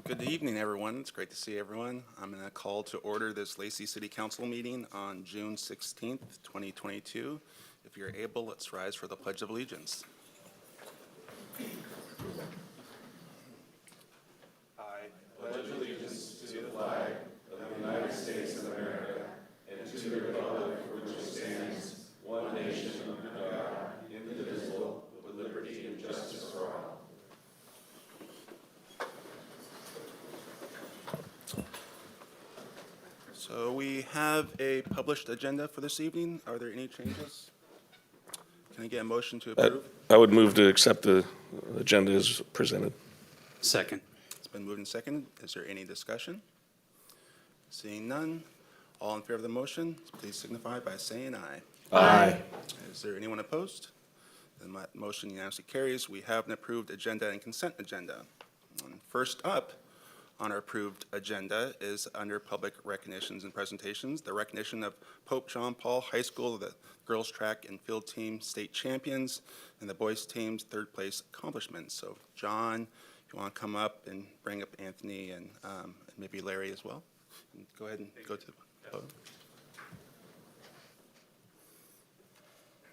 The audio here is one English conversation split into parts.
Good evening, everyone. It's great to see everyone. I'm going to call to order this Lacey City Council meeting on June 16th, 2022. If you're able, let's rise for the Pledge of Allegiance. I pledge allegiance to the flag of the United States of America and to the republic for which it stands, one nation under God, indivisible, with liberty and justice for all. So we have a published agenda for this evening. Are there any changes? Can I get a motion to approve? I would move to accept the agenda as presented. Second. It's been moved and seconded. Is there any discussion? Seeing none, all in favor of the motion, please signify by saying aye. Aye. Is there anyone opposed? Then my motion unanimously carries. We have an approved agenda and consent agenda. First up on our approved agenda is under public recognitions and presentations, the recognition of Pope John Paul High School, the girls track and field team state champions, and the boys team's third place accomplishments. So John, if you want to come up and bring up Anthony and maybe Larry as well, and go ahead and go to the podium.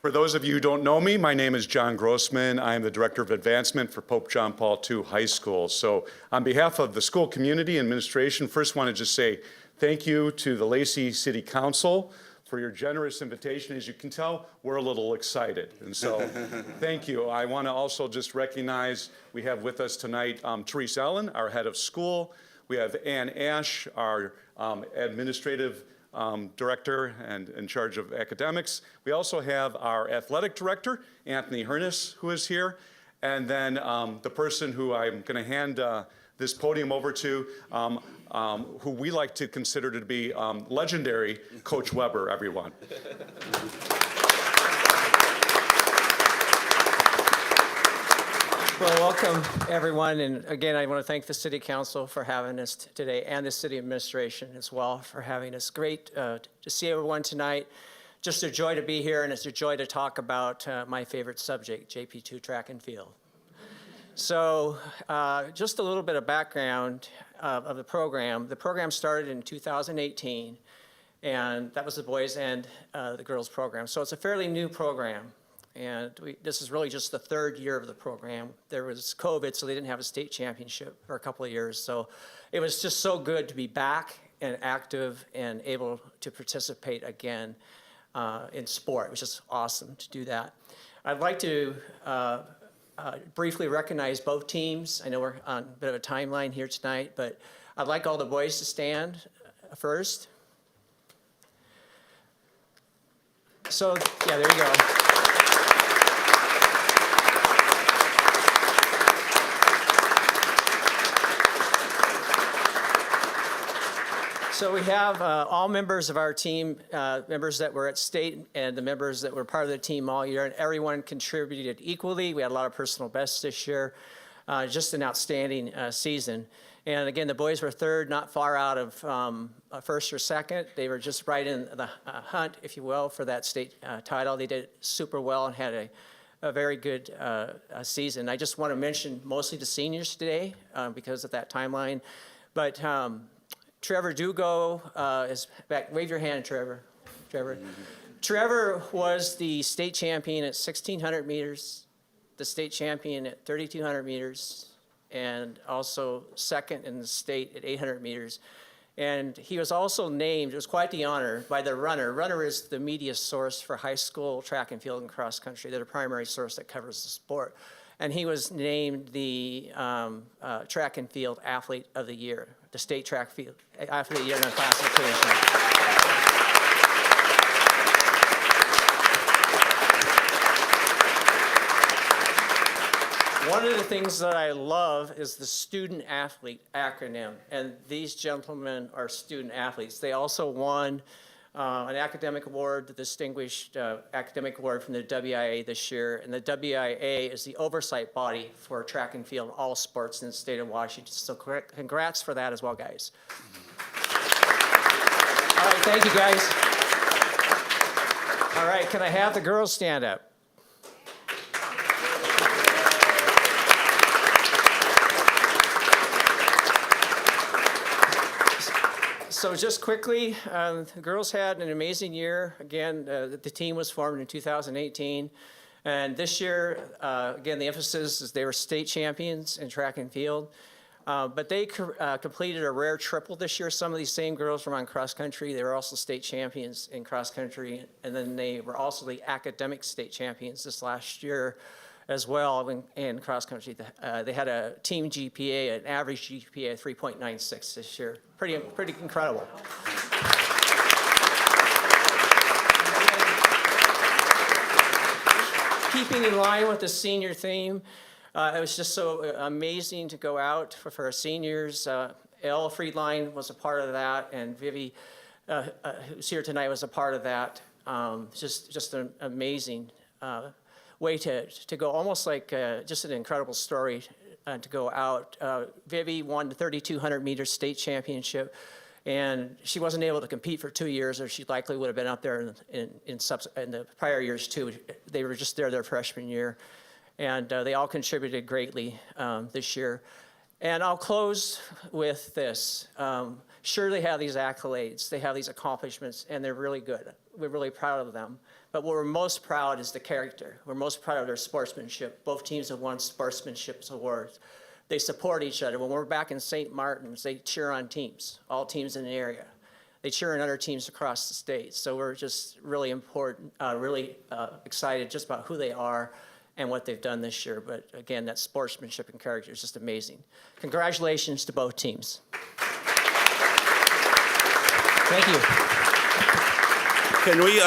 For those of you who don't know me, my name is John Grossman. I am the Director of Advancement for Pope John Paul II High School. So on behalf of the school community and administration, first want to just say thank you to the Lacey City Council for your generous invitation. As you can tell, we're a little excited. And so thank you. I want to also just recognize we have with us tonight Therese Allen, our head of school. We have Ann Ash, our administrative director and in charge of academics. We also have our athletic director, Anthony Hernis, who is here. And then the person who I'm going to hand this podium over to, who we like to consider to be legendary, Coach Weber, everyone. Well, welcome everyone, and again, I want to thank the City Council for having us today, and the City Administration as well for having us. Great to see everyone tonight. Just a joy to be here, and it's a joy to talk about my favorite subject, JP2 track and field. So just a little bit of background of the program. The program started in 2018, and that was the boys and the girls program. So it's a fairly new program. And this is really just the third year of the program. There was COVID, so they didn't have a state championship for a couple of years. So it was just so good to be back and active and able to participate again in sport. It was just awesome to do that. I'd like to briefly recognize both teams. I know we're on a bit of a timeline here tonight, but I'd like all the boys to stand first. So, yeah, there you go. So we have all members of our team, members that were at state and the members that were part of the team all year, and everyone contributed equally. We had a lot of personal bests this year. Just an outstanding season. And again, the boys were third, not far out of first or second. They were just right in the hunt, if you will, for that state title. They did super well and had a very good season. I just want to mention mostly the seniors today because of that timeline. But Trevor Dugo is back. Wave your hand, Trevor. Trevor. Trevor was the state champion at 1,600 meters, the state champion at 3,200 meters, and also second in the state at 800 meters. And he was also named, it was quite the honor, by the Runner. Runner is the media source for high school track and field and cross country. They're the primary source that covers the sport. And he was named the track and field athlete of the year, the state track field athlete of the year in the classification. One of the things that I love is the student athlete acronym, and these gentlemen are student athletes. They also won an academic award, the Distinguished Academic Award from the WIA this year, and the WIA is the oversight body for track and field, all sports in the state of Washington. So congrats for that as well, guys. All right, thank you, guys. All right, can I have the girls stand up? So just quickly, the girls had an amazing year. Again, the team was formed in 2018. And this year, again, the emphasis is they were state champions in track and field. But they completed a rare triple this year. Some of these same girls from on cross country. They were also state champions in cross country. And then they were also the academic state champions this last year as well in cross country. They had a team GPA, an average GPA of 3.96 this year. Pretty incredible. Keeping in line with the senior theme, it was just so amazing to go out for our seniors. Elle Friedline was a part of that, and Vivi, who's here tonight, was a part of that. Just an amazing way to go, almost like just an incredible story to go out. Vivi won the 3,200 meter state championship, and she wasn't able to compete for 2 years, or she likely would have been out there in the prior years too. They were just there their freshman year, and they all contributed greatly this year. And I'll close with this. Sure, they have these accolades, they have these accomplishments, and they're really good. We're really proud of them. But what we're most proud is the character. We're most proud of their sportsmanship. Both teams have won sportsmanship awards. They support each other. When we're back in St. Martin's, they cheer on teams, all teams in the area. They cheer on other teams across the state. So we're just really excited just about who they are and what they've done this year. But again, that sportsmanship and character is just amazing. Congratulations to both teams. Thank you. Can we,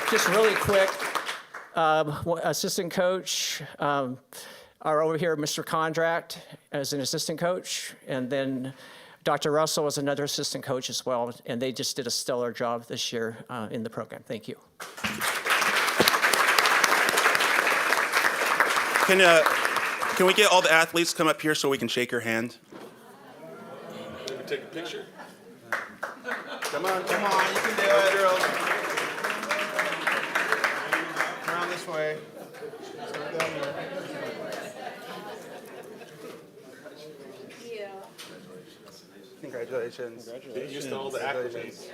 Just really quick, assistant coach, are over here, Mr. Contract as an assistant coach, and then Dr. Russell was another assistant coach as well, and they just did a stellar job this year in the program. Thank you. can we get all the athletes to come up here so we can shake your hand? Maybe take a picture. Come on, you can do it, girls. Around this way. Start down here. Congratulations. Get used to all the accolades.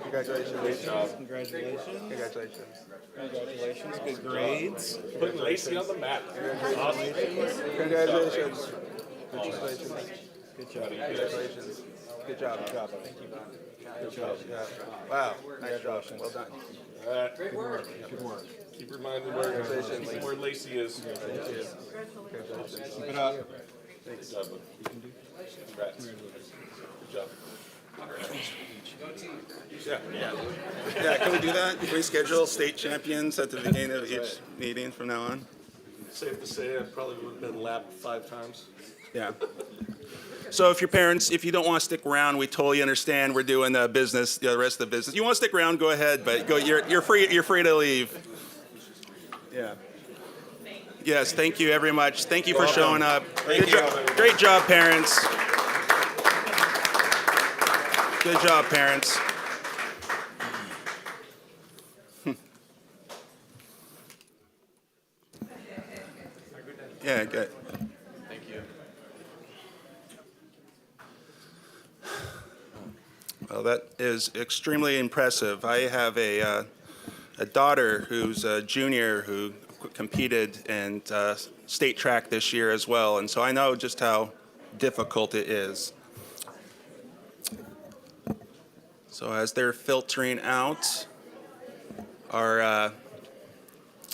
Congratulations. Great job. Congratulations. Congratulations. Congratulations. Good grades. Putting Lacy on the map. Awesome. Congratulations. Congratulations. Good job. Congratulations. Good job. Thank you. Good job. Yeah. Wow. Nice job. Well done. All right. Good work. Good work. Keep reminding where Lacy is. Congratulations. Keep it up. Good job, bud. Congrats. Good job. Yeah, can we do that? Can we schedule state champions at the beginning of each meeting from now on? Safe to say I probably would have been lapped 5 times. Yeah. So if your parents, if you don't want to stick around, we totally understand. We're doing the business, the rest of the business. You want to stick around, go ahead, but go. You're free. You're free to leave. Yeah. Yes. Thank you very much. Thank you for showing up. Great job, parents. Good job, parents. Yeah. Good. Well, that is extremely impressive. I have a daughter who's a junior who competed in state track this year as well, and so I know just how difficult it is. So as they're filtering out, our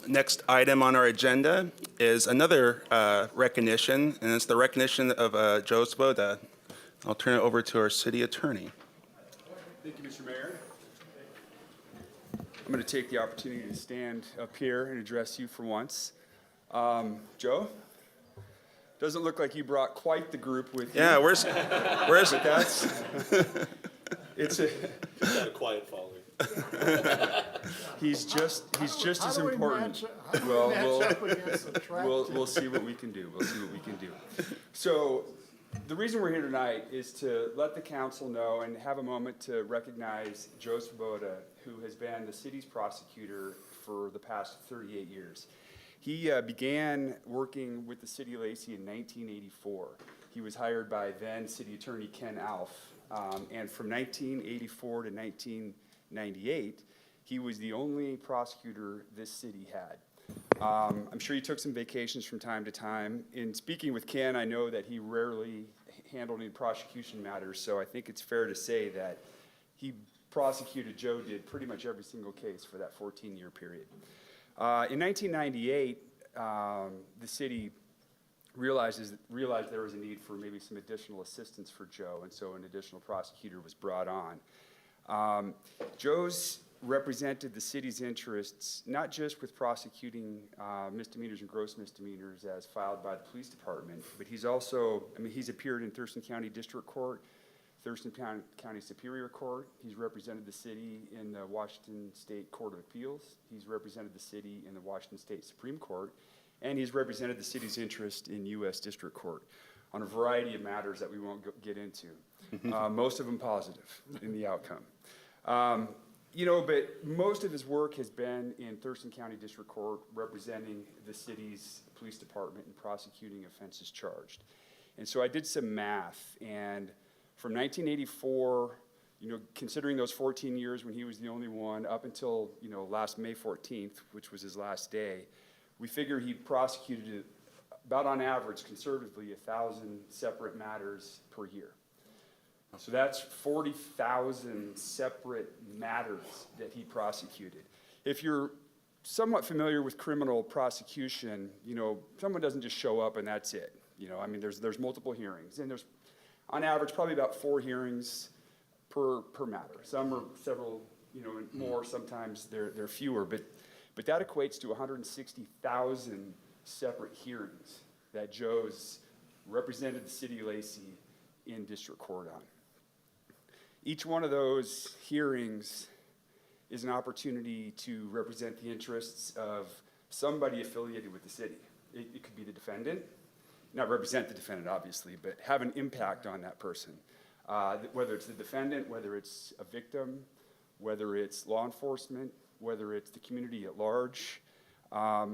next item on our agenda is another recognition, and it's the recognition of Joe Svoboda. I'll turn it over to our city attorney. Thank you, Mr. Mayor. I'm going to take the opportunity to stand up here and address you for once. Joe, doesn't look like you brought quite the group with you. Yeah, where's But that's, it's a, Got a quiet following. he's just as important. Well, we'll see what we can do. We'll see what we can do. So the reason we're here tonight is to let the council know and have a moment to recognize Joe Svoboda, who has been the city's prosecutor for the past 38 years. He began working with the city of Lacy in 1984. He was hired by then city attorney Ken Alf And from 1984 to 1998, he was the only prosecutor this city had. I'm sure he took some vacations from time to time. In speaking with Ken, I know that he rarely handled any prosecution matters, so I think it's fair to say that he prosecuted, Joe did, pretty much every single case for that 14-year period. In 1998, the city realized there was a need for maybe some additional assistance for Joe, and so an additional prosecutor was brought on. Joe's represented the city's interests, not just with prosecuting misdemeanors and gross misdemeanors as filed by the police department, but he's also, he's appeared in Thurston County District Court, Thurston County Superior Court. He's represented the city in the Washington State Court of Appeals. He's represented the city in the Washington State Supreme Court, and he's represented the city's interest in U.S. District Court on a variety of matters that we won't get into, most of them positive in the outcome. But most of his work has been in Thurston County District Court representing the city's police department and prosecuting offenses charged. And so I did some math, and from 1984, considering those 14 years when he was the only one, up until, last May 14th, which was his last day, we figure he prosecuted about on average, conservatively, 1,000 separate matters per year. So that's 40,000 separate matters that he prosecuted. If you're somewhat familiar with criminal prosecution, someone doesn't just show up and that's it. There's multiple hearings, and there's on average probably about 4 hearings per matter. Some are several, more, sometimes they're fewer, but that equates to 160,000 separate hearings that Joe's represented the city of Lacy in district court on. Each one of those hearings is an opportunity to represent the interests of somebody affiliated with the city. It could be the defendant, not represent the defendant obviously, but have an impact on that person. Whether it's the defendant, whether it's a victim, whether it's law enforcement, whether it's the community at large,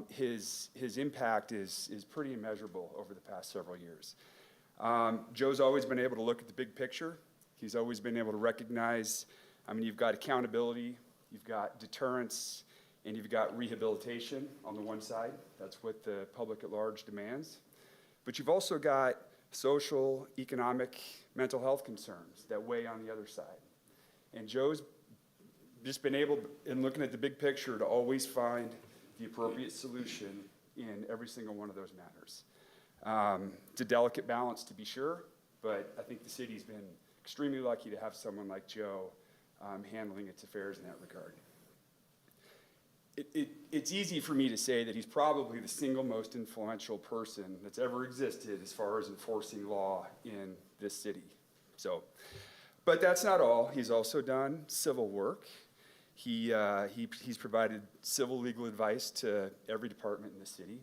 his impact is pretty immeasurable over the past several years. Joe's always been able to look at the big picture. He's always been able to recognize, you've got accountability, you've got deterrence, and you've got rehabilitation on the one side. That's what the public at large demands. But you've also got social, economic, mental health concerns that weigh on the other side. And Joe's just been able, in looking at the big picture, to always find the appropriate solution in every single one of those matters. It's a delicate balance, to be sure, but I think the city's been extremely lucky to have someone like Joe handling its affairs in that regard. It's easy for me to say that he's probably the single most influential person that's ever existed as far as enforcing law in this city. But that's not all. He's also done civil work. He's provided civil legal advice to every department in the city,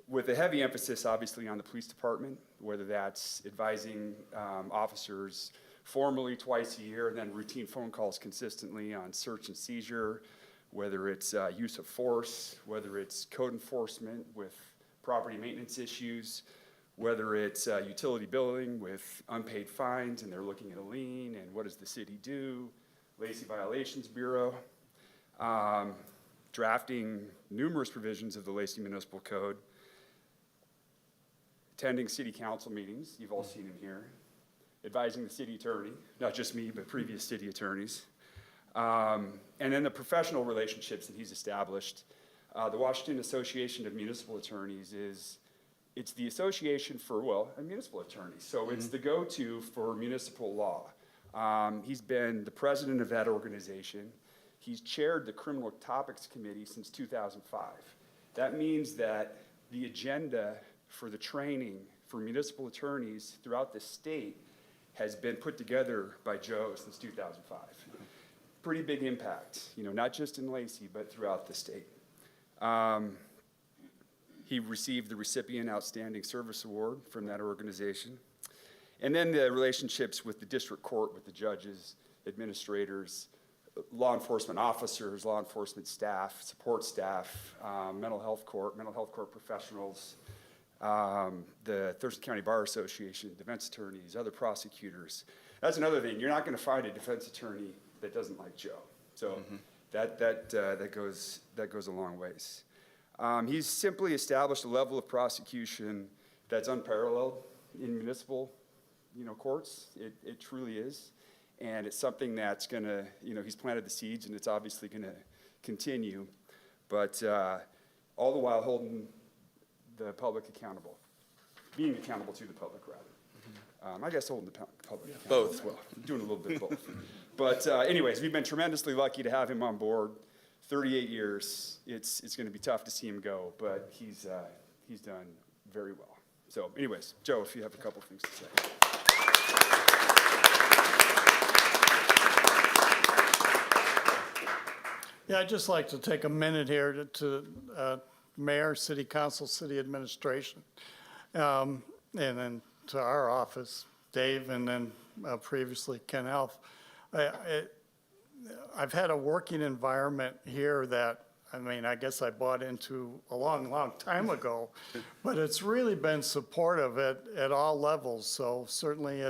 with a heavy emphasis, obviously, on the police department, whether that's advising officers formally twice a year, and then routine phone calls consistently on search and seizure, whether it's use of force, whether it's code enforcement with property maintenance issues, whether it's utility billing with unpaid fines, and they're looking at a lien, and what does the city do? Lacy Violations Bureau, drafting numerous provisions of the Lacy Municipal Code, attending city council meetings, you've all seen him here, advising the city attorney, not just me, but previous city attorneys, and then the professional relationships that he's established. The Washington Association of Municipal Attorneys it's the association for, municipal attorneys, so it's the go-to for municipal law. He's been the president of that organization. He's chaired the Criminal Topics Committee since 2005. That means that the agenda for the training for municipal attorneys throughout the state has been put together by Joe since 2005. Pretty big impact, not just in Lacy, but throughout the state. He received the Recipient Outstanding Service Award from that organization. And then the relationships with the district court, with the judges, administrators, law enforcement officers, law enforcement staff, support staff, mental health court professionals, the Thurston County Bar Association, defense attorneys, other prosecutors. that's another thing. You're not going to find a defense attorney that doesn't like Joe. So that goes a long ways. He's simply established a level of prosecution that's unparalleled in municipal, courts. It truly is. And it's something that's going to, he's planted the seeds, and it's obviously going to continue. But all the while holding the public accountable, being accountable to the public, rather. I guess holding the public accountable Both. as well, doing a little bit both. But anyways, we've been tremendously lucky to have him on board. 38 years. It's going to be tough to see him go, but he's done very well. So anyways, Joe, if you have a couple things to say. Yeah, I'd just like to take a minute here to Mayor, City Council, City Administration, and then to our office, Dave, and then previously Ken Elf. I've had a working environment here that, I guess I bought into a long, long time ago, but it's really been supportive at all levels. So certainly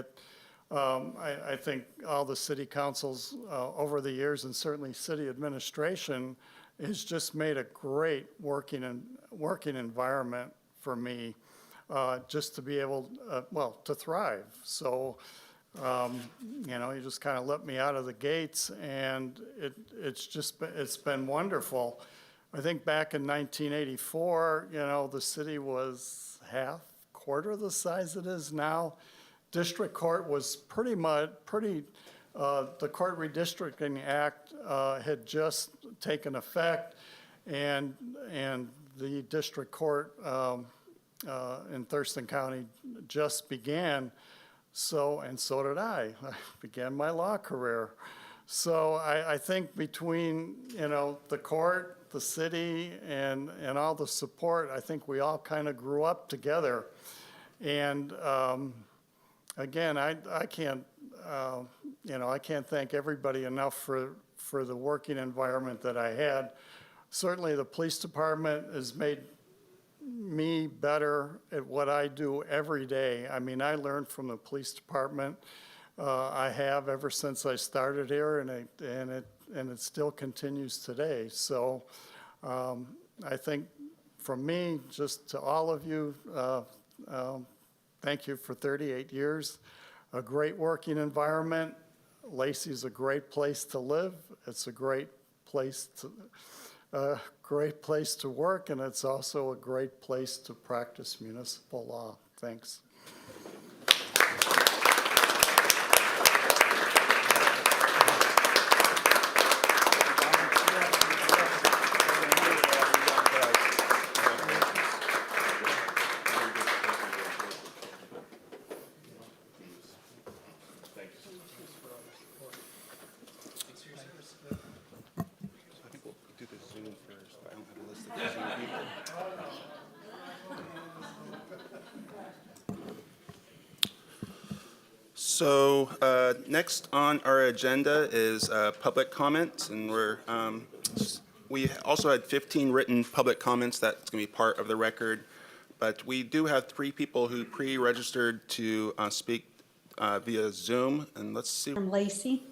I think all the city councils over the years, and certainly city administration, has just made a great working environment for me, just to be able, to thrive. So, you just kind of let me out of the gates, and it's been wonderful. I think back in 1984, the city was quarter the size it is now. District court was the Court Redistricting Act had just taken effect, and the district court in Thurston County just began. So did I. I began my law career. So I think between, the court, the city, and all the support, I think we all kind of grew up together. And again, I can't thank everybody enough for the working environment that I had. Certainly the police department has made me better at what I do every day. I learned from the police department. I have ever since I started here, and it still continues today. So I think from me, just to all of you, thank you for 38 years. A great working environment. Lacy's a great place to live. It's a great place to work, and it's also a great place to practice municipal law. Thanks. So next on our agenda is public comments, and we also had 15 written public comments that's going to be part of the record, but we do have 3 people who pre-registered to speak via Zoom, and let's see. From Lacy.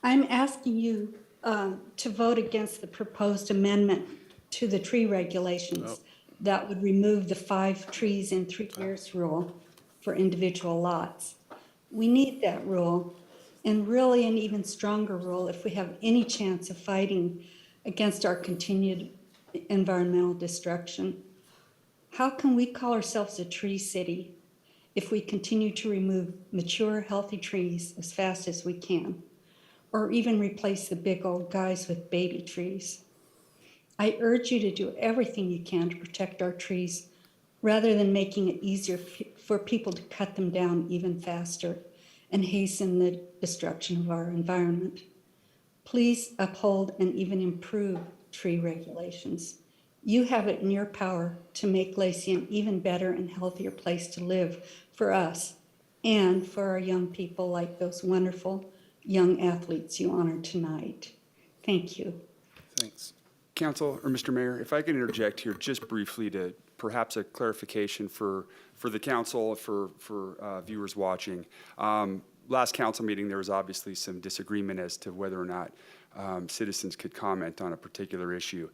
I'm asking you to vote against the proposed amendment to the tree regulations that would remove the 5 trees in 3 years rule for individual lots. We need that rule, and really an even stronger rule if we have any chance of fighting against our continued environmental destruction. How can we call ourselves a tree city if we continue to remove mature, healthy trees as fast as we can, or even replace the big old guys with baby trees? I urge you to do everything you can to protect our trees rather than making it easier for people to cut them down even faster and hasten the destruction of our environment. Please uphold and even improve tree regulations. You have it in your power to make Lacy an even better and healthier place to live for us and for our young people like those wonderful young athletes you honored tonight. Thank you. Thanks. Council, or Mr. Mayor, if I could interject here just briefly to perhaps a clarification for the council, for viewers watching. last council meeting, there was obviously some disagreement as to whether or not citizens could comment on a particular issue.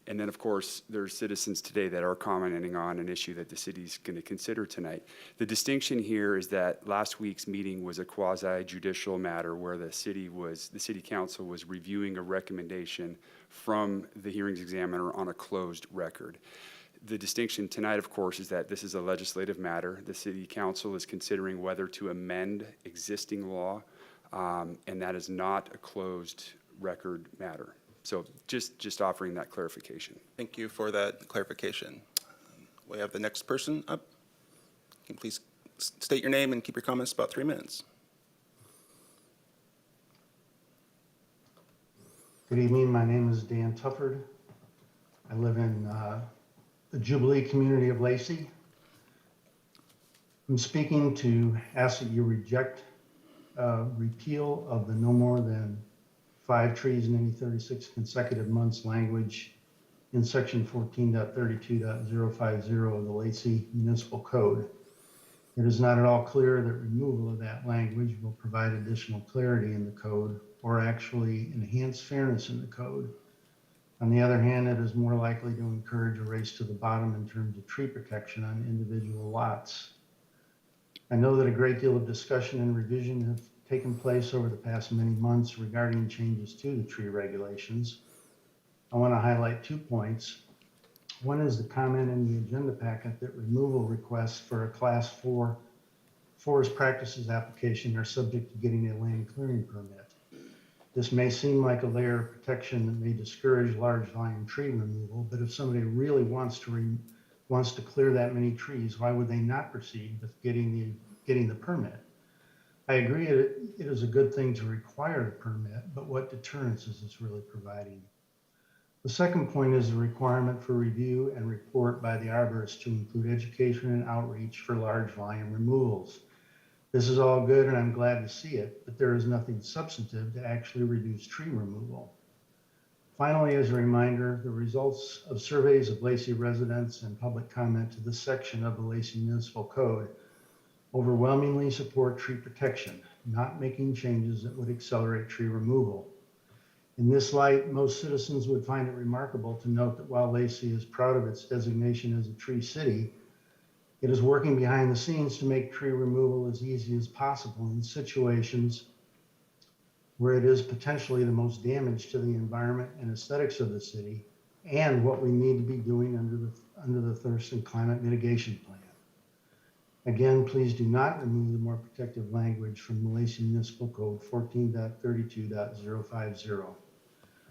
And then, of course, there's citizens today that are commenting on an issue that the city's going to consider tonight. The distinction here is that last week's meeting was a quasi-judicial matter where the city council was reviewing a recommendation from the hearings examiner on a closed record. The distinction tonight, of course, is that this is a legislative matter. The city council is considering whether to amend existing law, and that is not a closed record matter. So just offering that clarification. Thank you for that clarification. We have the next person up. Can you please state your name and keep your comments about 3 minutes? Good evening, my name is Dan Tufford. I live in the Jubilee community of Lacy. I'm speaking to ask that you reject repeal of the no more than 5 trees in any 36 consecutive months language in section 14.32.050 of the Lacy Municipal Code. It is not at all clear that removal of that language will provide additional clarity in the code or actually enhance fairness in the code. On the other hand, it is more likely to encourage a race to the bottom in terms of tree protection on individual lots. I know that a great deal of discussion and revision have taken place over the past many months regarding changes to the tree regulations. I want to highlight 2 points. One is the comment in the agenda packet that removal requests for a Class 4 forest practices application are subject to getting a land clearing permit. This may seem like a layer of protection that may discourage large volume tree removal, but if somebody really wants to clear that many trees, why would they not proceed with getting the permit? I agree it is a good thing to require a permit, but what deterrence is this really providing? The second point is the requirement for review and report by the arborist to include education and outreach for large volume removals. This is all good and I'm glad to see it, but there is nothing substantive to actually reduce tree removal. Finally, as a reminder, the results of surveys of Lacy residents and public comment to this section of the Lacy Municipal Code overwhelmingly support tree protection, not making changes that would accelerate tree removal. In this light, most citizens would find it remarkable to note that while Lacy is proud of its designation as a tree city, it is working behind the scenes to make tree removal as easy as possible in situations where it is potentially the most damage to the environment and aesthetics of the city, and what we need to be doing under the Thirst and Climate Mitigation Plan. Again, please do not remove the more protective language from the Lacy Municipal Code 14.32.050.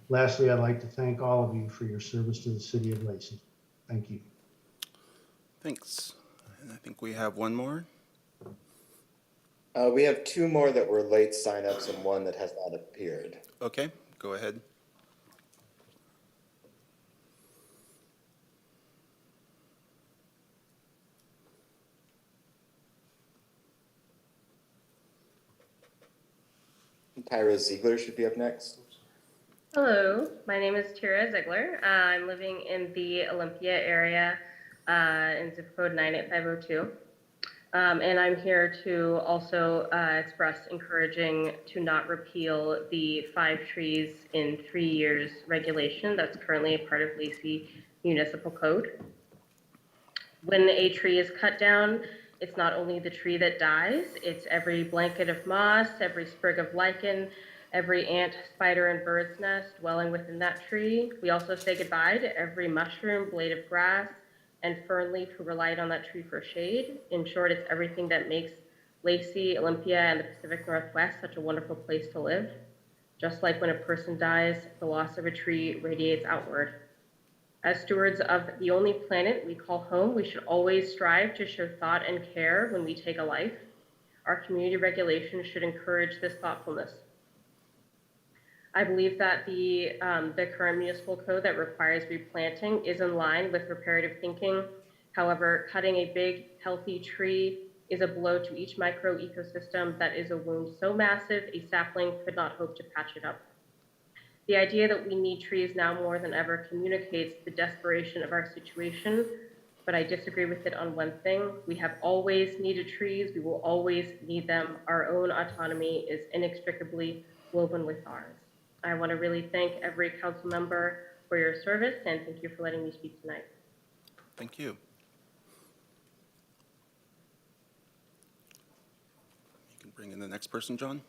Lastly, I'd like to thank all of you for your service to the city of Lacy. Thank you. Thanks. And I think we have one more. We have 2 more that were late signups and 1 that has not appeared. Okay, go ahead. Tyra Ziegler should be up next. Hello, my name is Tyra Ziegler. I'm living in the Olympia area in zip code 98502. And I'm here to also express encouraging to not repeal the 5 trees in 3 years regulation that's currently a part of Lacy Municipal Code. When a tree is cut down, it's not only the tree that dies, it's every blanket of moss, every sprig of lichen, every ant, spider, and bird's nest dwelling within that tree. We also say goodbye to every mushroom, blade of grass, and fern leaf who relied on that tree for shade. In short, it's everything that makes Lacy, Olympia, and the Pacific Northwest such a wonderful place to live. Just like when a person dies, the loss of a tree radiates outward. As stewards of the only planet we call home, we should always strive to show thought and care when we take a life. Our community regulations should encourage this thoughtfulness. I believe that the current municipal code that requires replanting is in line with reparative thinking. However, cutting a big, healthy tree is a blow to each micro ecosystem that is a wound so massive a sapling could not hope to patch it up. The idea that we need trees now more than ever communicates the desperation of our situation, but I disagree with it on one thing. We have always needed trees. We will always need them. Our own autonomy is inextricably woven with ours. I want to really thank every council member for your service, and thank you for letting me speak tonight. Thank you. You can bring in the next person, John.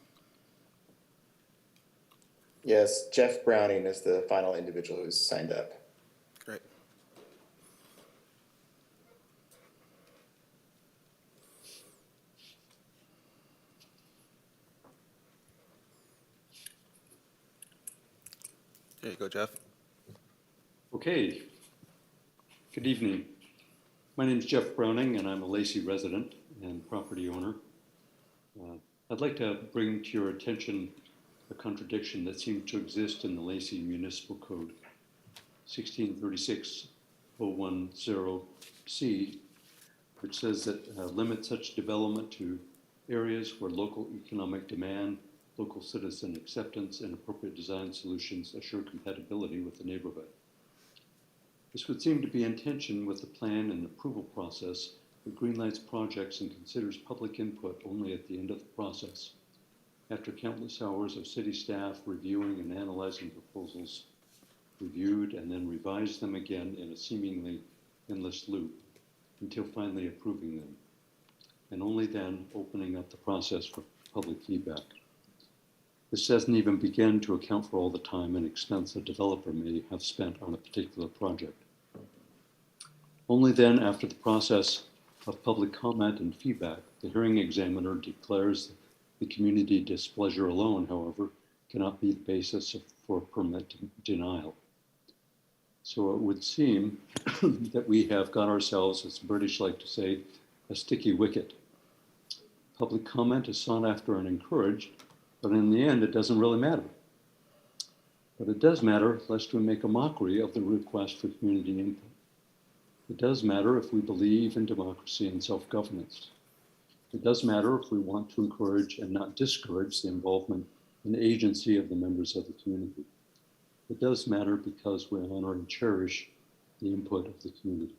Yes, Jeff Browning is the final individual who's signed up. Great. There you go, Jeff. Okay. Good evening. My name is Jeff Browning, and I'm a Lacy resident and property owner. I'd like to bring to your attention a contradiction that seems to exist in the Lacy Municipal Code, 1636.010C, which says that limit such development to areas where local economic demand, local citizen acceptance, and appropriate design solutions assure compatibility with the neighborhood. This would seem to be in tension with the plan and approval process that greenlights projects and considers public input only at the end of the process, after countless hours of city staff reviewing and analyzing proposals, reviewed and then revised them again in a seemingly endless loop until finally approving them, and only then opening up the process for public feedback. This doesn't even begin to account for all the time and expense a developer may have spent on a particular project. Only then, after the process of public comment and feedback, the hearing examiner declares the community displeasure alone, however, cannot be the basis for permit denial. So it would seem that we have got ourselves, as the British like to say, a sticky wicket. Public comment is sought after and encouraged, but in the end, it doesn't really matter. But it does matter lest we make a mockery of the request for community input. It does matter if we believe in democracy and self-governance. It does matter if we want to encourage and not discourage the involvement and agency of the members of the community. It does matter because we honor and cherish the input of the community.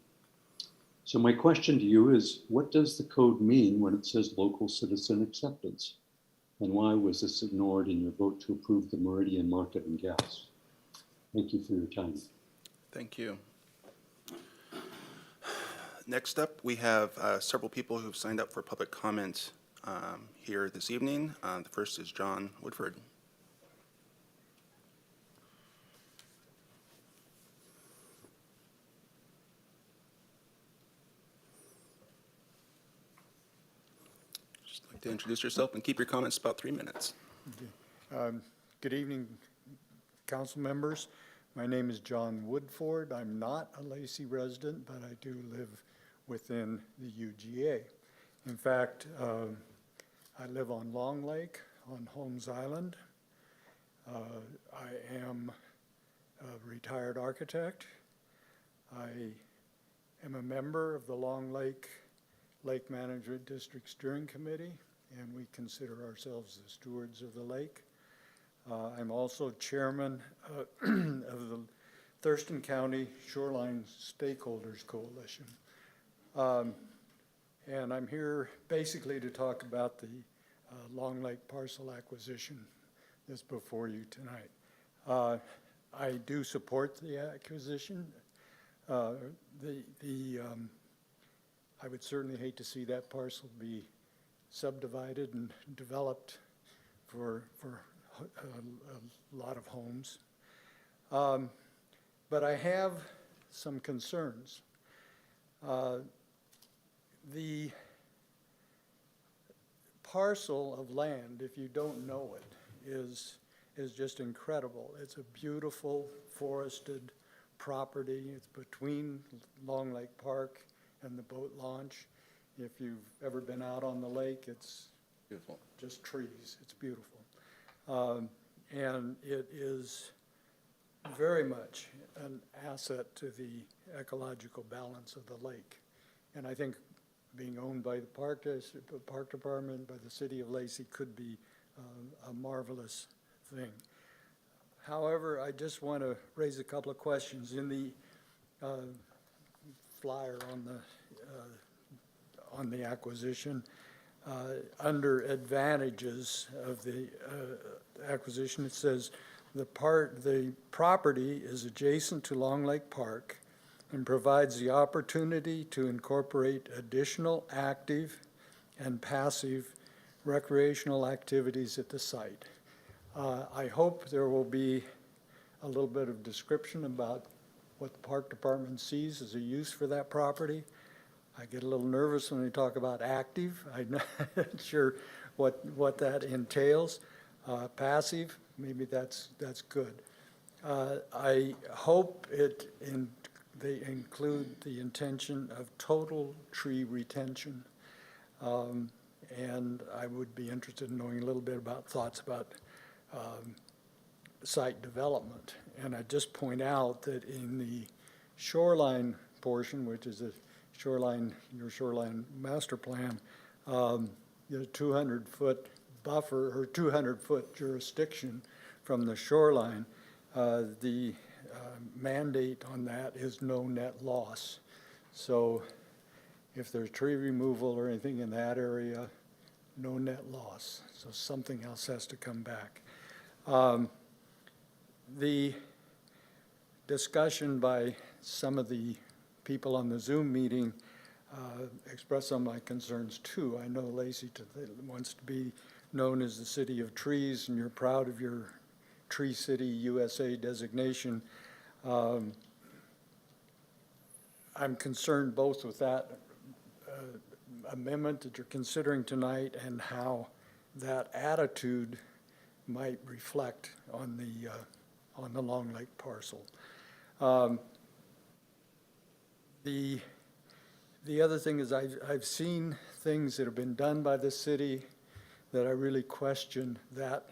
So my question to you is, what does the code mean when it says local citizen acceptance? And why was this ignored in your vote to approve the Meridian Market and Gas? Thank you for your time. Thank you. Next up, we have several people who've signed up for public comment here this evening. The first is John Woodford. Just like to introduce yourself and keep your comments about 3 minutes. Good evening, council members. My name is John Woodford. I'm not a Lacy resident, but I do live within the UGA. In fact, I live on Long Lake on Holmes Island. I am a retired architect. I am a member of the Long Lake Lake Management District Steering Committee, and we consider ourselves the stewards of the lake. I'm also chairman of the Thurston County Shoreline Stakeholders Coalition. And I'm here basically to talk about the Long Lake parcel acquisition that's before you tonight. I do support the acquisition. I would certainly hate to see that parcel be subdivided and developed for a lot of homes. But I have some concerns. The parcel of land, if you don't know it, is just incredible. It's a beautiful forested property. It's between Long Lake Park and the boat launch. If you've ever been out on the lake, it's Beautiful. Just trees. It's beautiful. And it is very much an asset to the ecological balance of the lake. And I think being owned by the park department, by the city of Lacy, could be a marvelous thing. However, I just want to raise a couple of questions. In the flyer on the acquisition. Under advantages of the acquisition, it says the property is adjacent to Long Lake Park and provides the opportunity to incorporate additional active and passive recreational activities at the site. I hope there will be a little bit of description about what the park department sees as a use for that property. I get a little nervous when we talk about active. I'm not sure what that entails. Passive, maybe that's good. I hope they include the intention of total tree retention. And I would be interested in knowing a little bit about thoughts about site development. And I just point out that in the shoreline portion, which is your shoreline master plan, the 200-foot buffer or 200-foot jurisdiction from the shoreline, the mandate on that is no net loss. So if there's tree removal or anything in that area, no net loss. So something else has to come back. The discussion by some of the people on the Zoom meeting expressed some of my concerns too. I know Lacy wants to be known as the City of Trees, and you're proud of your Tree City USA designation. I'm concerned both with that amendment that you're considering tonight and how that attitude might reflect on the Long Lake parcel. The other thing is I've seen things that have been done by the city that I really question that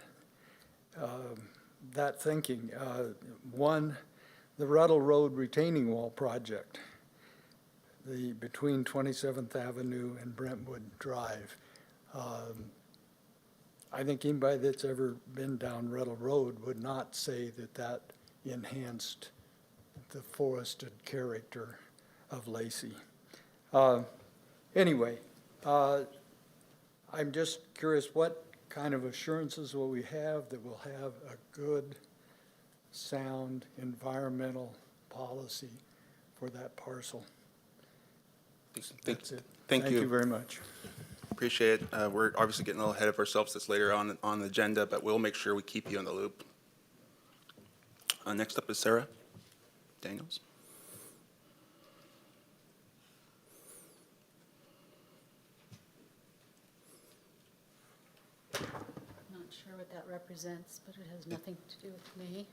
thinking. One, the Ruddle Road retaining wall project, between 27th Avenue and Brentwood Drive. I think anybody that's ever been down Ruddle Road would not say that enhanced the forested character of Lacy. Anyway, I'm just curious what kind of assurances will we have that we'll have a good, sound environmental policy for that parcel. That's it. Thank you. You very much. Appreciate it. We're obviously getting a little ahead of ourselves this later on the agenda, but we'll make sure we keep you in the loop. Next up is Sarah Daniels. Not sure what that represents, but it has nothing to do with me.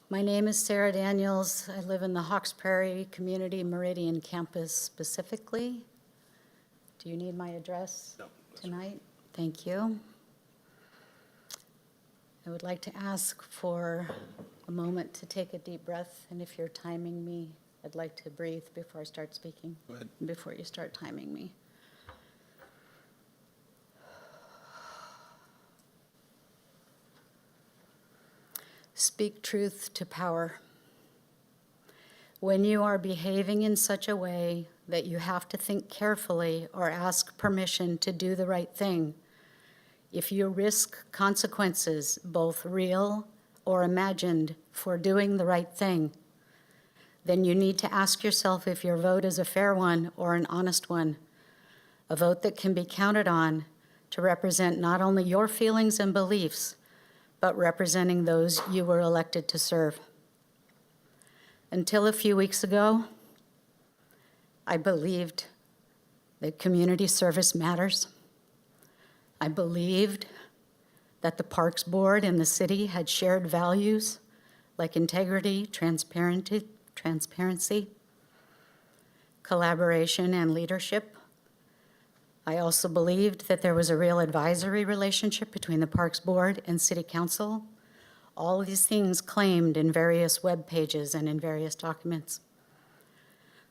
My name is Sarah Daniels. I live in the Hawks Prairie Community Meridian Campus specifically. Do you need my address tonight? Thank you. I would like to ask for a moment to take a deep breath, and if you're timing me, I'd like to breathe before I start speaking. Go ahead. Before you start timing me. Speak truth to power. When you are behaving in such a way that you have to think carefully or ask permission to do the right thing, if you risk consequences, both real or imagined, for doing the right thing, then you need to ask yourself if your vote is a fair one or an honest one, a vote that can be counted on to represent not only your feelings and beliefs, but representing those you were elected to serve. Until a few weeks ago, I believed that community service matters. I believed that the Parks Board and the city had shared values like integrity, transparency, collaboration, and leadership. I also believed that there was a real advisory relationship between the Parks Board and City Council. All of these things claimed in various web pages and in various documents.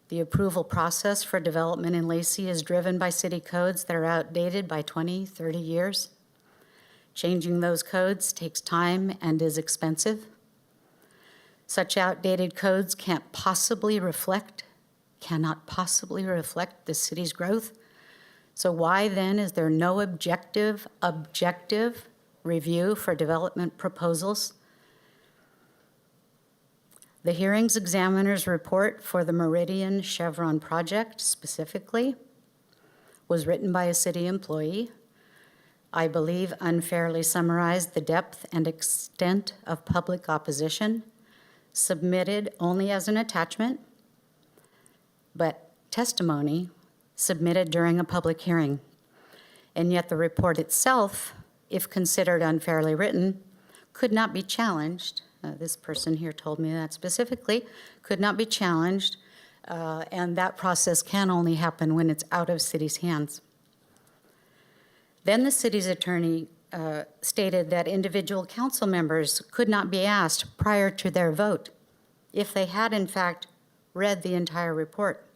The approval process for development in Lacy is driven by city codes that are outdated by 20, 30 years. Changing those codes takes time and is expensive. Such outdated codes cannot possibly reflect the city's growth. So why then is there no objective review for development proposals? The hearings examiner's report for the Meridian Chevron project specifically was written by a city employee. I believe unfairly summarized the depth and extent of public opposition, submitted only as an attachment, but testimony submitted during a public hearing. And yet the report itself, if considered unfairly written, could not be challenged. This person here told me that specifically, could not be challenged, and that process can only happen when it's out of city's hands. Then the city's attorney stated that individual council members could not be asked prior to their vote if they had in fact read the entire report.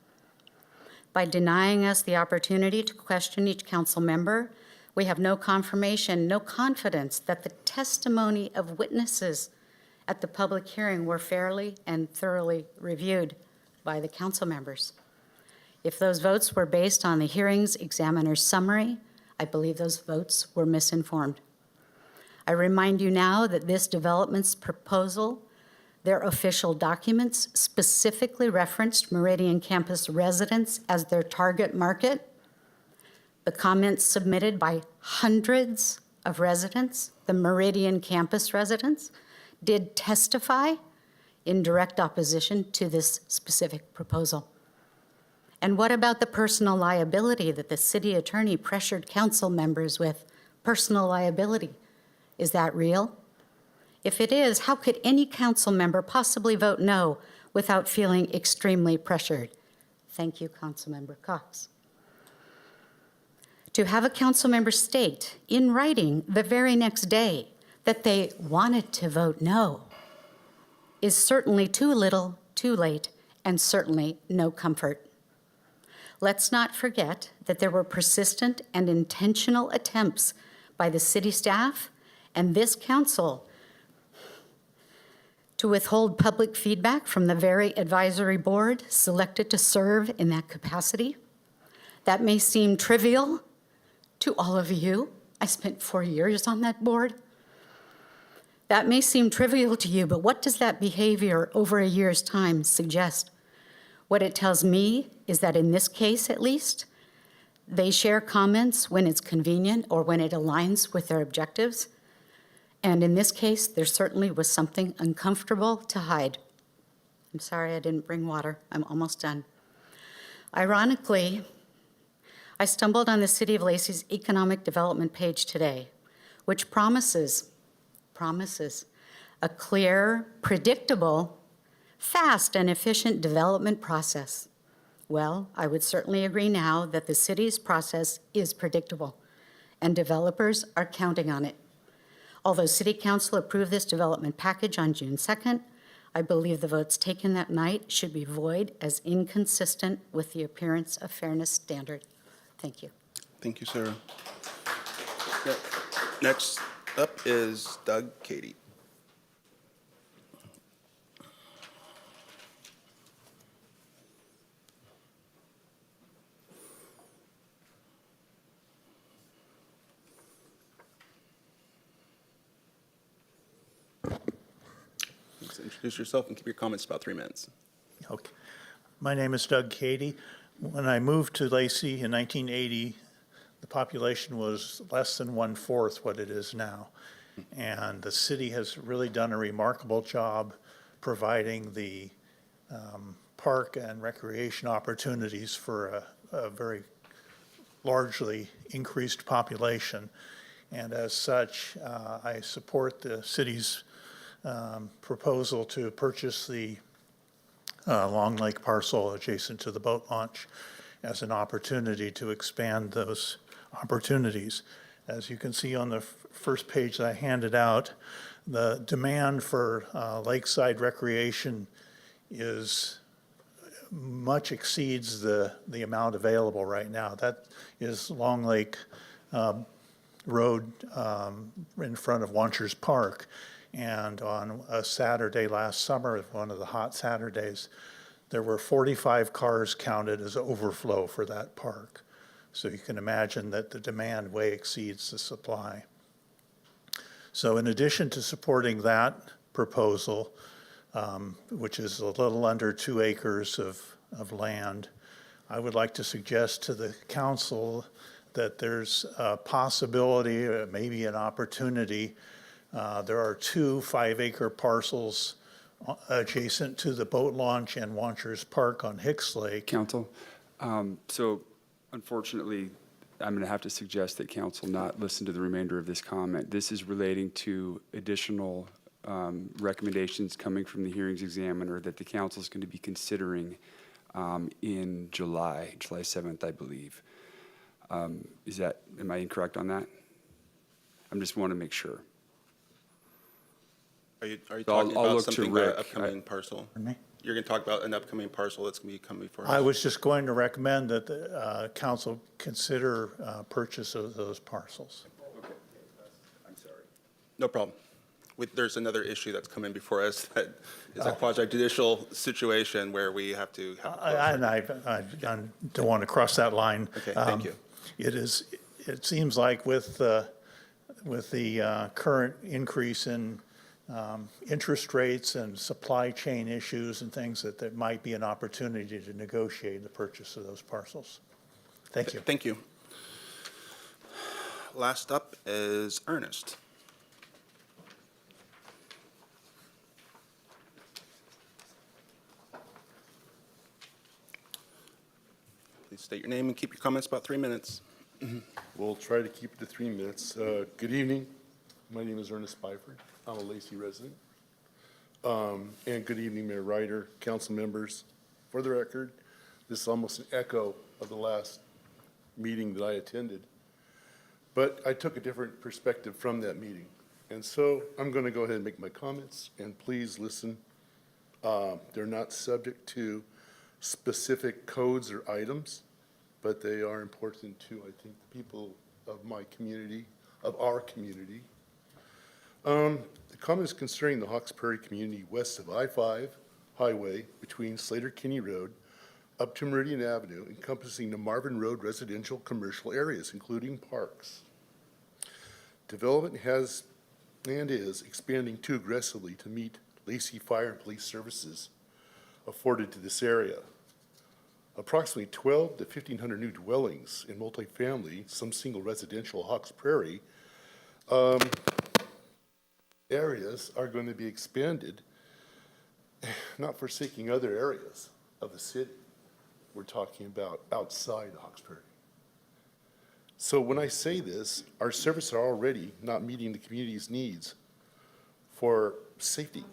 By denying us the opportunity to question each council member, we have no confirmation, no confidence that the testimony of witnesses at the public hearing were fairly and thoroughly reviewed by the council members. If those votes were based on the hearings examiner's summary, I believe those votes were misinformed. I remind you now that this development's proposal, their official documents specifically referenced Meridian campus residents as their target market. The comments submitted by hundreds of residents, the Meridian campus residents, did testify in direct opposition to this specific proposal. And what about the personal liability that the city attorney pressured council members with? Personal liability, is that real? If it is, how could any council member possibly vote no without feeling extremely pressured? Thank you, Councilmember Cox. To have a council member state in writing the very next day that they wanted to vote no is certainly too little, too late, and certainly no comfort. Let's not forget that there were persistent and intentional attempts by the city staff and this council to withhold public feedback from the very advisory board selected to serve in that capacity. That may seem trivial to all of you. I spent 4 years on that board. That may seem trivial to you, but what does that behavior over a year's time suggest? What it tells me is that in this case, at least, they share comments when it's convenient or when it aligns with their objectives. And in this case, there certainly was something uncomfortable to hide. I'm sorry I didn't bring water. I'm almost done. Ironically, I stumbled on the City of Lacey's economic development page today, which promises a clear, predictable, fast and efficient development process. Well, I would certainly agree now that the city's process is predictable, and developers are counting on it. Although City Council approved this development package on June 2nd, I believe the votes taken that night should be void as inconsistent with the appearance of fairness standard. Thank you. Thank you, Sarah. Next up is Doug Cady. Please introduce yourself and keep your comments about 3 minutes. Okay. My name is Doug Cady. When I moved to Lacy in 1980, the population was less than 1/4 what it is now. And the city has really done a remarkable job providing the park and recreation opportunities for a very largely increased population. And as such, I support the city's proposal to purchase the Long Lake parcel adjacent to the boat launch as an opportunity to expand those opportunities. As you can see on the first page that I handed out, the demand for lakeside recreation is much exceeds the amount available right now. That is Long Lake road in front of Wanchers Park. And on a Saturday last summer, one of the hot Saturdays, there were 45 cars counted as overflow for that park. So you can imagine that the demand way exceeds the supply. So in addition to supporting that proposal, which is a little under 2 acres of land, I would like to suggest to the council that there's a possibility, or maybe an opportunity. There are 2 5-acre parcels adjacent to the boat launch and Wanchers Park on Hicks Lake. Council, so unfortunately, I'm going to have to suggest that council not listen to the remainder of this comment. This is relating to additional recommendations coming from the hearings examiner that the council is going to be considering in July 7th, I believe. Am I incorrect on that? I just want to make sure. Are you I'll talking about look to something, Rick. upcoming parcel? Pardon me? You're going to talk about an upcoming parcel that's going to be coming before us? I was just going to recommend that the council consider purchase of those parcels. I'm sorry. No problem. There's another issue that's coming before us that is a quasi-judicial situation where we have to have. I don't want to cross that line. Okay, thank you. It seems like with the current increase in interest rates and supply chain issues and things, that there might be an opportunity to negotiate the purchase of those parcels. Thank you. Thank you. Last up is Ernest. Please state your name and keep your comments about 3 minutes. We'll try to keep it to 3 minutes. Good evening. My name is Ernest Byford. I'm a Lacy resident. And good evening, Mayor Ryder, council members. For the record, this is almost an echo of the last meeting that I attended. But I took a different perspective from that meeting. And so I'm going to go ahead and make my comments, and please listen. They're not subject to specific codes or items, but they are important to, I think, the people of my community, of our community. The comment is concerning the Hawks Prairie community west of I-5 highway between Slater-Kinney Road up to Meridian Avenue, encompassing the Marvin Road residential commercial areas, including parks. Development has and is expanding too aggressively to meet Lacy Fire and Police services afforded to this area. Approximately 12 to 1,500 new dwellings in multifamily, some single residential Hawks Prairie areas are going to be expanded, not forsaking other areas of the city. We're talking about outside Hawks Prairie. So when I say this, our services are already not meeting the community's needs for safety.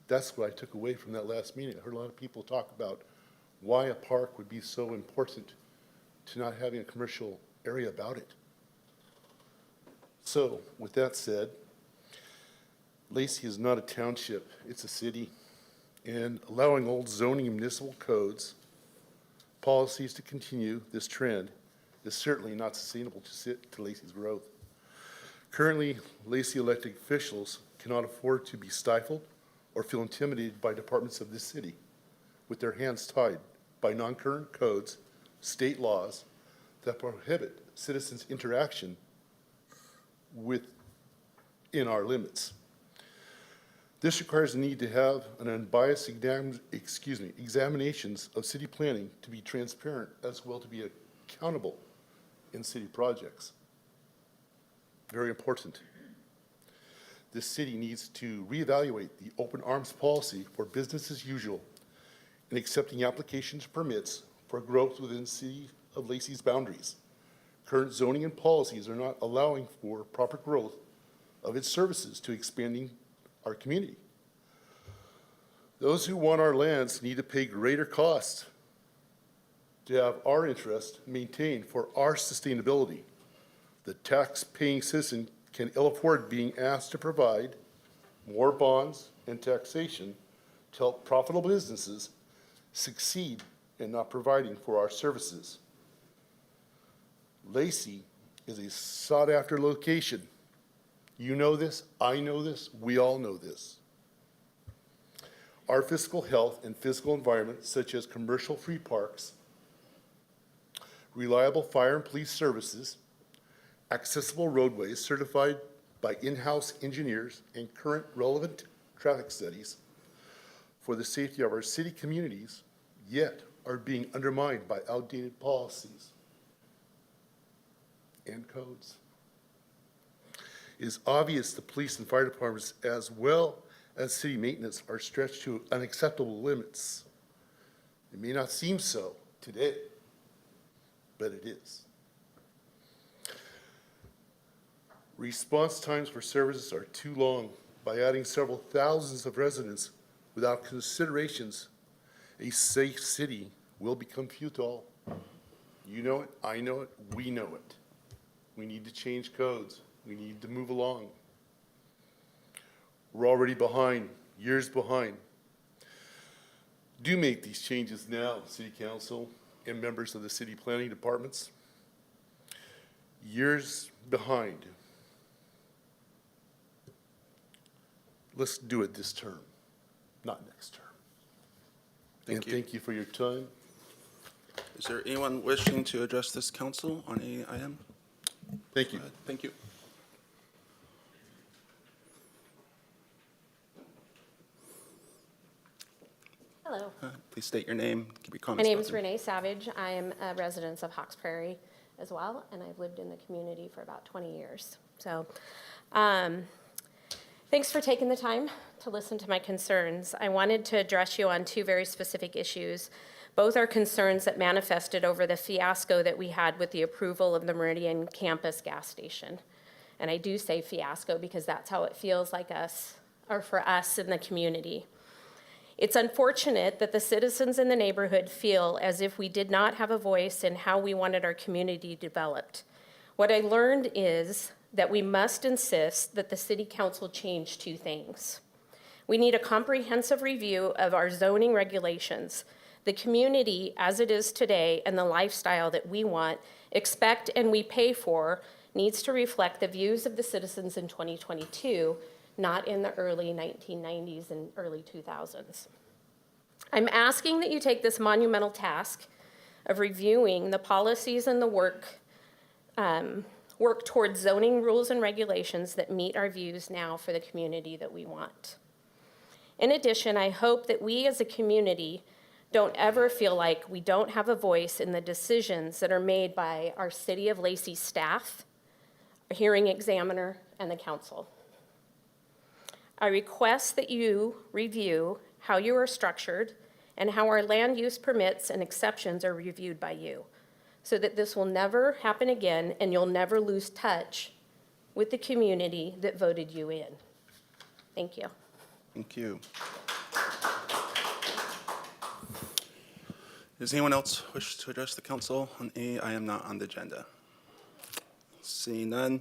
That's what I took away from that last meeting. I heard a lot of people talk about why a park would be so important to not having a commercial area about it. So with that said, Lacy is not a township, it's a city. And allowing old zoning and municipal codes, policies to continue this trend is certainly not sustainable to Lacy's growth. Currently, Lacy elected officials cannot afford to be stifled or feel intimidated by departments of this city with their hands tied by non-current codes, state laws that prohibit citizens' interaction within our limits. This requires the need to have an unbiased examinations of city planning to be transparent as well to be accountable in city projects. Very important. This city needs to reevaluate the open arms policy for business as usual in accepting applications permits for growth within the city of Lacy's boundaries. Current zoning and policies are not allowing for proper growth of its services to expanding our community. Those who want our lands need to pay greater costs to have our interest maintained for our sustainability. The tax-paying citizen can ill afford being asked to provide more bonds and taxation to help profitable businesses succeed in not providing for our services. Lacy is a sought-after location. You know this, I know this, we all know this. Our physical health and physical environment, such as commercial-free parks, reliable fire and police services, accessible roadways certified by in-house engineers, and current relevant traffic studies for the safety of our city communities, yet are being undermined by outdated policies and codes. It is obvious the police and fire departments, as well as city maintenance, are stretched to unacceptable limits. It may not seem so today, but it is. Response times for services are too long. By adding several thousands of residents without considerations, a safe city will become futile. You know it, I know it, we know it. We need to change codes. We need to move along. We're already behind, years behind. Do make these changes now, City Council and members of the city planning departments. Years behind. Let's do it this term, not next term. Thank you. Thank you for your time. Is there anyone wishing to address this council on any item? Thank you. Thank you. Hello. Please state your name, keep your My comments. name is about them. Renee Savage. I am a resident of Hawks Prairie as well, and I've lived in the community for about 20 years. So thanks for taking the time to listen to my concerns. I wanted to address you on two very specific issues. Both are concerns that manifested over the fiasco that we had with the approval of the Meridian Campus gas station. And I do say fiasco because that's how it feels like us, or for us in the community. It's unfortunate that the citizens in the neighborhood feel as if we did not have a voice in how we wanted our community developed. What I learned is that we must insist that the city council change two things. We need a comprehensive review of our zoning regulations. The community as it is today and the lifestyle that we want, expect, and we pay for needs to reflect the views of the citizens in 2022, not in the early 1990s and early 2000s. I'm asking that you take this monumental task of reviewing the policies and the work towards zoning rules and regulations that meet our views now for the community that we want. In addition, I hope that we as a community don't ever feel like we don't have a voice in the decisions that are made by our City of Lacy staff, our hearing examiner, and the council. I request that you review how you are structured and how our land use permits and exceptions are reviewed by you, so that this will never happen again and you'll never lose touch with the community that voted you in. Thank you. Thank you. Does anyone else wish to address the council on any item not on the agenda? Seeing none,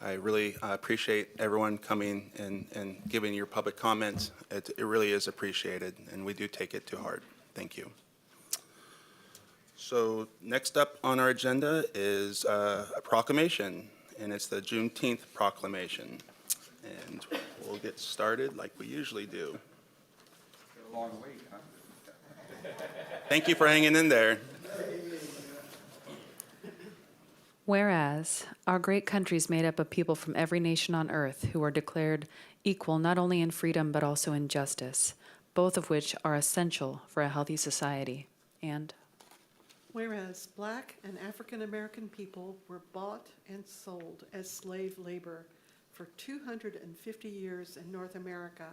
I really appreciate everyone coming and giving your public comment. It really is appreciated, and we do take it to heart. Thank you. So next up on our agenda is a proclamation, and it's the Juneteenth Proclamation. And we'll get started like we usually do. A long wait, huh? Thank you for hanging in there. Whereas our great country is made up of people from every nation on earth who are declared equal not only in freedom but also in justice, both of which are essential for a healthy society. And whereas Black and African American people were bought and sold as slave labor for 250 years in North America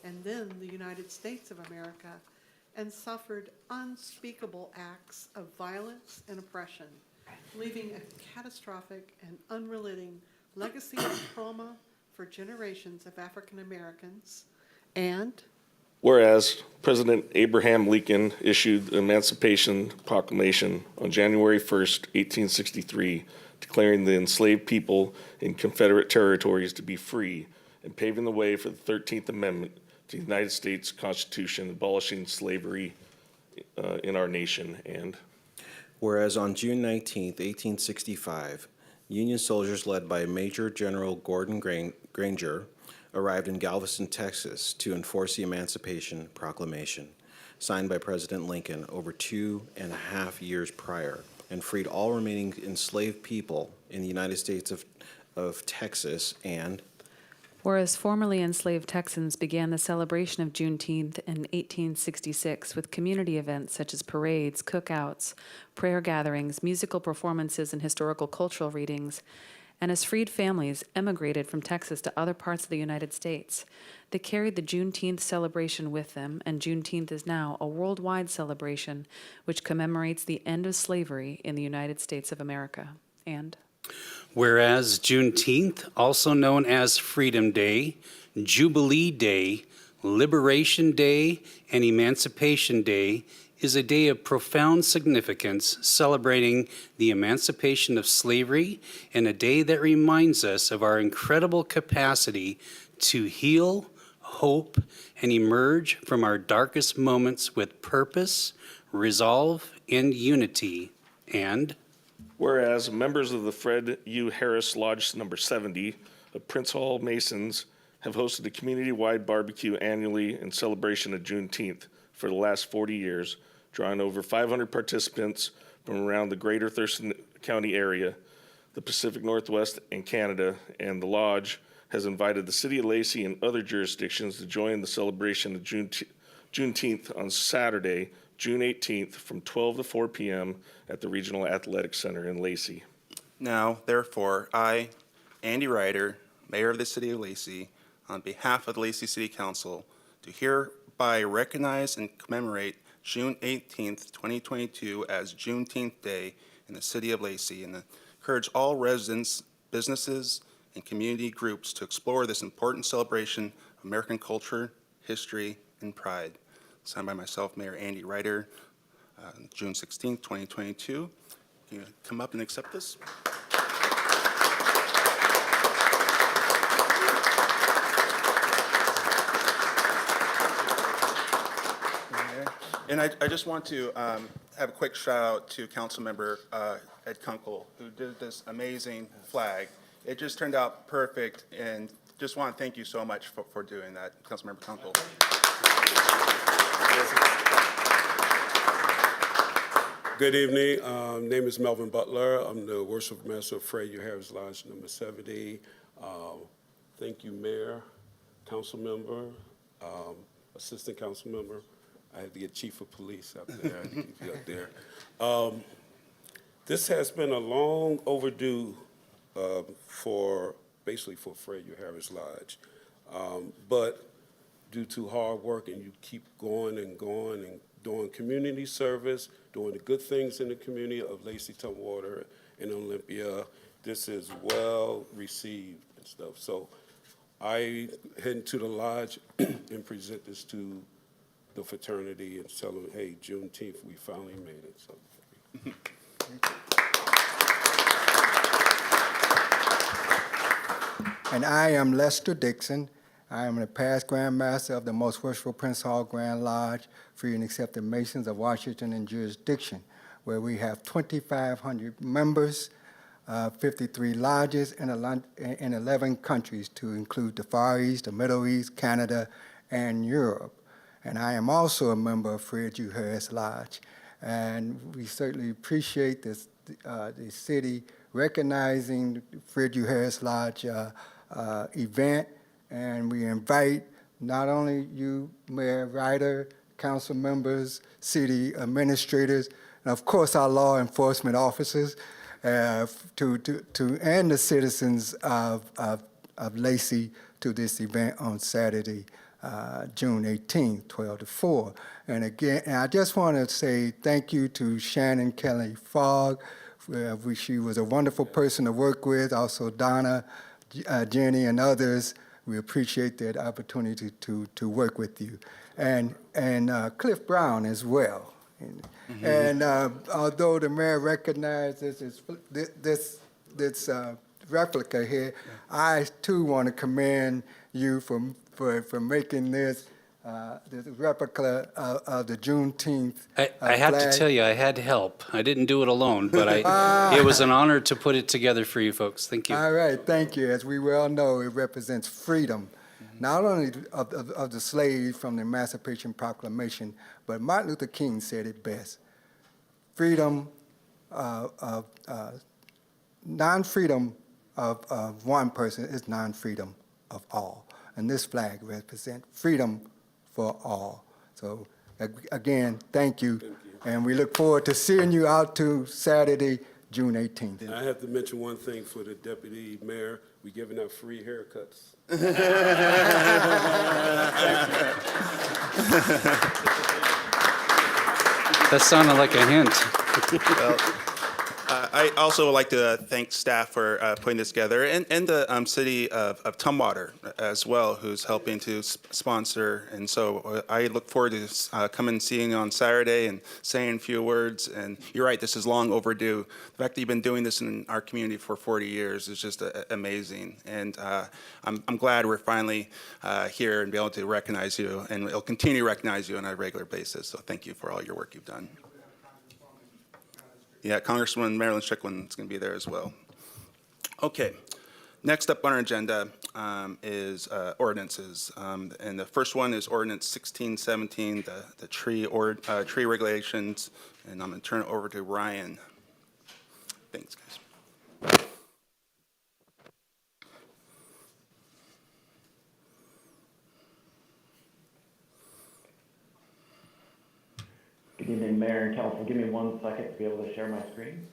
and then the United States of America, and suffered unspeakable acts of violence and oppression, leaving a catastrophic and unrelenting legacy of trauma for generations of African Americans. And Whereas President Abraham Lincoln issued the Emancipation Proclamation on January 1st, 1863, declaring the enslaved people in Confederate territories to be free and paving the way for the 13th Amendment to the United States Constitution, abolishing slavery in our nation. And whereas on June 19th, 1865, Union soldiers led by Major General Gordon Granger arrived in Galveston, Texas to enforce the Emancipation Proclamation, signed by President Lincoln over 2.5 years prior, and freed all remaining enslaved people in the United States of Texas. And whereas formerly enslaved Texans began the celebration of Juneteenth in 1866 with community events such as parades, cookouts, prayer gatherings, musical performances, and historical cultural readings, and as freed families emigrated from Texas to other parts of the United States, they carried the Juneteenth celebration with them, and Juneteenth is now a worldwide celebration which commemorates the end of slavery in the United States of America. And whereas Juneteenth, also known as Freedom Day, Jubilee Day, Liberation Day, and Emancipation Day, is a day of profound significance celebrating the emancipation of slavery and a day that reminds us of our incredible capacity to heal, hope, and emerge from our darkest moments with purpose, resolve, and unity. And whereas members of the Fred U. Harris Lodge Number 70 of Prince Hall Masons have hosted a community-wide barbecue annually in celebration of Juneteenth for the last 40 years, drawing over 500 participants from around the greater Thurston County area, the Pacific Northwest, and Canada, and the Lodge has invited the City of Lacy and other jurisdictions to join the celebration of Juneteenth on Saturday, June 18th from 12 to 4 p.m. at the Regional Athletic Center in Lacy. Now, therefore, I, Andy Ryder, Mayor of the City of Lacy, on behalf of the Lacey City Council, do hereby recognize and commemorate June 18th, 2022 as Juneteenth Day in the City of Lacy, and encourage all residents, businesses, and community groups to explore this important celebration of American culture, history, and pride. Signed by myself, Mayor Andy Ryder, June 16th, 2022. Can you come up and accept this? And I just want to have a quick shout out to Councilmember Ed Kunkel, who did this amazing flag. It just turned out perfect, and just want to thank you so much for doing that, Councilmember Kunkel. Good evening. Name is Melvin Butler. I'm the worship master of Fred U. Harris Lodge number 70. Thank you, Mayor, Council Member, Assistant Council Member. I had to get Chief of Police up there. I keep you up there. This has been a long overdue basically for Fred U. Harris Lodge. But due to hard work, and you keep going and doing community service, doing the good things in the community of Lacey, Tumwater, and Olympia, this is well received and stuff. So I head into the lodge and present this to the fraternity and tell them, hey, Juneteenth, we finally made it. So. And I am Lester Dixon. I am the past Grand Master of the Most Worshipful Prince Hall Grand Lodge, Free and Accepted Masons of Washington and jurisdiction, where we have 2,500 members, 53 lodges in 11 countries, to include the Far East, the Middle East, Canada, and Europe. And I am also a member of Fred U. Harris Lodge. And we certainly appreciate this, the city recognizing Fred U. Harris Lodge event. And we invite not only you, Mayor Ryder, council members, city administrators, and of course our law enforcement officers, and the citizens of Lacy to this event on Saturday, June 18th, 12 to 4. And again, I just want to say thank you to Shannon Kelly Fogg. She was a wonderful person to work with. Also Donna, Jenny, and others. We appreciate that opportunity to work with you. And Cliff Brown as well. And although the mayor recognizes this replica here, I too want to commend you for making this the replica of the Juneteenth I have to flag. tell you, I had help. I didn't do it alone, but it was an honor to put it together for you folks. Thank you. All right, thank you. As we well know, it represents freedom, not only of the slaves from the Emancipation Proclamation, but Martin Luther King said it best. Freedom non-freedom of one person is non-freedom of all. And this flag represents freedom for all. So again, thank you. And we look forward to seeing you out to Saturday, June 18th. And I have to mention one thing for the deputy mayor. We're giving out free haircuts. That sounded like a hint. Well, I also would like to thank staff for putting this together, and the city of Tumwater as well, who's helping to sponsor. And so I look forward to coming and seeing you on Saturday and saying a few words. And you're right, this is long overdue. The fact that you've been doing this in our community for 40 years is just amazing. And I'm glad we're finally here and be able to recognize you, and we'll continue to recognize you on a regular basis. So thank you for all your work you've done. Yeah, Congresswoman Marilyn Strickland is going to be there as well. Okay, next up on our agenda is ordinances. And the first one is Ordinance 1617, the tree regulations. And I'm going to turn it over to Ryan. Thanks, guys. Good evening, Mayor and Council. Give me 1 second to be able to share my screen.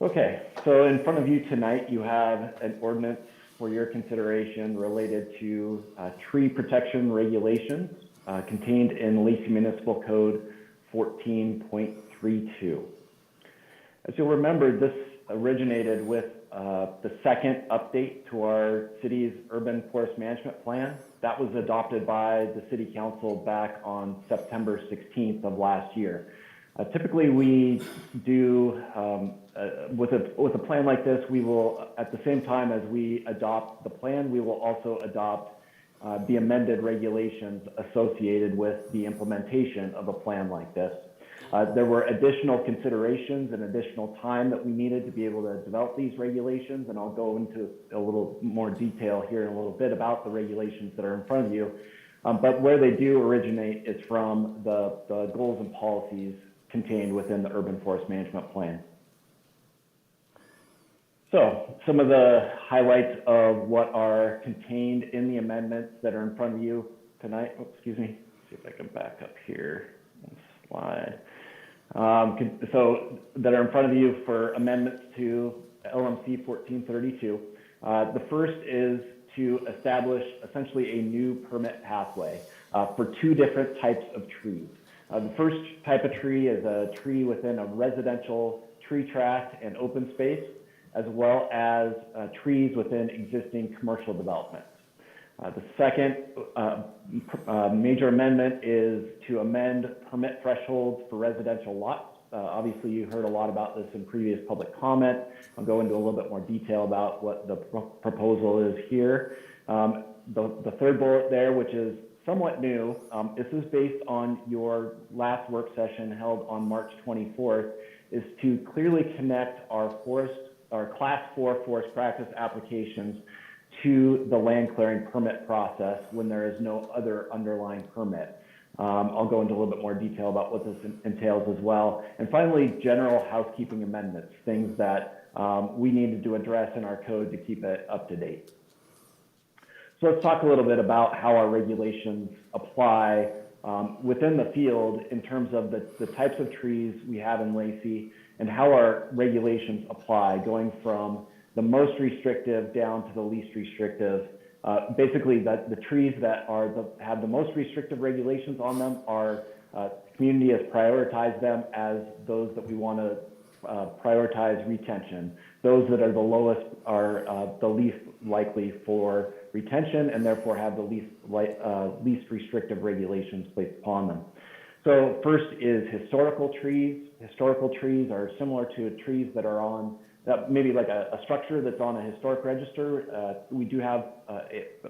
Okay, so in front of you tonight, you have an ordinance for your consideration related to tree protection regulations contained in Lacy Municipal Code 14.32. As you'll remember, this originated with the second update to our city's urban forest management plan. That was adopted by the City Council back on September 16th of last year. Typically, we do, with a plan like this, we will, at the same time as we adopt the plan, we will also adopt the amended regulations associated with the implementation of a plan like this. There were additional considerations and additional time that we needed to be able to develop these regulations, and I'll go into a little more detail here in a little bit about the regulations that are in front of you. But where they do originate is from the goals and policies contained within the Urban Forest Management Plan. So some of the highlights of what are contained in the amendments that are in front of you tonight. Oh, excuse me, see if I can back up here. One slide. So that are in front of you for amendments to LMC 1432. The first is to establish essentially a new permit pathway for two different types of trees. The first type of tree is a tree within a residential tree tract and open space, as well as trees within existing commercial developments. The second major amendment is to amend permit thresholds for residential lots. Obviously, you heard a lot about this in previous public comment. I'll go into a little bit more detail about what the proposal is here. The third bullet there, which is somewhat new, this is based on your last work session held on March 24th, is to clearly connect our Class 4 forest practice applications to the land clearing permit process when there is no other underlying permit. I'll go into a little bit more detail about what this entails as well. And finally, general housekeeping amendments, things that we needed to address in our code to keep it up to date. So let's talk a little bit about how our regulations apply within the field in terms of the types of trees we have in Lacy and how our regulations apply, going from the most restrictive down to the least restrictive. Basically, the trees that have the most restrictive regulations on them are, the community has prioritized them as those that we want to prioritize retention. Those that are the lowest are the least likely for retention and therefore have the least restrictive regulations placed upon them. So first is historical trees. Historical trees are similar to trees that are on, maybe like a structure that's on a historic register. We do have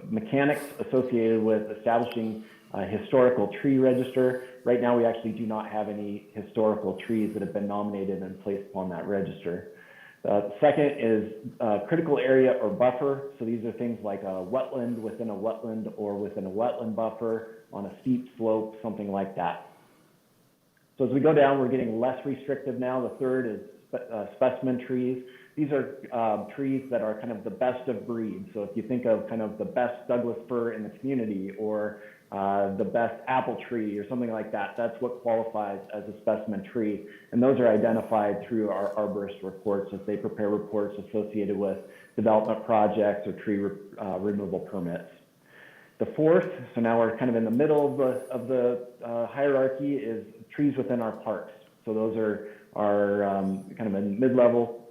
mechanics associated with establishing a historical tree register. Right now, we actually do not have any historical trees that have been nominated and placed upon that register. Second is critical area or buffer. So these are things like a wetland within a wetland or within a wetland buffer on a steep slope, something like that. So as we go down, we're getting less restrictive now. The third is specimen trees. These are trees that are kind of the best of breed. So if you think of kind of the best Douglas fir in the community or the best apple tree or something like that, that's what qualifies as a specimen tree. And those are identified through our arborist reports as they prepare reports associated with development projects or tree removal permits. The fourth, so now we're kind of in the middle of the hierarchy, is trees within our parks. So those are kind of a mid-level.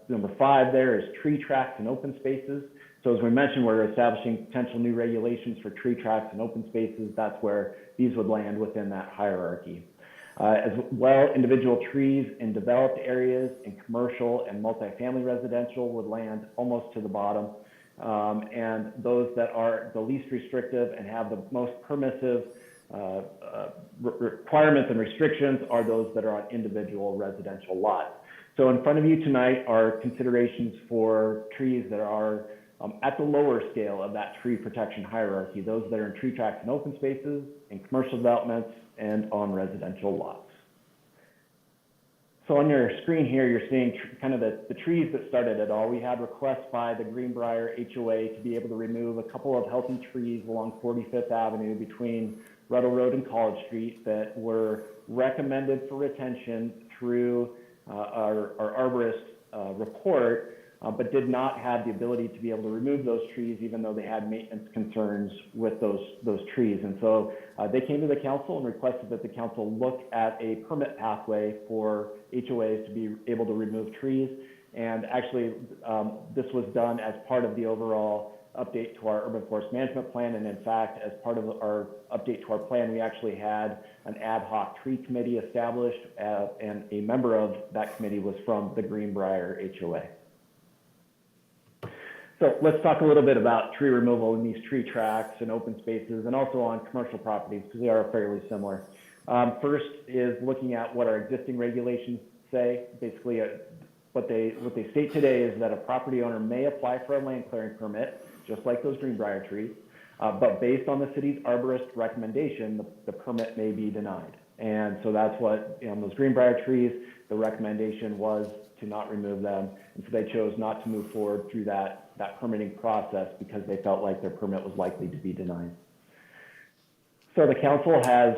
Number 5 there is tree tracts and open spaces. So as we mentioned, we're establishing potential new regulations for tree tracts and open spaces. That's where these would land within that hierarchy. As well, individual trees in developed areas in commercial and multifamily residential would land almost to the bottom. And those that are the least restrictive and have the most permissive requirements and restrictions are those that are on individual residential lots. So in front of you tonight are considerations for trees that are at the lower scale of that tree protection hierarchy, those that are in tree tracts and open spaces, in commercial developments, and on residential lots. So on your screen here, you're seeing kind of the trees that started it all. We had requests by the Greenbrier HOA to be able to remove a couple of healthy trees along 45th Avenue between Ruddle Road and College Street that were recommended for retention through our arborist report, but did not have the ability to be able to remove those trees even though they had maintenance concerns with those trees. And so they came to the council and requested that the council look at a permit pathway for HOAs to be able to remove trees. And actually, this was done as part of the overall update to our urban forest management plan. And in fact, as part of our update to our plan, we actually had an ad hoc tree committee established, and a member of that committee was from the Greenbrier HOA. So let's talk a little bit about tree removal in these tree tracts and open spaces and also on commercial properties because they are fairly similar. First is looking at what our existing regulations say. Basically, what they state today is that a property owner may apply for a land clearing permit, just like those Greenbrier trees, but based on the city's arborist recommendation, the permit may be denied. And so that's what, those Greenbrier trees, the recommendation was to not remove them. And so they chose not to move forward through that permitting process because they felt like their permit was likely to be denied. So the council has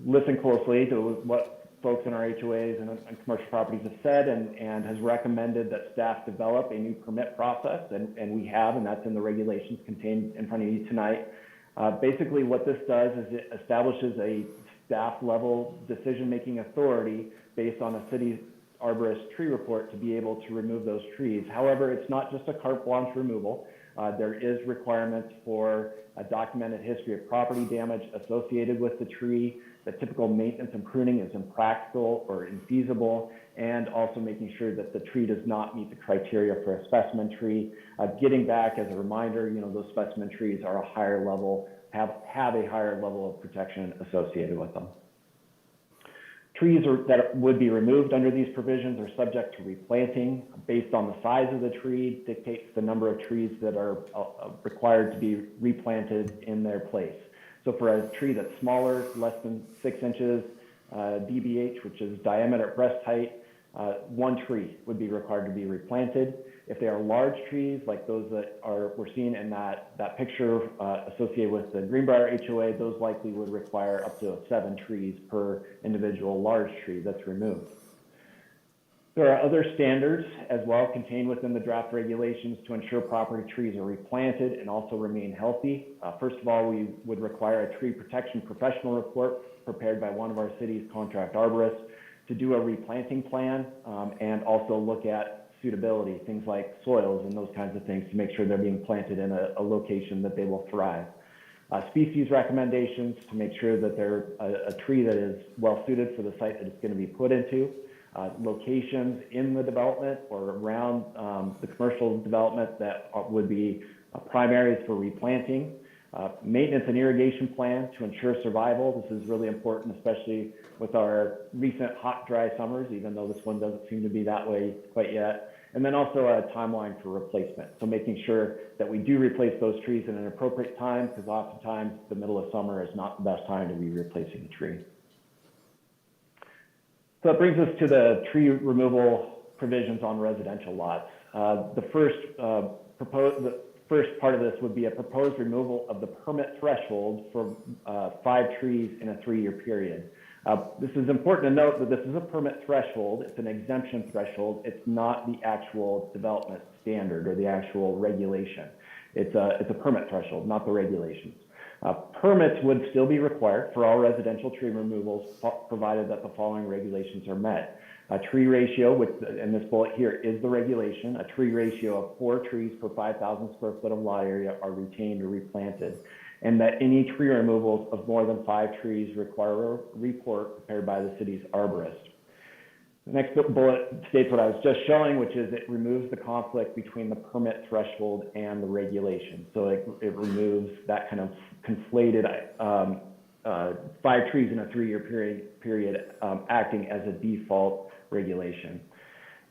listened closely to what folks in our HOAs and commercial properties have said and has recommended that staff develop a new permit process, and we have, and that's in the regulations contained in front of you tonight. Basically what this does is it establishes a staff level decision-making authority based on a city arborist tree report to be able to remove those trees. However, it's not just a carte blanche removal. There is requirements for a documented history of property damage associated with the tree. The typical maintenance and pruning is impractical or infeasible, and also making sure that the tree does not meet the criteria for a specimen tree. Getting back as a reminder, those specimen trees are a higher level, have a higher level of protection associated with them. Trees that would be removed under these provisions are subject to replanting. Based on the size of the tree, dictates the number of trees that are required to be replanted in their place. So for a tree that's smaller, less than 6 inches, DBH, which is diameter at breast height, 1 tree would be required to be replanted. If they are large trees, like those that we're seeing in that picture associated with the Greenbrier HOA, those likely would require up to 7 trees per individual large tree that's removed. There are other standards as well contained within the draft regulations to ensure property trees are replanted and also remain healthy. First of all, we would require a tree protection professional report prepared by one of our city's contract arborists to do a replanting plan and also look at suitability, things like soils and those kinds of things to make sure they're being planted in a location that they will thrive. species recommendations to make sure that they're a tree that is well suited for the site that it's going to be put into, locations in the development or around the commercial development that would be primaries for replanting, maintenance and irrigation plan to ensure survival. This is really important, especially with our recent hot, dry summers, even though this one doesn't seem to be that way quite yet. And then also a timeline for replacement. So making sure that we do replace those trees in an appropriate time, because oftentimes the middle of summer is not the best time to be replacing a tree. So that brings us to the tree removal provisions on residential lots. The first part of this would be a proposed removal of the permit threshold for 5 trees in a 3-year period. This is important to note that this is a permit threshold. It's an exemption threshold. It's not the actual development standard or the actual regulation. It's a permit threshold, not the regulations. Permits would still be required for all residential tree removals, provided that the following regulations are met. A tree ratio, which in this bullet here is the regulation, a tree ratio of 4 trees per 5,000 square foot of lot area are retained or replanted, and that any tree removals of more than 5 trees require a report prepared by the city's arborist. The next bullet states what I was just showing, which is it removes the conflict between the permit threshold and the regulation. So it removes that kind of conflated 5 trees in a 3-year period acting as a default regulation.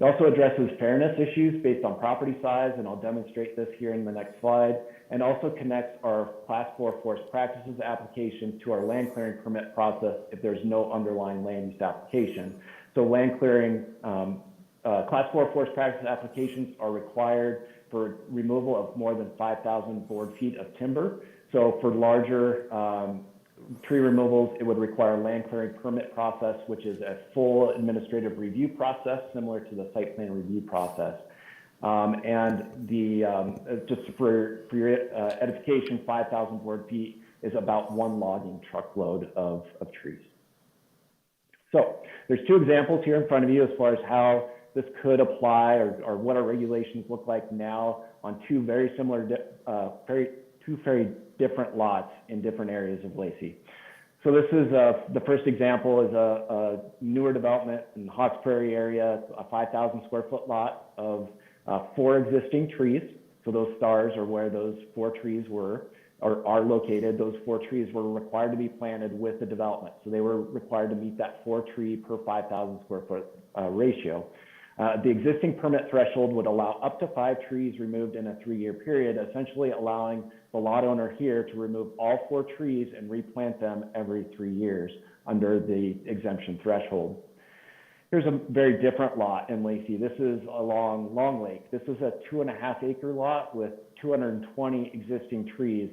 It also addresses fairness issues based on property size, and I'll demonstrate this here in the next slide, and also connects our Class 4 forest practices application to our land clearing permit process if there's no underlying land use application. So land clearing, Class 4 forest practice applications are required for removal of more than 5,000 board feet of timber. So for larger tree removals, it would require a land clearing permit process, which is a full administrative review process, similar to the site plan review process. Just for your edification, 5,000 board feet is about 1 logging truckload of trees. So there's 2 examples here in front of you as far as how this could apply or what our regulations look like now on 2 very similar, two very different lots in different areas of Lacy. So this is the first example is a newer development in the Hawks Prairie area, a 5,000 square foot lot of 4 existing trees. So those stars are where those 4 trees were or are located. Those 4 trees were required to be planted with the development. So they were required to meet that 4 tree per 5,000 square foot ratio. The existing permit threshold would allow up to 5 trees removed in a 3-year period, essentially allowing the lot owner here to remove all 4 trees and replant them every 3 years under the exemption threshold. Here's a very different lot in Lacy. This is along Long Lake. This is a 2.5 acre lot with 220 existing trees.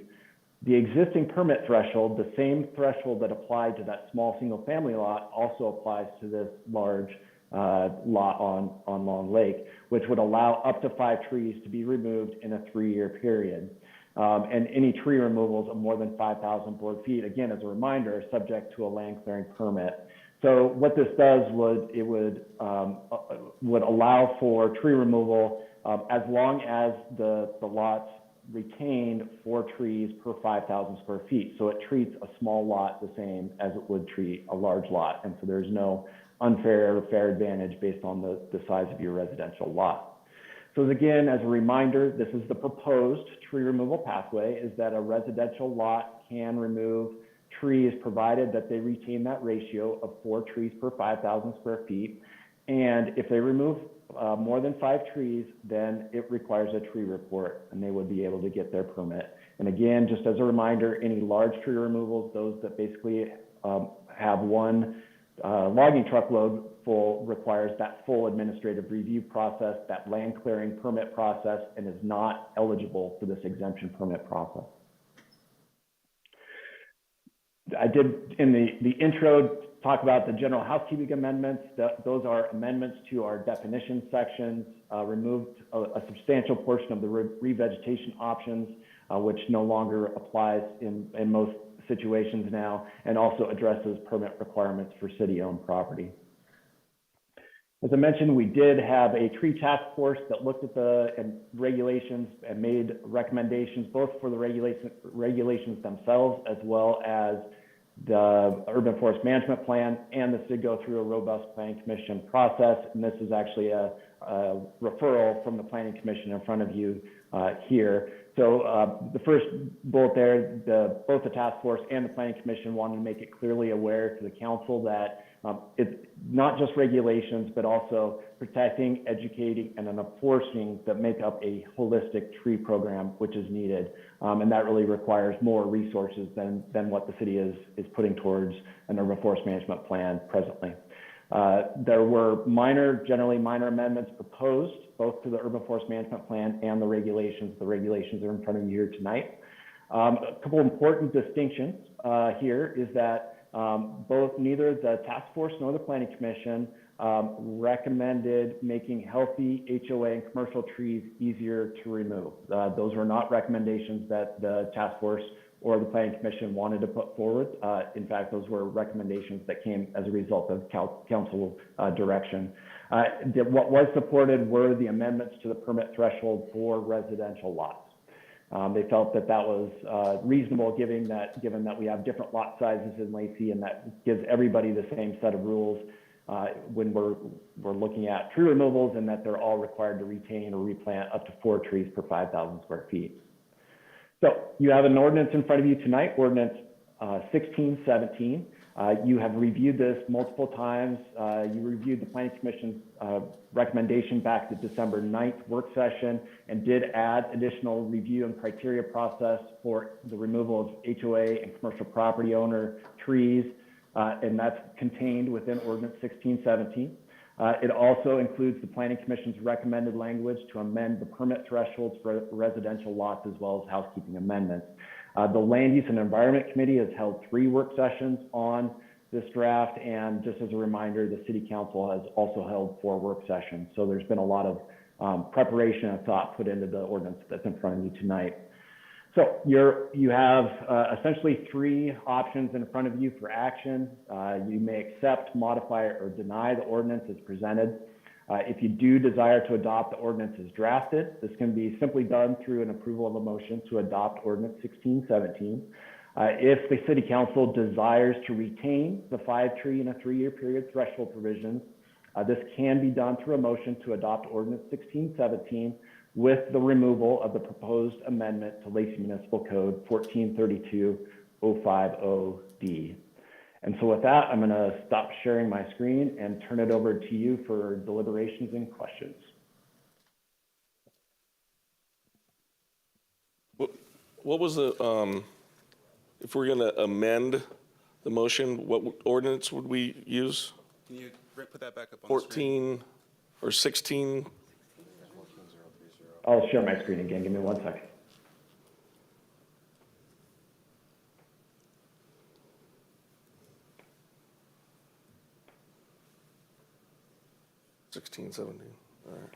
The existing permit threshold, the same threshold that applied to that small single family lot, also applies to this large lot on Long Lake, which would allow up to 5 trees to be removed in a 3-year period. And any tree removals of more than 5,000 board feet, again, as a reminder, are subject to a land clearing permit. So what this does would allow for tree removal as long as the lots retained 4 trees per 5,000 square feet. So it treats a small lot the same as it would treat a large lot. And so there's no unfair or fair advantage based on the size of your residential lot. So again, as a reminder, this is the proposed tree removal pathway, is that a residential lot can remove trees provided that they retain that ratio of 4 trees per 5,000 square feet. And if they remove more than 5 trees, then it requires a tree report and they would be able to get their permit. And again, just as a reminder, any large tree removals, those that basically have 1 logging truckload full, requires that full administrative review process, that land clearing permit process, and is not eligible for this exemption permit process. I did in the intro talk about the general housekeeping amendments. Those are amendments to our definition sections, removed a substantial portion of the revegetation options, which no longer applies in most situations now, and also addresses permit requirements for city-owned property. As I mentioned, we did have a tree task force that looked at the regulations and made recommendations both for the regulations themselves as well as the urban forest management plan, and this did go through a robust planning commission process. And this is actually a referral from the planning commission in front of you here. So the first bullet there, both the task force and the planning commission wanted to make it clearly aware to the council that it's not just regulations, but also protecting, educating, and enforcing that make up a holistic tree program, which is needed. And that really requires more resources than what the city is putting towards an urban forest management plan presently. There were generally minor amendments proposed, both to the urban forest management plan and the regulations. The regulations are in front of you here tonight. A couple important distinctions here is that neither the task force nor the planning commission recommended making healthy HOA and commercial trees easier to remove. Those were not recommendations that the task force or the planning commission wanted to put forward. In fact, those were recommendations that came as a result of council direction. What was supported were the amendments to the permit threshold for residential lots. They felt that was reasonable given that we have different lot sizes in Lacy, and that gives everybody the same set of rules when we're looking at tree removals, and that they're all required to retain or replant up to 4 trees per 5,000 square feet. So you have an ordinance in front of you tonight, Ordinance 1617. You have reviewed this multiple times. You reviewed the Planning Commission's recommendation back to December 9th work session and did add additional review and criteria process for the removal of HOA and commercial property owner trees, and that's contained within Ordinance 1617. It also includes the Planning Commission's recommended language to amend the permit thresholds for residential lots as well as housekeeping amendments. The Land Use and Environment Committee has held 3 work sessions on this draft, and just as a reminder, the City Council has also held 4 work sessions. So there's been a lot of preparation and thought put into the ordinance that's in front of you tonight. So you have essentially 3 options in front of you for action. You may accept, modify, or deny the ordinance as presented. If you do desire to adopt the ordinance as drafted, this can be simply done through an approval of a motion to adopt Ordinance 1617. If the City Council desires to retain the 5-tree and a 3-year period threshold provisions, this can be done through a motion to adopt Ordinance 1617 with the removal of the proposed amendment to Lacy Municipal Code 1432-050D. And so with that, I'm going to stop sharing my screen and turn it over to you for deliberations and questions. What was the, if we're going to amend the motion, what ordinance would we use? Can you put that back up on 14 or 16? I'll share my screen again. Give me 1 second. All right.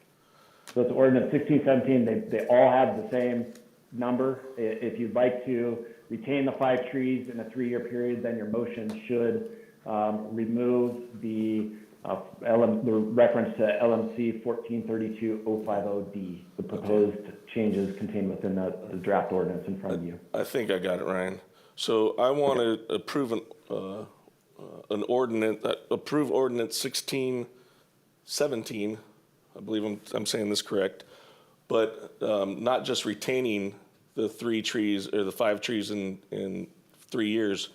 So it's Ordinance 1617. They all have the same number. If you'd like to retain the 5 trees in a 3-year period, then your motion should remove the reference to LMC 1432-050D, the proposed changes contained within the draft ordinance in front of you. I think I got it, Ryan. So I want to approve an ordinance, approve Ordinance 1617. I believe I'm saying this correct, but not just retaining the 3 trees or the 5 trees in 3 years,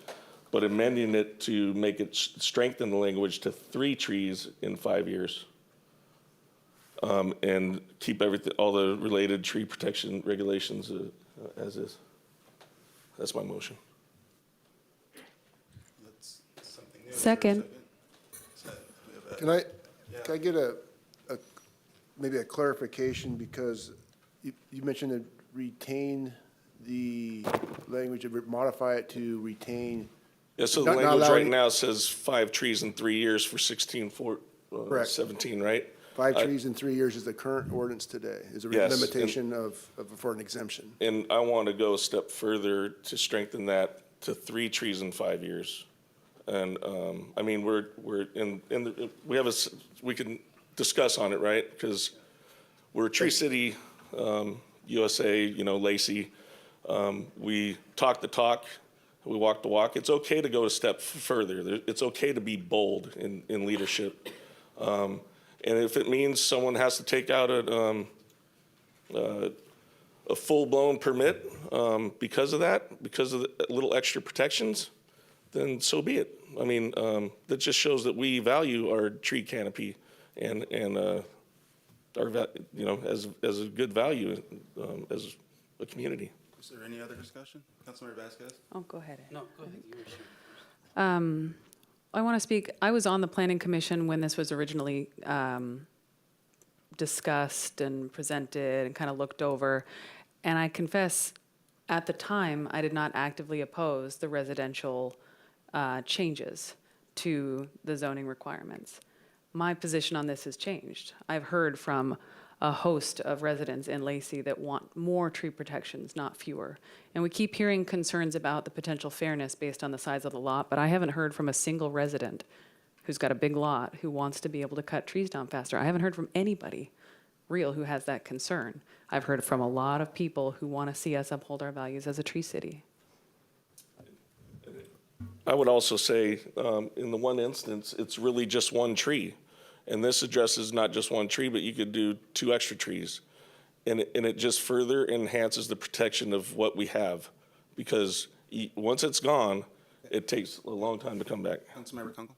but amending it to make it strengthen the language to 3 trees in 5 years, and keep all the related tree protection regulations as is. That's my motion. Second. Can I get maybe a clarification, because you mentioned to retain the language, modify it to retain. Yeah, so the language right now says 5 trees in 3 years for 17, right? 5 trees in 3 years is the current ordinance today, is a limitation for an exemption. And I want to go a step further to strengthen that to 3 trees in 5 years. And I mean, we can discuss on it, right? Because we're a Tree City, USA, you know, Lacy. We talk the talk, we walk the walk. It's okay to go a step further. It's okay to be bold in leadership. And if it means someone has to take out a full-blown permit because of that, because of the little extra protections, then so be it. I mean, that just shows that we value our tree canopy and our, you know, as a good value as a community. Is there any other discussion? Councilmember Vasquez? Oh, go ahead. No, go ahead. You were sharing. I want to speak. I was on the Planning Commission when this was originally discussed and presented and kind of looked over. And I confess, at the time, I did not actively oppose the residential changes to the zoning requirements. My position on this has changed. I've heard from a host of residents in Lacy that want more tree protections, not fewer. And we keep hearing concerns about the potential fairness based on the size of the lot, but I haven't heard from a single resident who's got a big lot who wants to be able to cut trees down faster. I haven't heard from anybody real who has that concern. I've heard from a lot of people who want to see us uphold our values as a tree city. I would also say, in the one instance, it's really just one tree. And this addresses not just one tree, but you could do 2 extra trees. And it just further enhances the protection of what we have. Because once it's gone, it takes a long time to come back. Councilmember Kunkel?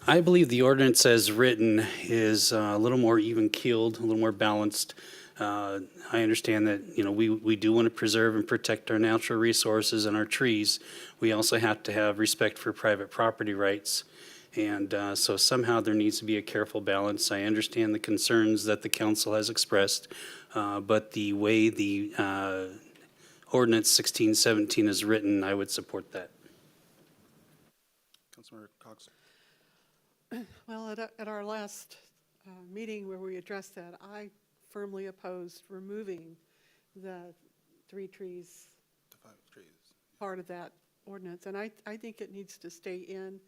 I believe the ordinance as written is a little more even-keeled, a little more balanced. I understand that, you know, we do want to preserve and protect our natural resources and our trees. We also have to have respect for private property rights. And so somehow there needs to be a careful balance. I understand the concerns that the council has expressed, but the way the ordinance 1617 is written, I would support that. Councilmember Cox? Well, at our last meeting where we addressed that, I firmly opposed removing the 3 trees The 5 trees. part of that ordinance. And I think it needs to stay in.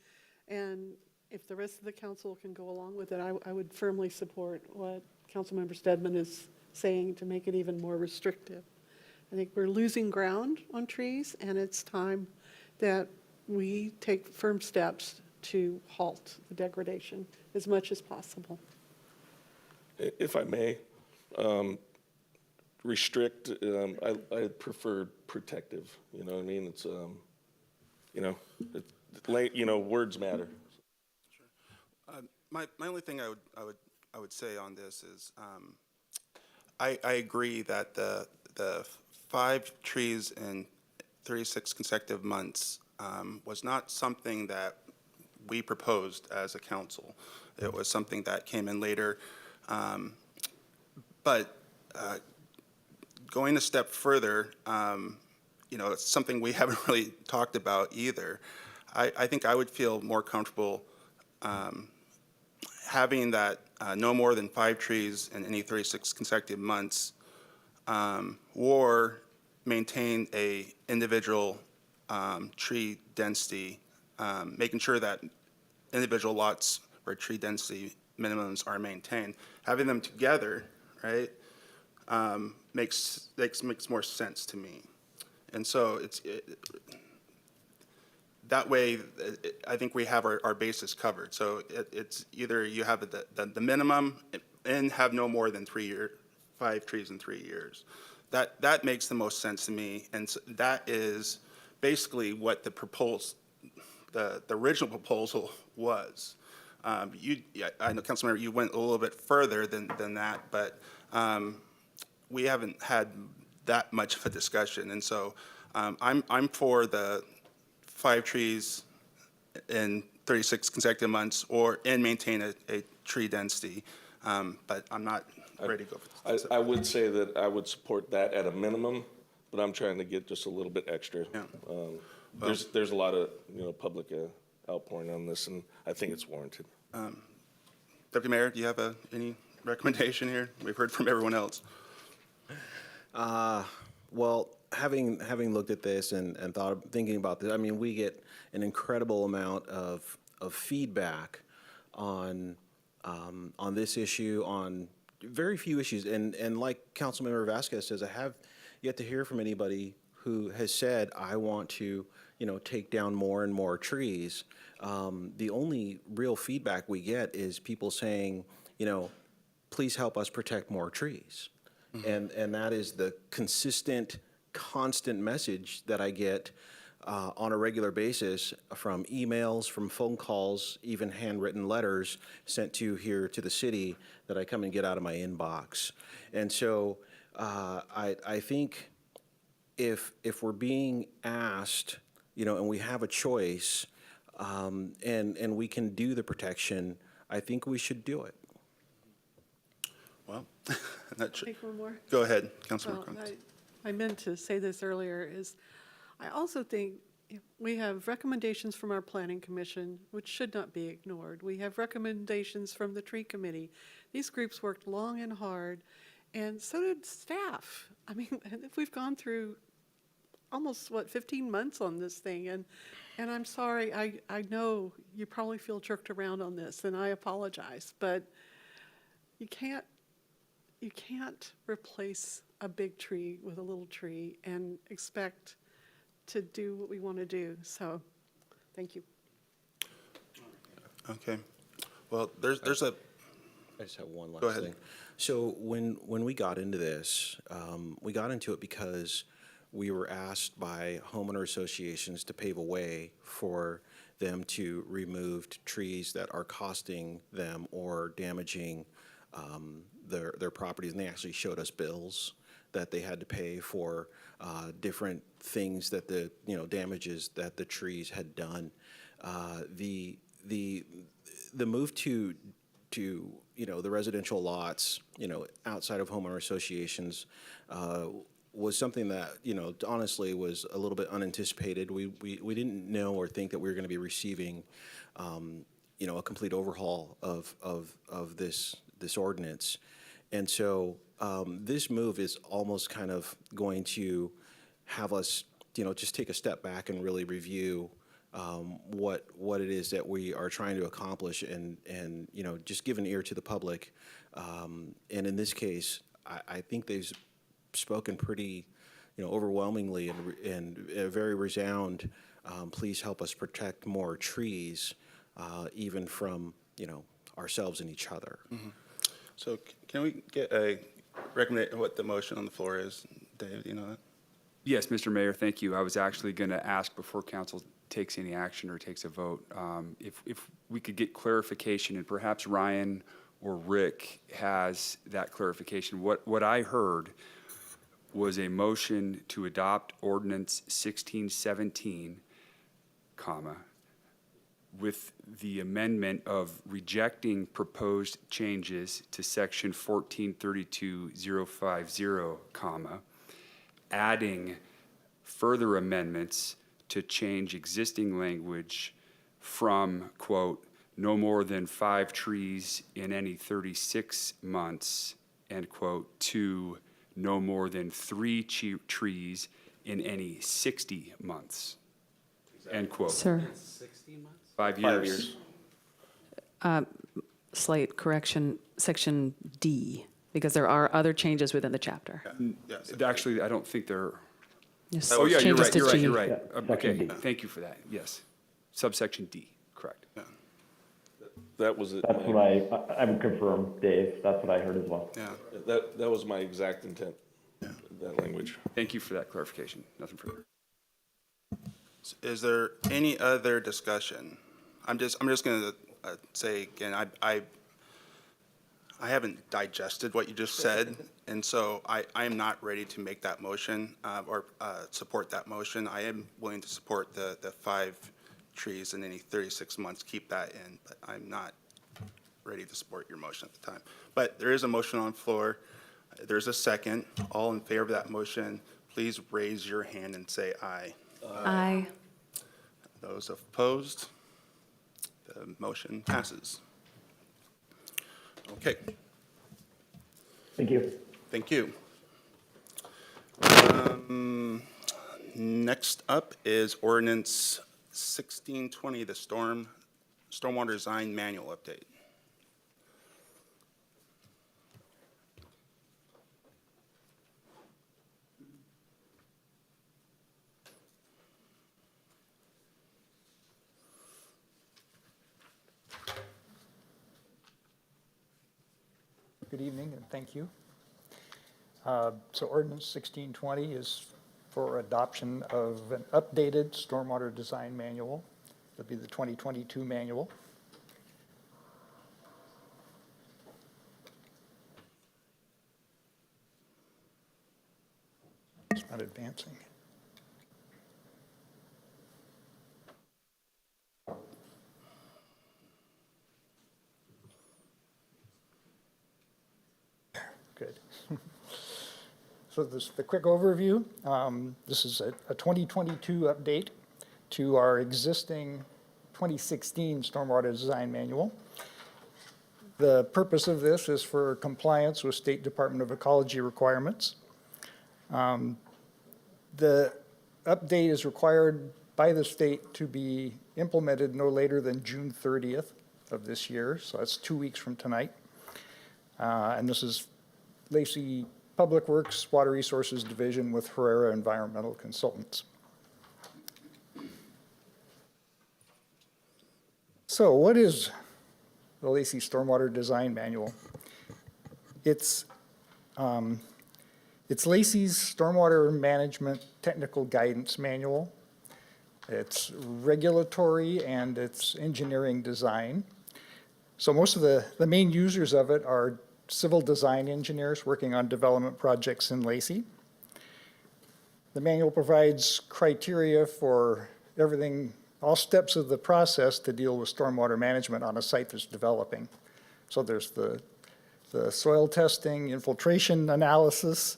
And if the rest of the council can go along with it, I would firmly support what Councilmember Stedman is saying to make it even more restrictive. I think we're losing ground on trees, and it's time that we take firm steps to halt the degradation as much as possible. If I may, restrict, I prefer protective, you know what I mean? It's, you know, words matter. Sure. My only thing I would say on this is, I agree that the 5 trees in 36 consecutive months was not something that we proposed as a council. It was something that came in later. But going a step further, you know, it's something we haven't really talked about either. I think I would feel more comfortable having that no more than 5 trees in any 36 consecutive months, or maintain a individual tree density, making sure that individual lots where tree density minimums are maintained. Having them together, right, makes more sense to me. And so that way, I think we have our bases covered. So it's either you have the minimum and have no more than 5 trees in 3 years. That makes the most sense to me, and so that is basically what the original proposal was. I know, Councilmember, you went a little bit further than that, but we haven't had that much of a discussion, and so I'm for the 5 trees in 36 consecutive months, and maintain a tree density, but I'm not ready to go for this. I would say that I would support that at a minimum, but I'm trying to get just a little bit extra. Yeah. There's a lot of, you know, public outpouring on this, and I think it's warranted. Deputy Mayor, do you have any recommendation here? We've heard from everyone else. Well, having looked at this and thinking about this, I mean, we get an incredible amount of feedback on on this issue, on very few issues. And like Councilmember Vasquez says, I have yet to hear from anybody who has said, I want to, take down more and more trees. The only real feedback we get is people saying, please help us protect more trees. And that is the consistent, constant message that I get on a regular basis from emails, from phone calls, even handwritten letters sent to here to the city that I come and get out of my inbox. And so I think if we're being asked, and we have a choice, and we can do the protection, I think we should do it. Well, that should, Take one more. go ahead, Councilmember Well, Crunt. I meant to say this earlier, is I also think we have recommendations from our planning commission, which should not be ignored. We have recommendations from the tree committee. These groups worked long and hard, and so did staff. I mean, we've gone through almost, 15 months on this thing, and I'm sorry, I know you probably feel jerked around on this, and I apologize, but you can't replace a big tree with a little tree and expect to do what we want to do. So, thank you. Okay. Well, there's a. I just have one Go last ahead. thing. So when we got into this, we got into it because we were asked by homeowner associations to pave a way for them to remove trees that are costing them or damaging their properties. And they actually showed us bills that they had to pay for different things that the damages that the trees had done. The move to the residential lots, outside of homeowner associations, was something that, honestly was a little bit unanticipated. We didn't know or think that we were going to be receiving, a complete overhaul of this ordinance. And so this move is almost kind of going to have us, just take a step back and really review what it is that we are trying to accomplish, and just give an ear to the public. And in this case, I think they've spoken pretty, overwhelmingly and very resound. Please help us protect more trees, even from ourselves and each other. Mm-hmm. So can we get a recommendation what the motion on the floor is, Dave? Do you know that? Yes, Mr. Mayor, thank you. I was actually going to ask before council takes any action or takes a vote, if we could get clarification, and perhaps Ryan or Rick has that clarification. What I heard was a motion to adopt Ordinance 1617, with the amendment of rejecting proposed changes to Section 1432.050, adding further amendments to change existing language from, quote, no more than 5 trees in any 36 months, end quote, to no more than 3 trees in any 60 months, end quote. Sir, 5 years. slight correction, section D, because there are other changes within the chapter. Yes. Actually, I don't think they're. Yes, Oh, yeah, you're changes right, to you're right, G. you're right. Yeah, Okay, section D. thank you for that, yes. Subsection D, correct. That was it. That's what I would confirm, Dave. That's what I heard as well. Yeah. That was my exact intent, that language. Thank you for that clarification, nothing further. Is there any other discussion? I'm just going to say again, I haven't digested what you just said, and so I am not ready to make that motion or support that motion. I am willing to support the 5 trees in any 36 months, keep that in, but I'm not ready to support your motion at the time. But there is a motion on the floor. There's a second. All in favor of that motion, please raise your hand and say aye. Aye. Those opposed, the motion passes. Okay, Thank you. thank you. Next up is Ordinance 1620, the Stormwater Design Manual Update. Good evening, and thank you. So Ordinance 1620 is for adoption of an updated stormwater design manual. It'll be the 2022 manual. It's not advancing. Good. So the quick overview, this is a 2022 update to our existing 2016 Stormwater Design Manual. The purpose of this is for compliance with State Department of Ecology requirements. The update is required by the state to be implemented no later than June 30th of this year, so that's 2 weeks from tonight. And this is Lacy Public Works Water Resources Division with Herrera Environmental Consultants. So what is the Lacy Stormwater Design Manual? It's Lacy's Stormwater Management Technical Guidance Manual. It's regulatory and it's engineering design. So most of the main users of it are civil design engineers working on development projects in Lacy. The manual provides criteria for everything, all steps of the process to deal with stormwater management on a site that's developing. So there's the soil testing, infiltration analysis.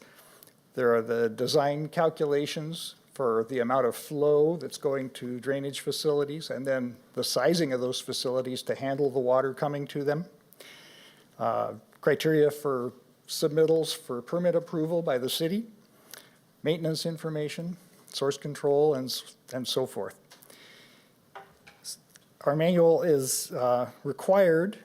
There are the design calculations for the amount of flow that's going to drainage facilities, and then the sizing of those facilities to handle the water coming to them. Criteria for submittals for permit approval by the city, maintenance information, source control, and so forth. Our manual is required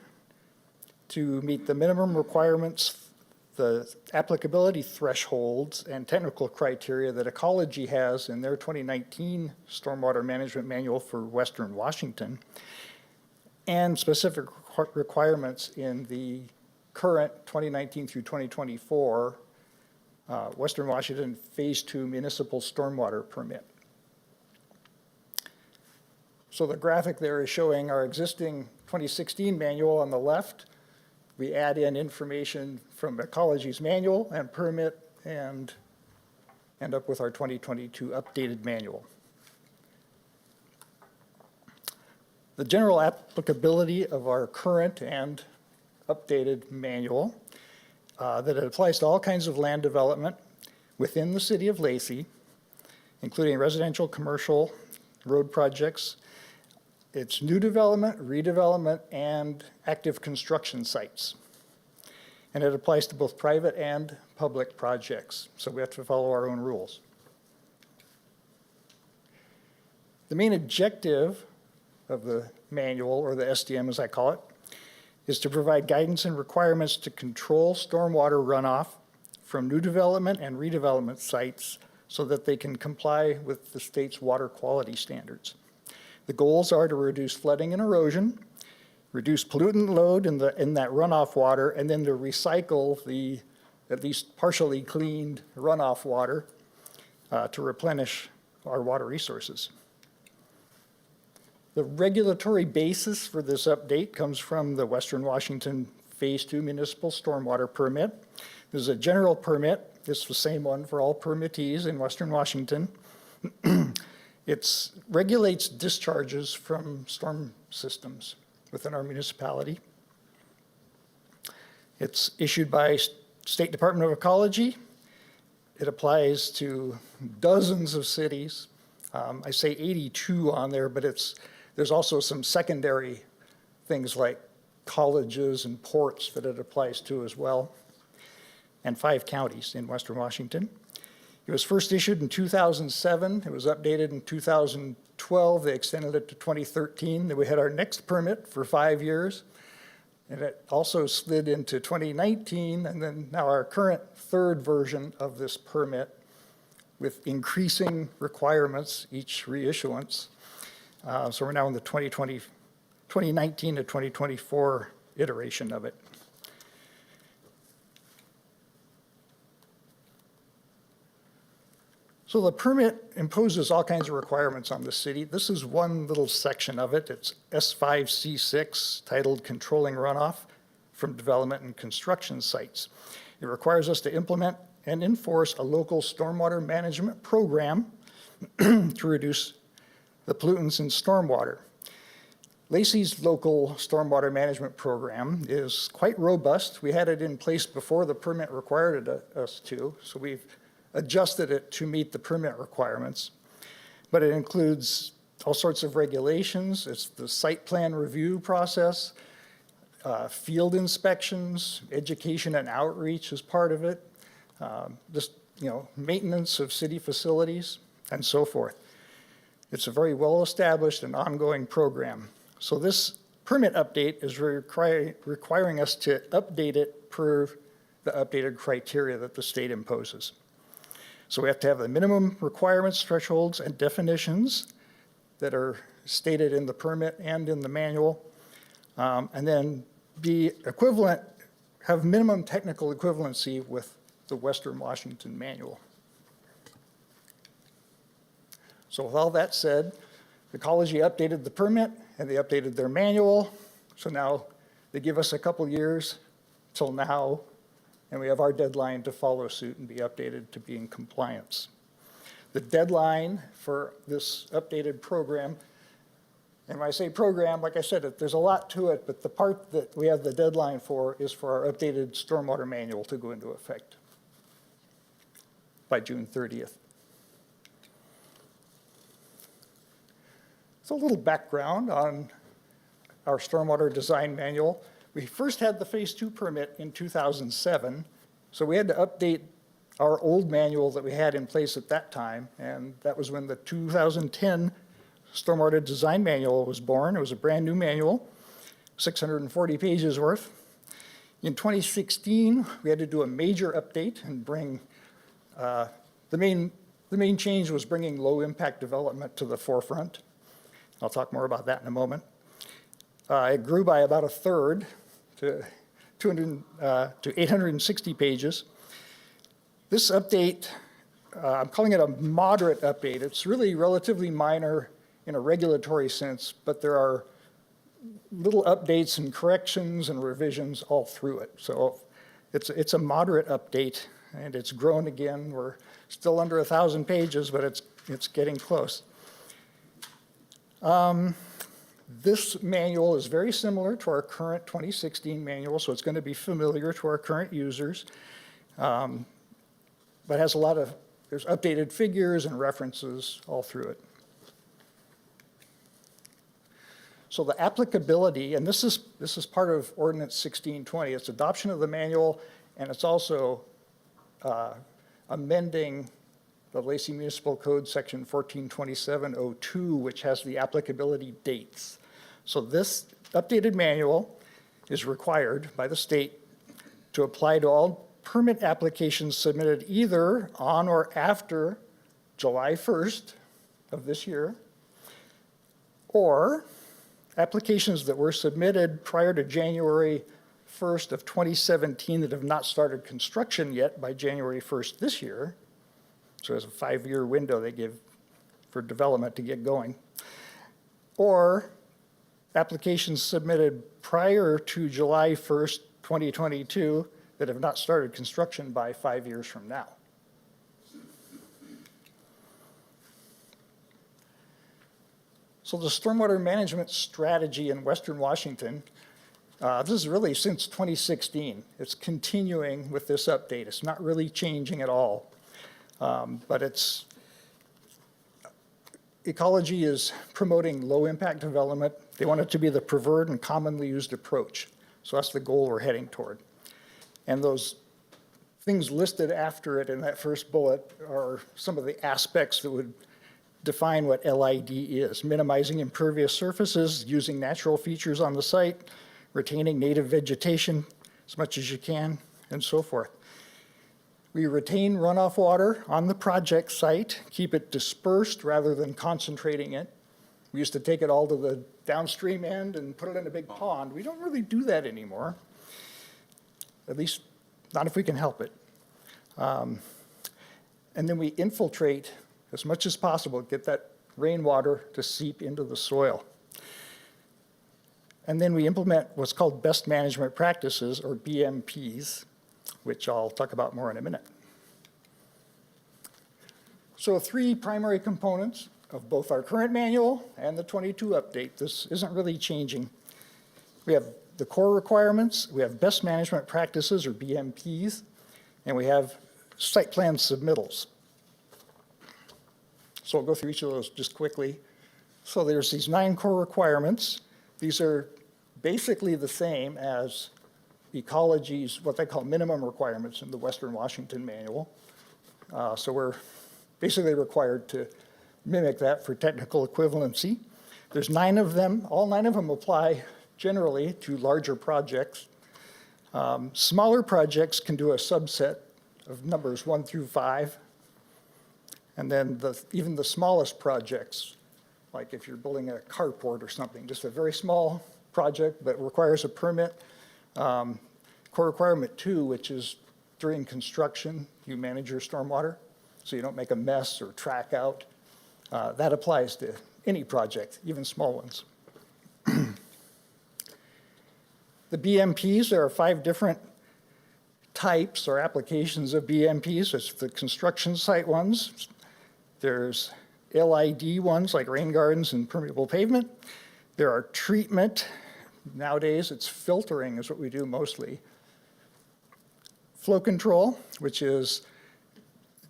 to meet the minimum requirements, the applicability thresholds, and technical criteria that Ecology has in their 2019 Stormwater Management Manual for Western Washington, and specific requirements in the current 2019 through 2024 Western Washington Phase 2 Municipal Stormwater Permit. So the graphic there is showing our existing 2016 manual on the left. We add in information from Ecology's manual and permit and end up with our 2022 updated manual. The general applicability of our current and updated manual, that it applies to all kinds of land development within the city of Lacy, including residential, commercial, road projects. It's new development, redevelopment, and active construction sites. And it applies to both private and public projects, so we have to follow our own rules. The main objective of the manual, or the SDM as I call it, is to provide guidance and requirements to control stormwater runoff from new development and redevelopment sites so that they can comply with the state's water quality standards. The goals are to reduce flooding and erosion, reduce pollutant load in that runoff water, and then to recycle the at least partially cleaned runoff water to replenish our water resources. The regulatory basis for this update comes from the Western Washington Phase 2 Municipal Stormwater Permit. This is a general permit. It's the same one for all permittees in Western Washington. It regulates discharges from storm systems within our municipality. It's issued by State Department of Ecology. It applies to dozens of cities. I say 82 on there, but there's also some secondary things like colleges and ports that it applies to as well, and 5 counties in Western Washington. It was first issued in 2007. It was updated in 2012. They extended it to 2013. Then we had our next permit for 5 years. And it also slid into 2019, and then now our current third version of this permit with increasing requirements each reissuance. So we're now in the 2019 to 2024 iteration of it. So the permit imposes all kinds of requirements on the city. This is one little section of it. It's S5C6, titled Controlling Runoff from Development and Construction Sites. It requires us to implement and enforce a local stormwater management program to reduce the pollutants in stormwater. Lacy's local stormwater management program is quite robust. We had it in place before the permit required us to, so we've adjusted it to meet the permit requirements. But it includes all sorts of regulations. It's the site plan review process, field inspections, education and outreach is part of it, just, maintenance of city facilities, and so forth. It's a very well-established and ongoing program. So this permit update is requiring us to update it per the updated criteria that the state imposes. So we have to have the minimum requirements, thresholds, and definitions that are stated in the permit and in the manual, and then be equivalent, have minimum technical equivalency with the Western Washington manual. So with all that said, Ecology updated the permit and they updated their manual. So now they give us a couple years till now, and we have our deadline to follow suit and be updated to be in compliance. The deadline for this updated program, and when I say program, like I said, there's a lot to it, but the part that we have the deadline for is for our updated stormwater manual to go into effect by June 30th. So a little background on our stormwater design manual. We first had the Phase 2 permit in 2007, so we had to update our old manual that we had in place at that time, and that was when the 2010 Stormwater Design Manual was born. It was a brand new manual, 640 pages worth. In 2016, we had to do a major update and bring, the main change was bringing low impact development to the forefront. I'll talk more about that in a moment. It grew by about a third to 860 pages. This update, I'm calling it a moderate update. It's really relatively minor in a regulatory sense, but there are little updates and corrections and revisions all through it. So it's a moderate update, and it's grown again. We're still under 1,000 pages, but it's getting close. This manual is very similar to our current 2016 manual, so it's going to be familiar to our current users, but has there's updated figures and references all through it. So the applicability, and this is part of Ordinance 1620, it's adoption of the manual, and it's also amending the Lacy Municipal Code Section 142702, which has the applicability dates. So this updated manual is required by the state to apply to all permit applications submitted either on or after July 1st of this year, or applications that were submitted prior to January 1st of 2017 that have not started construction yet by January 1st this year. So there's a 5-year window they give for development to get going. Or applications submitted prior to July 1st, 2022 that have not started construction by 5 years from now. So the stormwater management strategy in Western Washington, this is really since 2016. It's continuing with this update. It's not really changing at all. But Ecology is promoting low impact development. They want it to be the preferred and commonly used approach. So that's the goal we're heading toward. And those things listed after it in that first bullet are some of the aspects that would define what LID is: minimizing impervious surfaces, using natural features on the site, retaining native vegetation as much as you can, and so forth. We retain runoff water on the project site, keep it dispersed rather than concentrating it. We used to take it all to the downstream end and put it in a big pond. We don't really do that anymore, at least not if we can help it. And then we infiltrate as much as possible, get that rainwater to seep into the soil. And then we implement what's called best management practices, or BMPs, which I'll talk about more in a minute. So 3 primary components of both our current manual and the 22 update. This isn't really changing. We have the core requirements, we have best management practices, or BMPs, and we have site plan submittals. So I'll go through each of those just quickly. So there's these 9 core requirements. These are basically the same as ecology's, what they call minimum requirements in the Western Washington Manual. So we're basically required to mimic that for technical equivalency. There's 9 of them. All 9 of them apply generally to larger projects. Smaller projects can do a subset of numbers 1 through 5. And then even the smallest projects, like if you're building a carport or something, just a very small project that requires a permit. Core requirement 2, which is during construction, you manage your stormwater so you don't make a mess or track out. That applies to any project, even small ones. The BMPs, there are 5 different types or applications of BMPs. It's the construction site ones. There's LID ones like rain gardens and permeable pavement. There are treatment. Nowadays, it's filtering is what we do mostly. Flow control, which is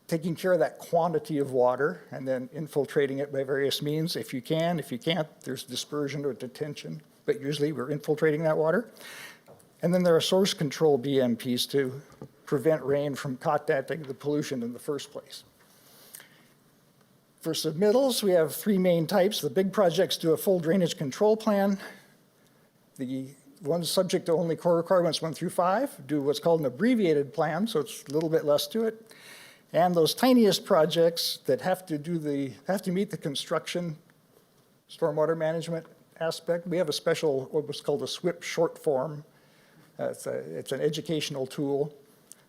taking care of that quantity of water and then infiltrating it by various means if you can. If you can't, there's dispersion or detention, but usually we're infiltrating that water. And then there are source control BMPs to prevent rain from contacting the pollution in the first place. For submittals, we have 3 main types. The big projects do a full drainage control plan. The ones subject to only core requirements 1 through 5 do what's called an abbreviated plan, so it's a little bit less to it. And those tiniest projects that have to meet the construction stormwater management aspect, we have a special, what's called a SWIP short form. It's an educational tool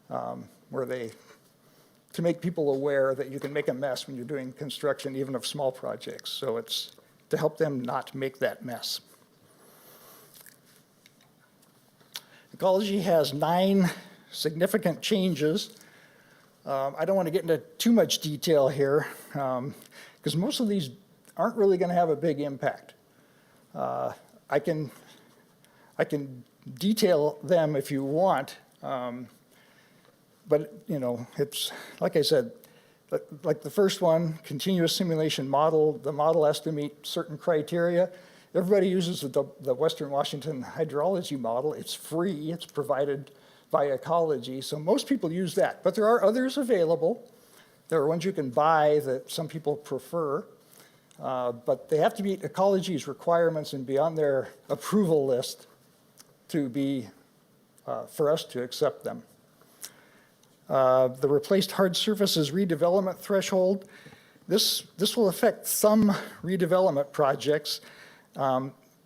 to make people aware that you can make a mess when you're doing construction, even of small projects. So it's to help them not make that mess. Ecology has 9 significant changes. I don't want to get into too much detail here because most of these aren't really going to have a big impact. I can detail them if you want, but you know, it's like I said, like the first one, continuous simulation model. The model has to meet certain criteria. Everybody uses the Western Washington hydrology model. It's free. It's provided by Ecology, so most people use that. But there are others available. There are ones you can buy that some people prefer, but they have to meet Ecology's requirements and be on their approval list to be, for us to accept them. The replaced hard surfaces redevelopment threshold, this will affect some redevelopment projects.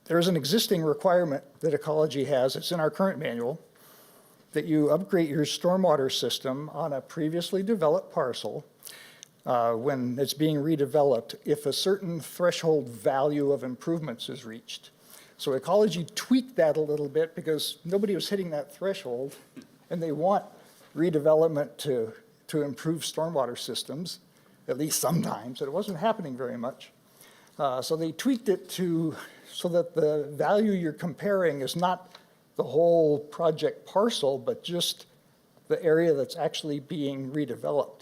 There's an existing requirement that Ecology has, it's in our current manual, that you upgrade your stormwater system on a previously developed parcel when it's being redeveloped if a certain threshold value of improvements is reached. So Ecology tweaked that a little bit because nobody was hitting that threshold, and they want redevelopment to improve stormwater systems, at least sometimes. It wasn't happening very much. So they tweaked it so that the value you're comparing is not the whole project parcel, but just the area that's actually being redeveloped.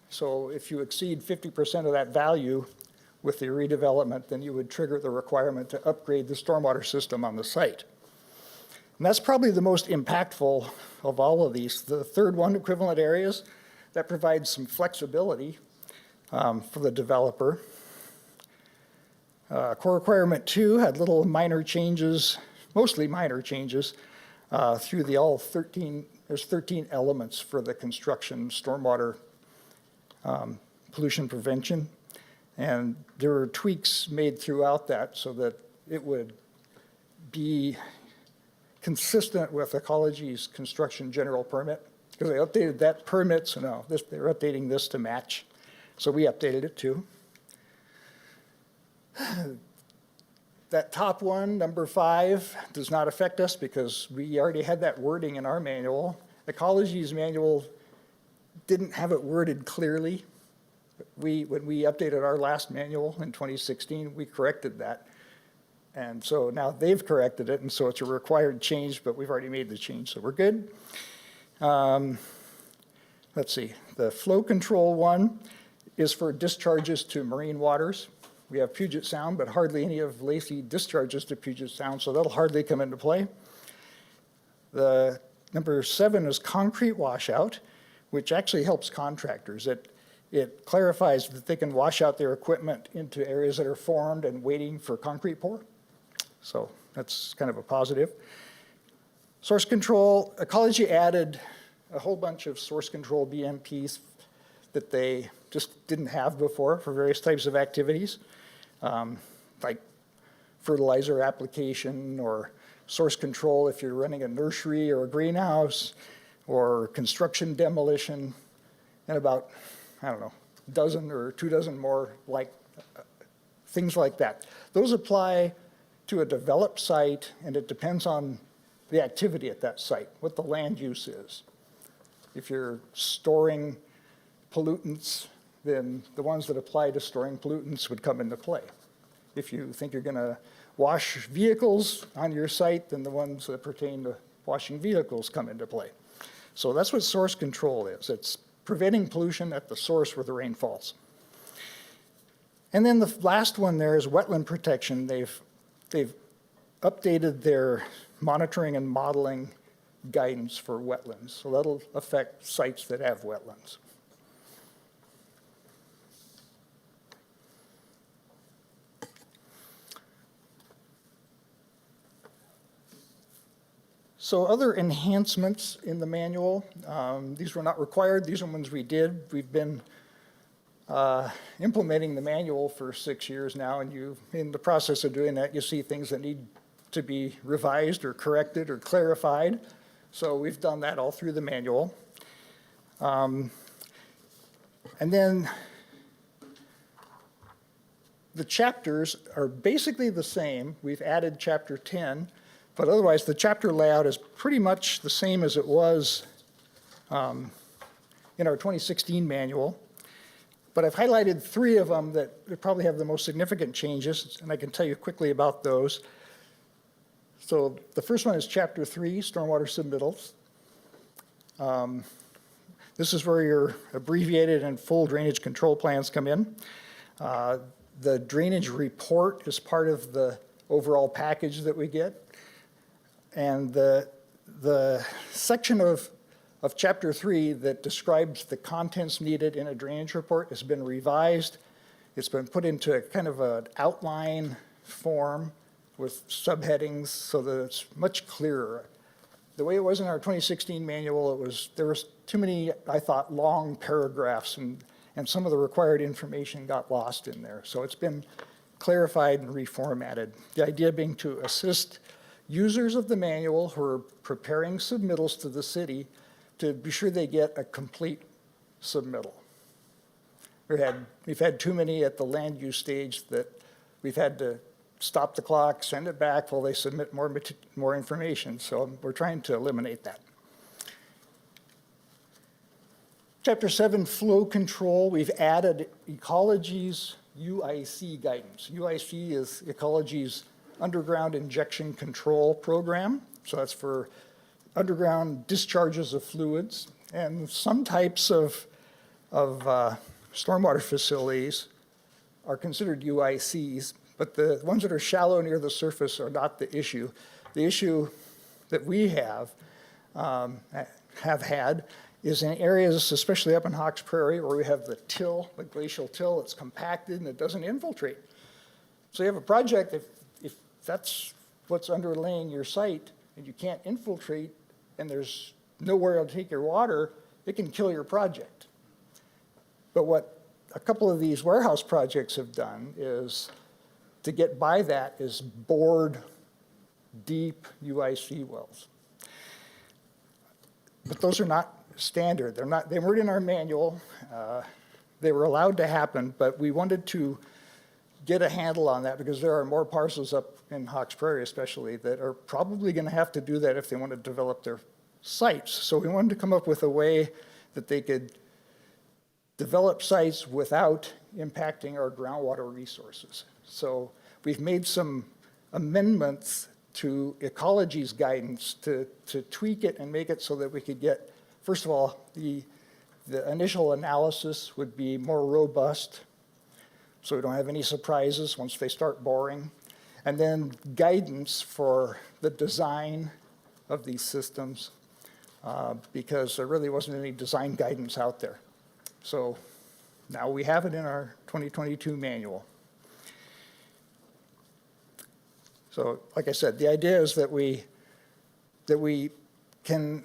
So if you exceed 50% of that value with the redevelopment, then you would trigger the requirement to upgrade the stormwater system on the site. And that's probably the most impactful of all of these. The third one, equivalent areas, that provides some flexibility for the developer. Core requirement 2 had little minor changes, mostly minor changes, through there's 13 elements for the construction stormwater pollution prevention. And there were tweaks made throughout that so that it would be consistent with Ecology's construction general permit because they updated that permit, so no, they're updating this to match. So we updated it too. That top one, number 5, does not affect us because we already had that wording in our manual. Ecology's manual didn't have it worded clearly. When we updated our last manual in 2016, we corrected that. And so now they've corrected it, and so it's a required change, but we've already made the change, so we're good. Let's see, the flow control one is for discharges to marine waters. We have Puget Sound, but hardly any of Lacy discharges to Puget Sound, so that'll hardly come into play. The number 7 is concrete washout, which actually helps contractors. It clarifies that they can wash out their equipment into areas that are formed and waiting for concrete pour. So that's kind of a positive. Source control, Ecology added a whole bunch of source control Bmps that they just didn't have before for various types of activities, like fertilizer application or source control if you're running a nursery or a greenhouse, or construction demolition, and about, I don't know, a dozen or 2 dozen more like things like that. Those apply to a developed site, and it depends on the activity at that site, what the land use is. If you're storing pollutants, then the ones that apply to storing pollutants would come into play. If you think you're going to wash vehicles on your site, then the ones that pertain to washing vehicles come into play. So that's what source control is. It's preventing pollution at the source where the rain falls. And then the last one there is wetland protection. They've updated their monitoring and modeling guidance for wetlands. So that'll affect sites that have wetlands. So other enhancements in the manual, these were not required. These are ones we did. We've been implementing the manual for 6 years now, and in the process of doing that, you see things that need to be revised or corrected or clarified. So we've done that all through the manual. And then the chapters are basically the same. We've added chapter 10, but otherwise the chapter layout is pretty much the same as it was in our 2016 manual. But I've highlighted 3 of them that probably have the most significant changes, and I can tell you quickly about those. So the first one is Chapter 3, Stormwater Submittals. This is where your abbreviated and full drainage control plans come in. The drainage report is part of the overall package that we get. And the section of Chapter 3 that describes the contents needed in a drainage report has been revised. It's been put into a kind of an outline form with subheadings so that it's much clearer. The way it was in our 2016 manual, there was too many, I thought, long paragraphs, and some of the required information got lost in there. So it's been clarified and reformatted. The idea being to assist users of the manual who are preparing submittals to the city to be sure they get a complete submittal. We've had too many at the land use stage that we've had to stop the clock, send it back while they submit more information. So we're trying to eliminate that. Chapter 7, flow control. We've added Ecology's UIC guidance. UIC is Ecology's underground injection control program. So that's for underground discharges of fluids. And some types of stormwater facilities are considered UICs, but the ones that are shallow near the surface are not the issue. The issue that we have had is in areas, especially up in Hawks Prairie, where we have the till, the glacial till, it's compacted and it doesn't infiltrate. So you have a project, if that's what's underlaying your site and you can't infiltrate and there's nowhere to take your water, it can kill your project. But what a couple of these warehouse projects have done is to get by that is bored deep UIC wells. But those are not standard. They weren't in our manual. They were allowed to happen, but we wanted to get a handle on that because there are more parcels up in Hawks Prairie especially that are probably going to have to do that if they want to develop their sites. So we wanted to come up with a way that they could develop sites without impacting our groundwater resources. So we've made some amendments to ecology's guidance to tweak it and make it so that we could get, first of all, the initial analysis would be more robust, so we don't have any surprises once they start boring. And then guidance for the design of these systems, because there really wasn't any design guidance out there. So now we have it in our 2022 manual. So like I said, the idea is that we can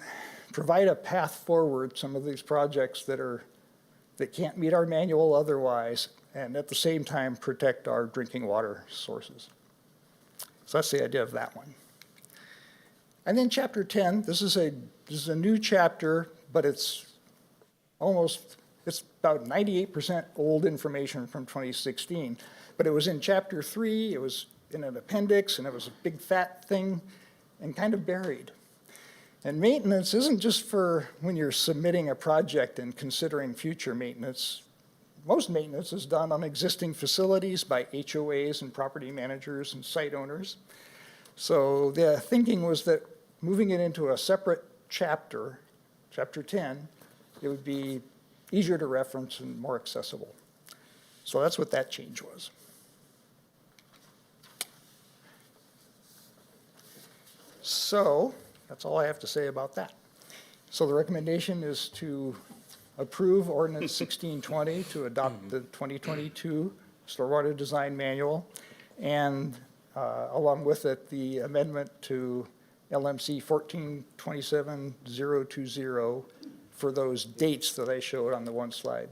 provide a path forward some of these projects that can't meet our manual otherwise, and at the same time protect our drinking water sources. So that's the idea of that one. And then chapter 10, this is a new chapter, but it's about 98% old information from 2016. But it was in chapter 3, it was in an appendix, and it was a big fat thing and kind of buried. And maintenance isn't just for when you're submitting a project and considering future maintenance. Most maintenance is done on existing facilities by HOAs and property managers and site owners. So the thinking was that moving it into a separate chapter, chapter 10, it would be easier to reference and more accessible. So that's what that change was. So that's all I have to say about that. So the recommendation is to approve Ordinance 1620 to adopt the 2022 Stormwater Design Manual, and along with it, the amendment to LMC 1427020 for those dates that I showed on the one slide.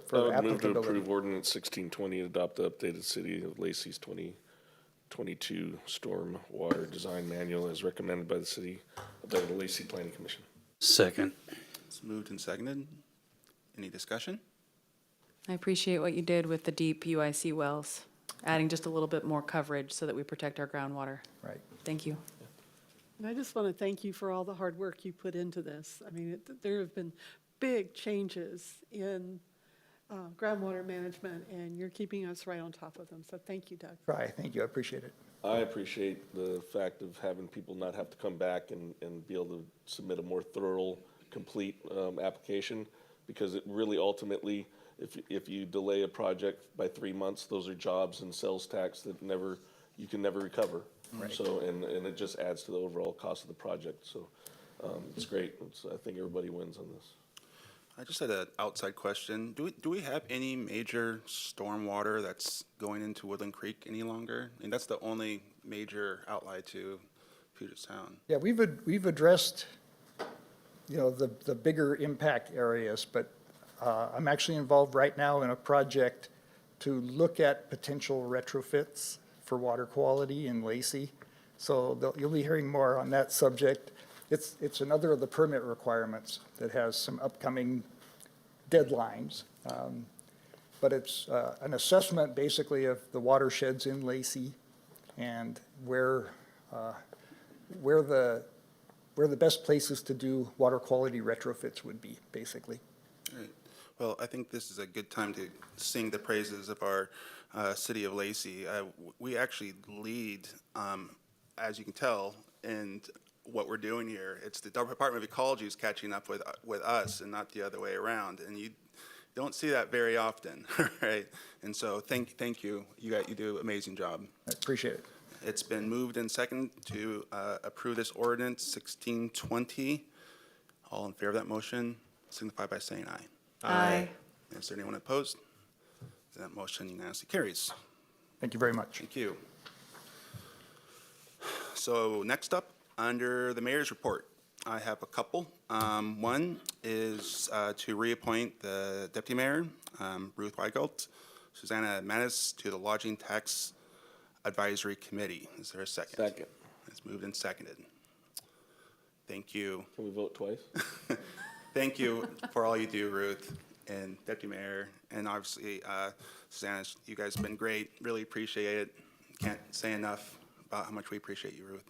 For I would move to applicability. approve Ordinance 1620 and adopt the updated City of Lacey's 2022 Stormwater Design Manual as recommended by the Lacy Planning Commission. Second. It's moved and seconded. Any discussion? I appreciate what you did with the deep UIC wells, adding just a little bit more coverage so that we protect our groundwater. Right. Thank you. And I just want to thank you for all the hard work you put into this. I mean, there have been big changes in groundwater management, and you're keeping us right on top of them. So thank you, Doug. Right, thank you, I appreciate it. I appreciate the fact of having people not have to come back and be able to submit a more thorough, complete application, because it really ultimately, if you delay a project by 3 months, those are jobs and sales tax that you can never recover. Right. So, and it just adds to the overall cost of the project. So it's great. I think everybody wins on this. I just had an outside question. Do we have any major stormwater that's going into Woodland Creek any longer? I mean, that's the only major outlet to Puget Sound. Yeah, we've addressed, the bigger impact areas, but I'm actually involved right now in a project to look at potential retrofits for water quality in Lacy. So you'll be hearing more on that subject. It's another of the permit requirements that has some upcoming deadlines. But it's an assessment basically of the watersheds in Lacy and where the best places to do water quality retrofits would be, basically. All right. Well, I think this is a good time to sing the praises of our city of Lacy. We actually lead, as you can tell, in what we're doing here. It's the Department of Ecology is catching up with us and not the other way around. And you don't see that very often, right? And so thank you. You do an amazing job. I appreciate it. It's been moved and seconded to approve this ordinance 1620. All in favor of that motion, signify by saying aye. Aye. Is there anyone opposed? That motion unanimously carries. Thank you very much. Thank you. So next up, under the mayor's report, I have a couple. One is to reappoint the deputy mayor, Ruth Weigelt, Susanna Manis to the Lodging Tax Advisory Committee. Is there a second? Second. It's moved and seconded. Thank you. Can we vote twice? Thank you for all you do, Ruth, and Deputy Mayor, and obviously, Susanna, you guys have been great. Really appreciate it. Can't say enough about how much we appreciate you, Ruth.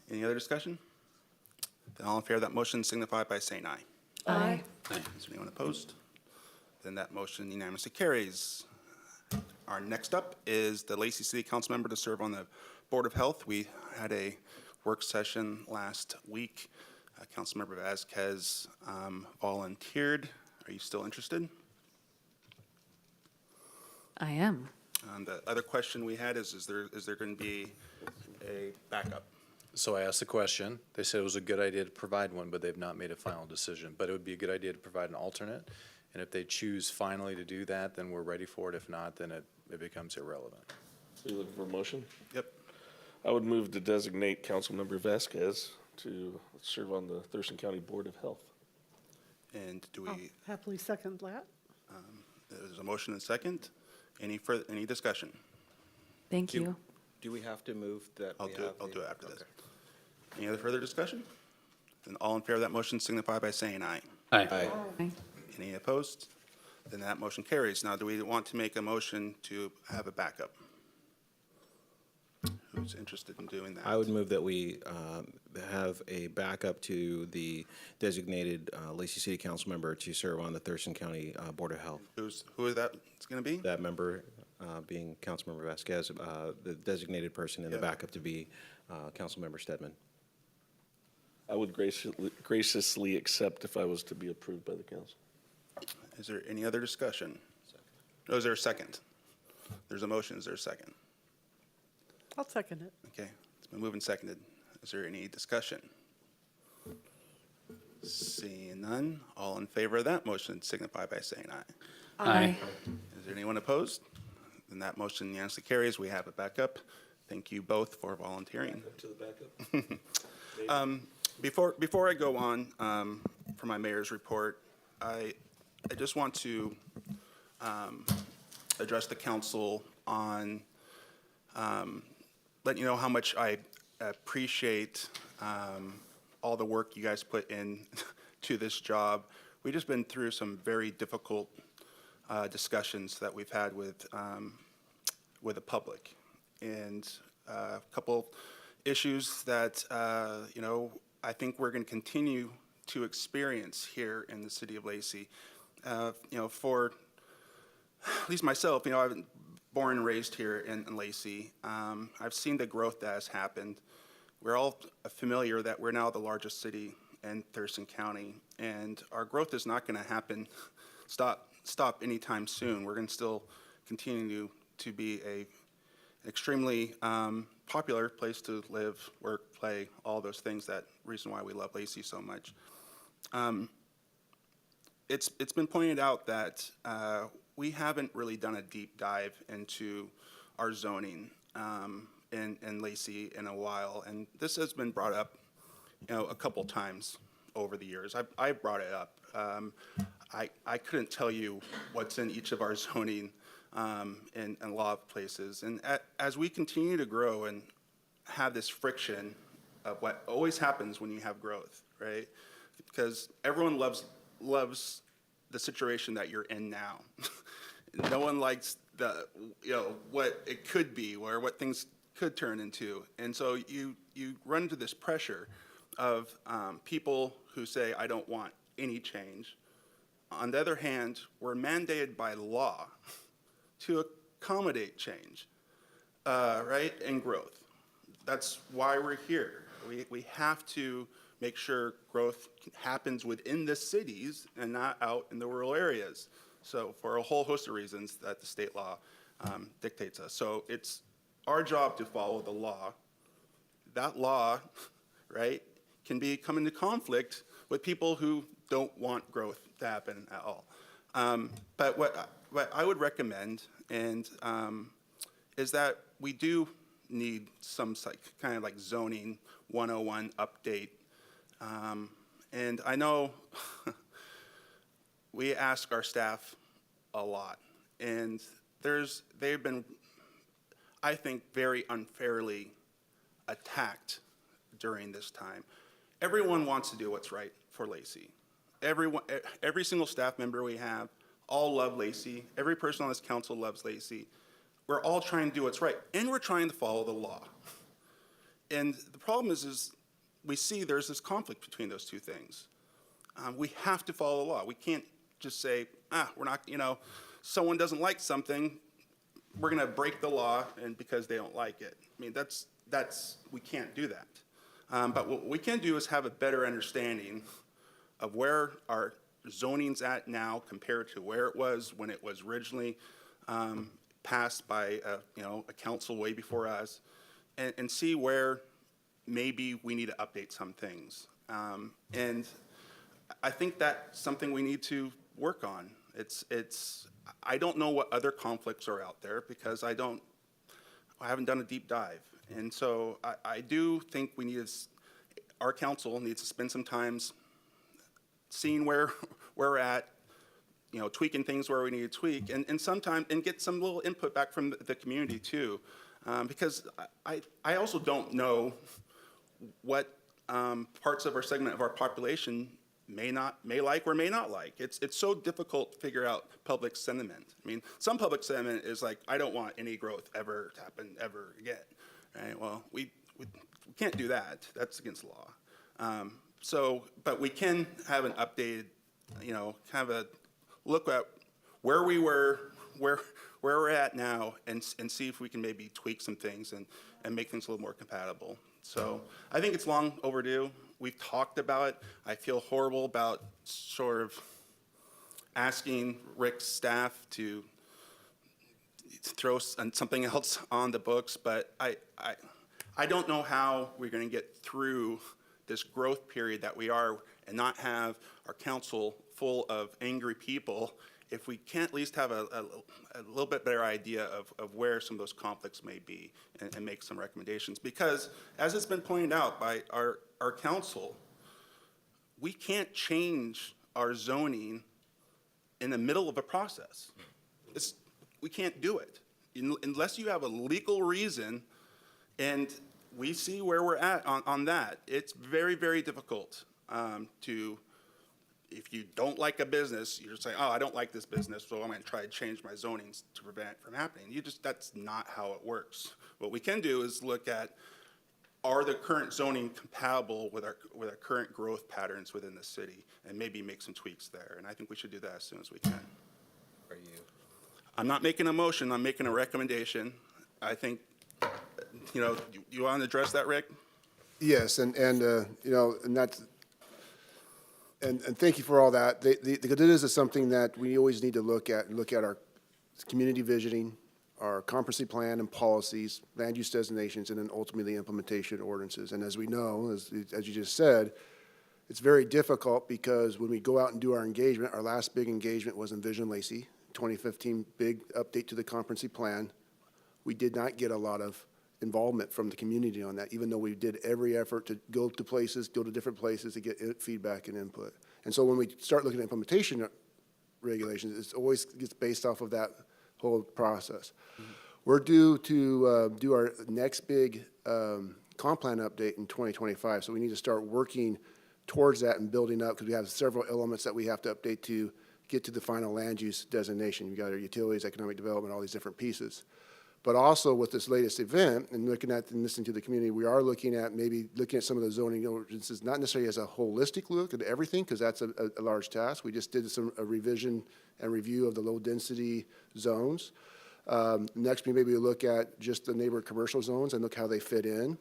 Any other discussion? Then all in favor of that motion signify by saying aye. Aye. Is there anyone opposed? Then that motion unanimously carries. Our next up is the Lacey City Council member to serve on the Board of Health. We had a work session last week. Councilmember Vasquez volunteered. Are you still interested? I am. The other question we had is there going to be a backup? So I asked the question. They said it was a good idea to provide one, but they've not made a final decision. But it would be a good idea to provide an alternate. And if they choose finally to do that, then we're ready for it. If not, then it becomes irrelevant. So you looking for a motion? Yep. I would move to designate Councilmember Vasquez to serve on the Thurston County Board of Health. And do I'll we, happily second that. there's a motion and second. Any discussion? Thank you. Do we have to move that? I'll do it after this. Any other further discussion? Then all in favor of that motion signify by saying aye. Aye. Aye. Any opposed? Then that motion carries. Now, do we want to make a motion to have a backup? Who's interested in doing that? I would move that we have a backup to the designated Lacey City Council member to serve on the Thurston County Board of Health. Who is that going to be? That member being Councilmember Vasquez, the designated person, and the backup to be Councilmember Stedman. I would graciously accept if I was to be approved by the council. Is there any other discussion? Oh, is there a second? There's a motion. Is there a second? I'll second it. Okay, it's been moved and seconded. Is there any discussion? Seeing none, all in favor of that motion signify by saying aye. Aye. Is there anyone opposed? Then that motion unanimously carries. We have it back up. Thank you both for volunteering. To the backup. Before I go on for my mayor's report, I just want to address the council on letting you know how much I appreciate all the work you guys put in to this job. We've just been through some very difficult discussions that we've had with the public, and a couple issues that I think we're going to continue to experience here in the city of Lacy. For at least myself, I've been born and raised here in Lacy. I've seen the growth that has happened. We're all familiar that we're now the largest city in Thurston County, and our growth is not going to stop anytime soon. We're going to still continue to be an extremely popular place to live, work, play, all those things. That reason why we love Lacy so much. It's been pointed out that we haven't really done a deep dive into our zoning in Lacy in a while, and this has been brought up, a couple times over the years. I brought it up. I couldn't tell you what's in each of our zoning in a lot of places, and as we continue to grow and have this friction of what always happens when you have growth, right? Because everyone loves the situation that you're in now. No one likes what it could be or what things could turn into. And so you run into this pressure of people who say, I don't want any change. On the other hand, we're mandated by law to accommodate change, right, and growth. That's why we're here. We have to make sure growth happens within the cities and not out in the rural areas. So for a whole host of reasons that the state law dictates us. So it's our job to follow the law. That law, right, can come into conflict with people who don't want growth to happen at all. But what I would recommend is that we do need some kind of like zoning 101 update. And I know we ask our staff a lot, and they've been, I think, very unfairly attacked during this time. everyone wants to do what's right for Lacy. Every single staff member we have, all love Lacy. Every person on this council loves Lacy. We're all trying to do what's right, and we're trying to follow the law. And the problem is we see there's this conflict between those two things. We have to follow the law. We can't just say, we're not, someone doesn't like something, we're gonna break the law and because they don't like it. I mean, we can't do that. But what we can do is have a better understanding of where our zoning's at now compared to where it was when it was originally passed by a council way before us, and see where maybe we need to update some things. And I think that's something we need to work on. I don't know what other conflicts are out there because I haven't done a deep dive. And so I do think our council needs to spend some time seeing where we're at, tweaking things where we need to tweak, and get some little input back from the community too. Because I also don't know what parts of our segment of our population may like or may not like. It's so difficult to figure out public sentiment. I mean, some public sentiment is like, I don't want any growth ever to happen ever again. Right? Well, we can't do that. That's against the law. But we can have an updated, kind of a look at where we were, where we're at now, and see if we can maybe tweak some things and make things a little more compatible. So I think it's long overdue. We've talked about it. I feel horrible about sort of asking Rick's staff to throw something else on the books, but I don't know how we're going to get through this growth period that we are and not have our council full of angry people if we can't at least have a little bit better idea of where some of those conflicts may be and make some recommendations. Because as it's been pointed out by our council, we can't change our zoning in the middle of a process. We can't do it unless you have a legal reason, and we see where we're at on that. It's very, very difficult if you don't like a business, you're just saying, I don't like this business, so I'm going to try to change my zoning to prevent it from happening. That's not how it works. What we can do is look at, are the current zoning compatible with our current growth patterns within the city, and maybe make some tweaks there. And I think we should do that as soon as we can. Are you? I'm not making a motion, I'm making a recommendation. I think, you want to address that, Rick? Yes, and that's, and thank you for all that. This is something that we always need to look at our community visioning, our comprehensive plan and policies, land use designations, and then ultimately implementation ordinances. And as we know, as you just said, it's very difficult because when we go out and do our engagement, our last big engagement was in Vision Lacy, 2015 big update to the comprehensive plan. We did not get a lot of involvement from the community on that, even though we did every effort to go to different places to get feedback and input. And so when we start looking at implementation regulations, it always gets based off of that whole process. Mm-hmm. We're due to do our next big comp plan update in 2025, so we need to start working towards that and building up, because we have several elements that we have to update to get to the final land use designation. You got our utilities, economic development, all these different pieces. But also with this latest event and looking at and listening to the community, we are looking at some of the zoning ordinances, not necessarily as a holistic look at everything, because that's a large task. We just did a revision and review of the low density zones. Next, we maybe look at just the neighborhood commercial zones and look how they fit in.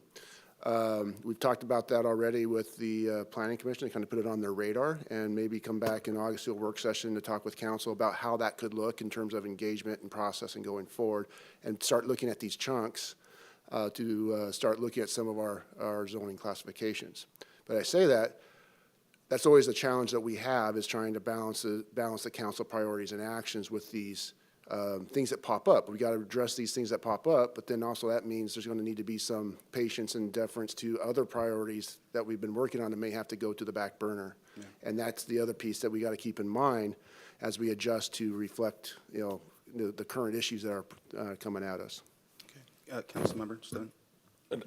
We've talked about that already with the Planning Commission, to kind of put it on their radar, and maybe come back in August to a work session to talk with council about how that could look in terms of engagement and processing going forward, and start looking at these chunks to start looking at some of our zoning classifications. But I say that's always the challenge that we have, is trying to balance the council priorities and actions with these things that pop up. We got to address these things that pop up, but then also that means there's going to need to be some patience and deference to other priorities that we've been working on that may have to go to the back burner. Yeah. And that's the other piece that we got to keep in mind as we adjust to reflect, the current issues that are coming at us. Okay. Councilmember Stone.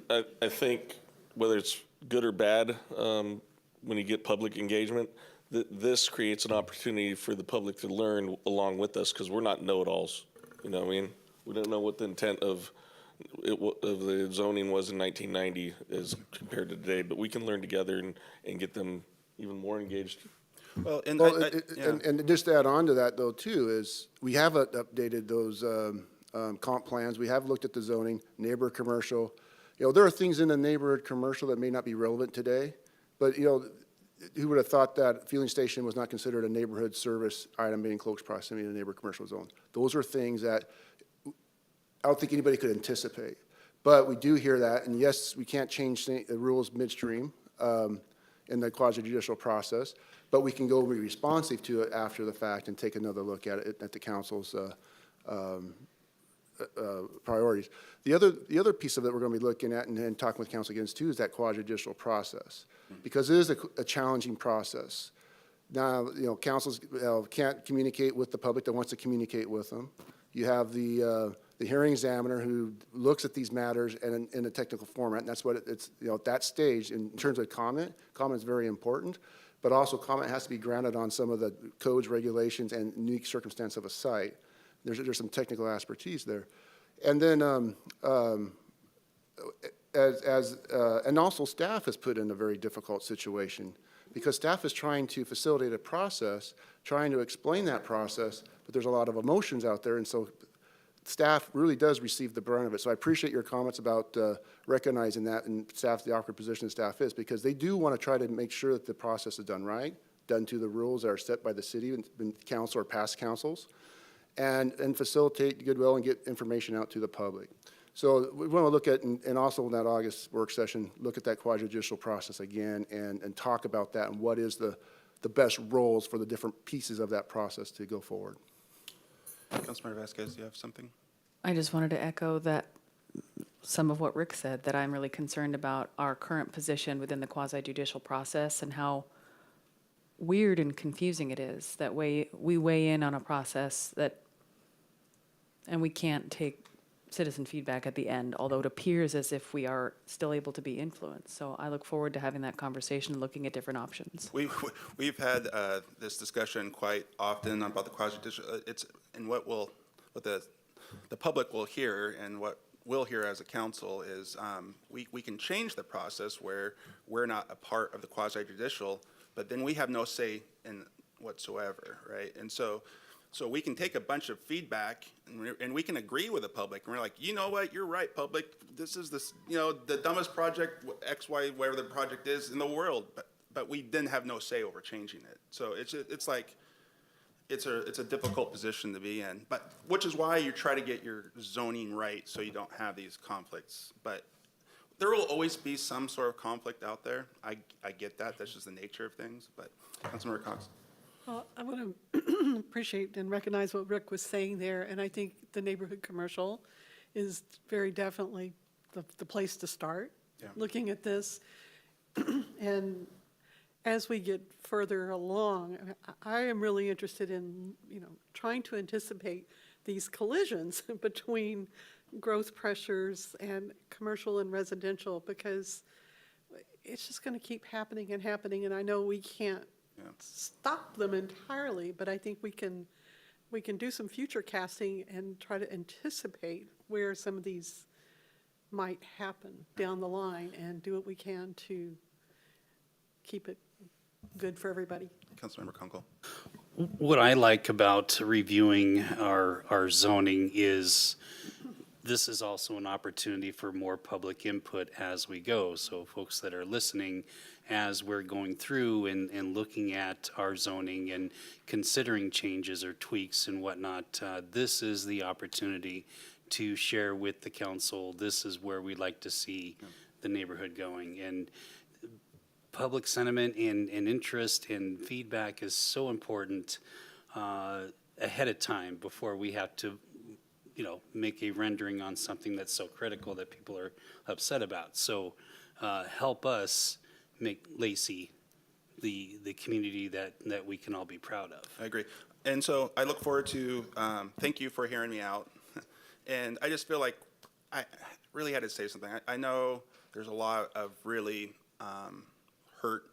I think whether it's good or bad, when you get public engagement, this creates an opportunity for the public to learn along with us, because we're not know-it-alls. You know what I mean? We don't know what the intent of the zoning was in 1990 as compared to today, but we can learn together and get them even more engaged. Well, And just to add on to that though too, is we have updated those comp plans. We have looked at the zoning, neighborhood commercial. You know, there are things in the neighborhood commercial that may not be relevant today, but you know, who would have thought that fueling station was not considered a neighborhood service item being in close proximity to the neighborhood commercial zone? Those are things that I don't think anybody could anticipate. But we do hear that, and yes, we can't change the rules midstream in the quasi-judicial process, but we can go be responsive to it after the fact and take another look at it at the council's priorities. The other piece of it we're going to be looking at and talking with council against too is that quasi-judicial process, because it is a challenging process. Now, you know, councils can't communicate with the public that wants to communicate with them. You have the hearing examiner who looks at these matters and in a technical format, and that's what it's, you know, at that stage in terms of comment is very important, but also comment has to be granted on some of the codes, regulations, and unique circumstance of a site. There's some technical expertise there. And then and also staff is put in a very difficult situation because staff is trying to facilitate a process, trying to explain that process, but there's a lot of emotions out there, and so staff really does receive the brunt of it. So I appreciate your comments about recognizing that, and staff, the awkward position staff is, because they do want to try to make sure that the process is done right, done to the rules that are set by the city and council or past councils, and facilitate goodwill and get information out to the public. So we want to look at, and also in that August work session, look at that quasi-judicial process again and talk about that and what is the best roles for the different pieces of that process to go forward. Councilmember Vasquez, do you have something? I just wanted to echo that some of what Rick said, that I'm really concerned about our current position within the quasi-judicial process and how weird and confusing it is that we weigh in on a process and we can't take citizen feedback at the end, although it appears as if we are still able to be influenced. So I look forward to having that conversation and looking at different options. We've had this discussion quite often about the quasi-judicial. It's and what the public will hear and what we'll hear as a council is we can change the process where we're not a part of the quasi-judicial, but then we have no say in whatsoever, right? And so we can take a bunch of feedback and we can agree with the public. And we're like, you know what, you're right, public. This is the dumbest project, X, Y, whatever the project is in the world. But we then have no say over changing it. So it's a difficult position to be in. But which is why you try to get your zoning right so you don't have these conflicts. But there will always be some sort of conflict out there. I get that. That's just the nature of things. But Councilmember Cox. Well, I want to appreciate and recognize what Rick was saying there, and I think the neighborhood commercial is very definitely the place to start, looking at this. And as we get further along, I am really interested in, trying to anticipate these collisions between growth pressures and commercial and residential, because it's just going to keep happening and happening, and I know we can't stop them entirely, but I think we can do some future casting and try to anticipate where some of these might happen down the line and do what we can to keep it good for everybody. Councilmember Kunkel. What I like about reviewing our zoning is this is also an opportunity for more public input as we go. So folks that are listening as we're going through and looking at our zoning and considering changes or tweaks and whatnot, this is the opportunity to share with the council, this is where we'd like to see the neighborhood going. And public sentiment and interest and feedback is so important ahead of time before we have to make a rendering on something that's so critical that people are upset about. So help us make Lacy the community that we can all be proud of. I agree. And so I look forward to, thank you for hearing me out. And I just feel like I really had to say something. I know there's a lot of really hurt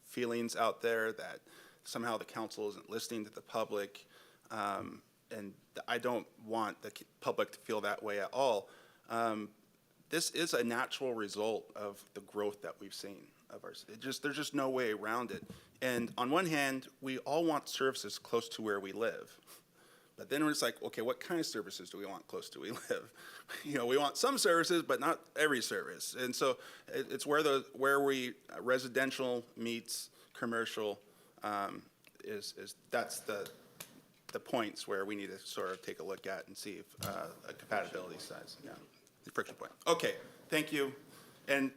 feelings out there that somehow the council isn't listening to the public. And I don't want the public to feel that way at all. This is a natural result of the growth that we've seen of our city. There's just no way around it. And on one hand, we all want services close to where we live. But then it's like, okay, what kind of services do we want close to where we live? You know, we want some services, but not every service. And so it's where residential meets commercial that's the points where we need to sort of take a look at and see if a compatibility size, the friction point. Okay, thank you. And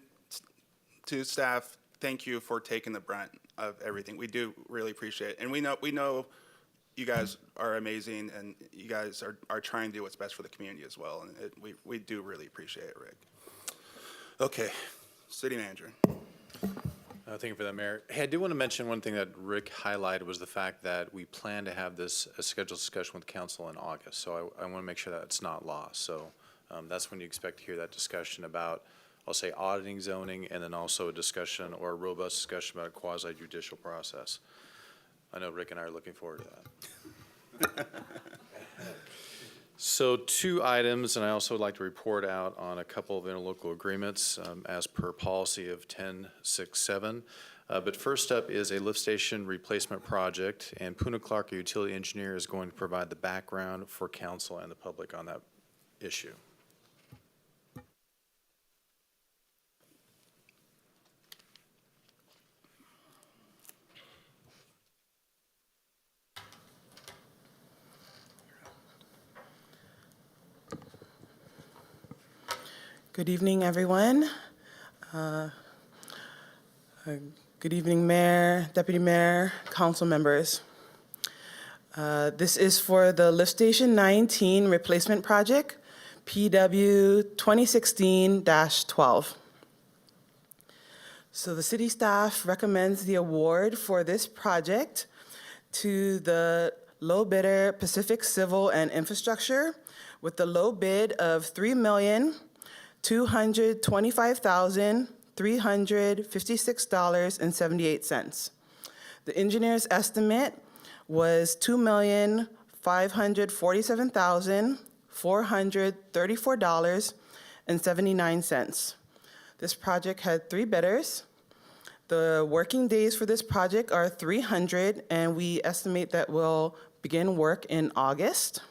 to staff, thank you for taking the brunt of everything. We do really appreciate it. And we know you guys are amazing, and you guys are trying to do what's best for the community as well. And we do really appreciate it, Rick. Okay, city manager. Thank you for that, Mayor. Hey, I do want to mention one thing that Rick highlighted was the fact that we plan to have a scheduled discussion with council in August. So I want to make sure that it's not lost. So that's when you expect to hear that discussion about, I'll say, auditing zoning, and then also a discussion or a robust discussion about a quasi-judicial process. I know Rick and I are looking forward to that. So 2 items, and I also would like to report out on a couple of interlocal agreements as per policy of 1067. But first up is a lift station replacement project, and Puna Clark, a utility engineer, is going to provide the background for council and the public on that issue. Good evening, everyone. Good evening, Mayor, Deputy Mayor, council members. This is for the Lift Station 19 replacement project, PW 2016-12. So the city staff recommends the award for this project to the low bidder Pacific Civil and Infrastructure with the low bid of $3,225,356.78. The engineer's estimate was $2,547,434.79. This project had 3 bidders. The working days for this project are 300, and we estimate that we'll begin work in August.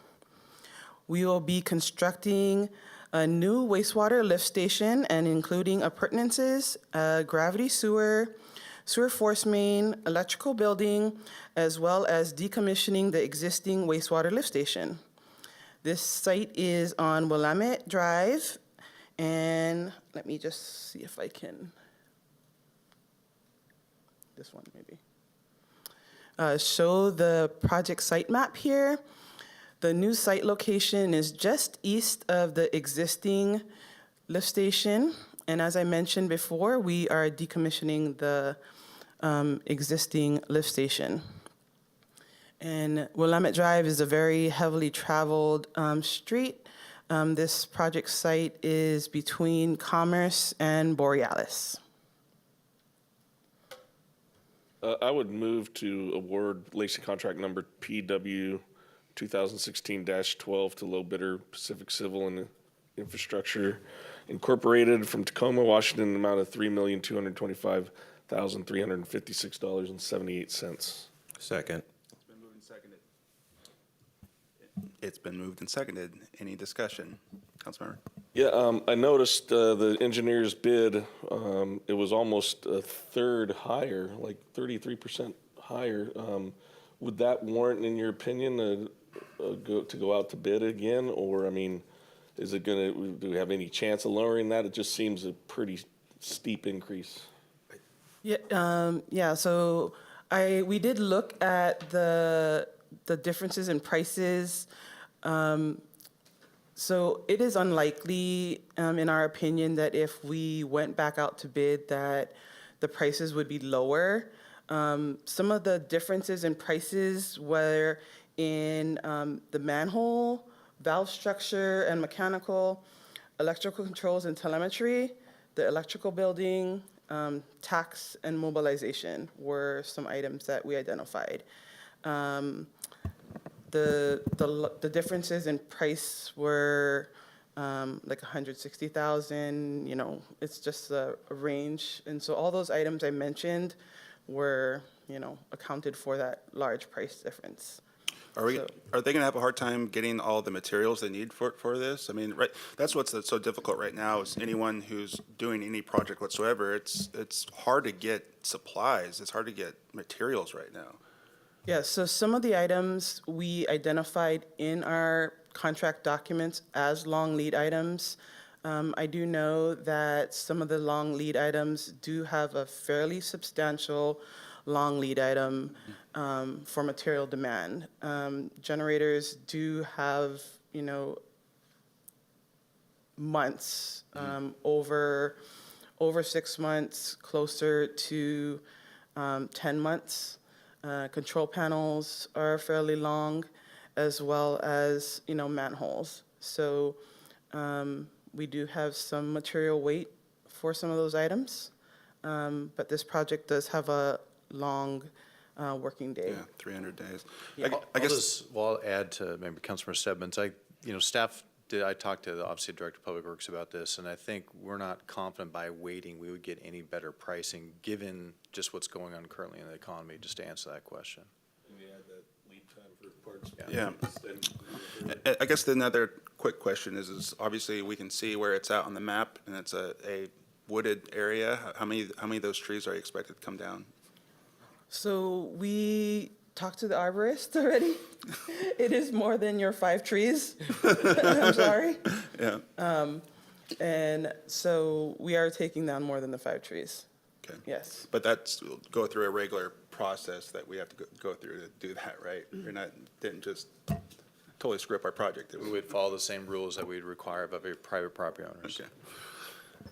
We will be constructing a new wastewater lift station and including appurtenances, gravity sewer, sewer force main, electrical building, as well as decommissioning the existing wastewater lift station. This site is on Willamette Drive, and let me just see if I can, this one maybe, show the project site map here. The new site location is just east of the existing lift station. And as I mentioned before, we are decommissioning the existing lift station. And Willamette Drive is a very heavily traveled street. This project site is between Commerce and Borealis. I would move to award Lacy contract number PW 2016-12 to low bidder Pacific Civil and Infrastructure Incorporated from Tacoma, Washington, in the amount of $3,225,356.78. Second. It's been moved and seconded. Any discussion? Councilmember? Yeah, I noticed the engineer's bid, it was almost a third higher, like 33% higher. Would that warrant, in your opinion, to go out to bid again? Or, I mean, is it gonna, do we have any chance of lowering that? It just seems a pretty steep increase. Yeah, so we did look at the differences in prices. So it is unlikely, in our opinion, that if we went back out to bid that the prices would be lower. Some of the differences in prices were in the manhole, valve structure and mechanical, electrical controls and telemetry, the electrical building, tax and mobilization were some items that we identified. The differences in price were like 160,000, you know, it's just a range. And so all those items I mentioned were, you know, accounted for that large price difference. Are they gonna have a hard time getting all the materials they need for this? I mean, right, that's what's so difficult right now is anyone who's doing any project whatsoever, it's hard to get supplies, it's hard to get materials right now. Yeah, so some of the items we identified in our contract documents as long lead items. I do know that some of the long lead items do have a fairly substantial long lead item for material demand. Generators do have, you know, months, over 6 months, closer to 10 months. Control panels are fairly long, as well as, you know, manholes. So we do have some material weight for some of those items, but this project does have a long working day. Yeah, 300 days. Yeah. I guess. I'll add to maybe Councilmember Stebbins. I talked to the obviously Director of Public Works about this, and I think we're not confident by waiting we would get any better pricing given just what's going on currently in the economy, just to answer that question. Can we add that lead time for parts? Yeah. I guess another quick question is obviously we can see where it's at on the map, and it's a wooded area. How many of those trees are you expected to come down? So we talked to the arborist already. It is more than your 5 trees. I'm sorry. Yeah. And so we are taking down more than the 5 trees. Okay. Yes. But that's go through a regular process that we have to go through to do that, right? You're not, didn't just totally screw up our project. We would follow the same rules that we'd require of every private property owners. Okay.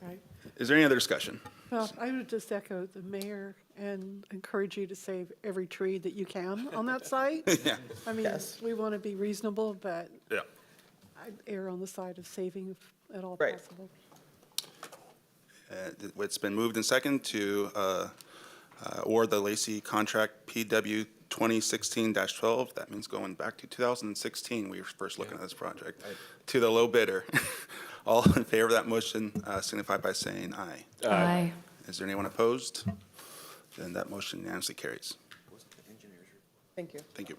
Right. Is there any other discussion? Well, I would just echo the mayor and encourage you to save every tree that you can on that site. Yeah. I mean, we want to be reasonable, but Yeah. I'd err on the side of saving if at all Right. possible. It's been moved and second to award the Lacy contract PW 2016-12. That means going back to 2016, we were first looking at this project, to the low bidder. All in favor of that motion signify by saying aye. Aye. Is there anyone opposed? Then that motion unanimously carries. Thank you. Thank you.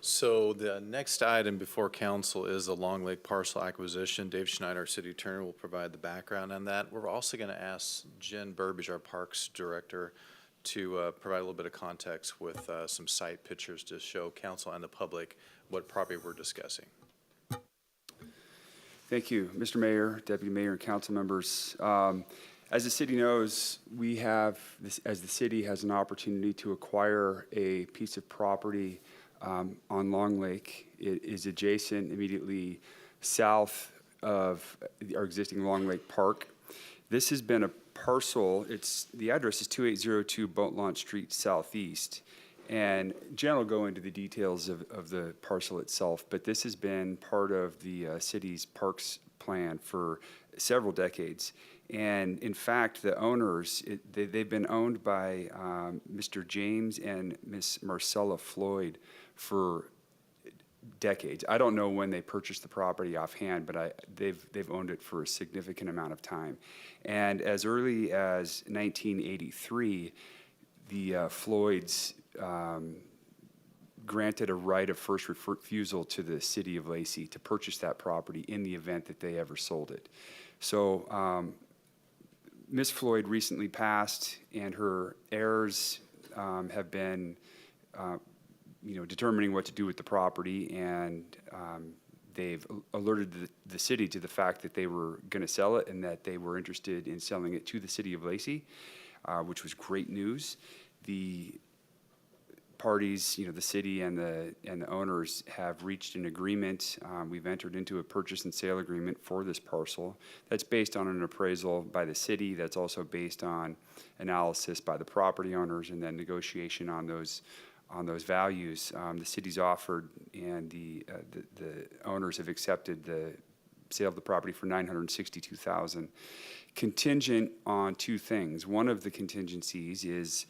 So the next item before council is the Long Lake parcel acquisition. Dave Schneider, our city attorney, will provide the background on that. We're also going to ask Jen Burbage, our parks director, to provide a little bit of context with some site pictures to show council and the public what property we're discussing. Thank you, Mr. Mayor, Deputy Mayor, and council members. As the city knows, we have, as the city has an opportunity to acquire a piece of property on Long Lake. It is adjacent immediately south of our existing Long Lake Park. This has been a parcel, the address is 2802 Boat Launch Street Southeast. And Jen will go into the details of the parcel itself, but this has been part of the city's parks plan for several decades. And in fact, the owners, they've been owned by Mr. James and Miss Marcella Floyd for decades. I don't know when they purchased the property offhand, but they've owned it for a significant amount of time. And as early as 1983, the Floyds granted a right of first refusal to the city of Lacy to purchase that property in the event that they ever sold it. So Ms. Floyd recently passed, and her heirs have been determining what to do with the property, and they've alerted the city to the fact that they were going to sell it and that they were interested in selling it to the city of Lacy, which was great news. The parties, the city and the owners have reached an agreement. We've entered into a purchase and sale agreement for this parcel. That's based on an appraisal by the city. That's also based on analysis by the property owners and then negotiation on those values. The city's offered and the owners have accepted sale of the property for $962,000. Contingent on two things. One of the contingencies is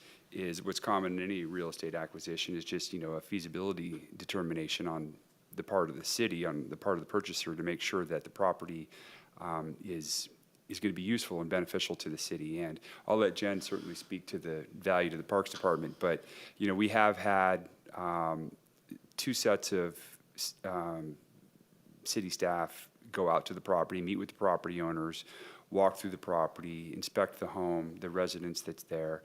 what's common in any real estate acquisition, is just, a feasibility determination on the part of the city, on the part of the purchaser, to make sure that the property is going to be useful and beneficial to the city. And I'll let Jen certainly speak to the value to the Parks Department, but, we have had two sets of city staff go out to the property, meet with the property owners, walk through the property, inspect the home, the residence that's there.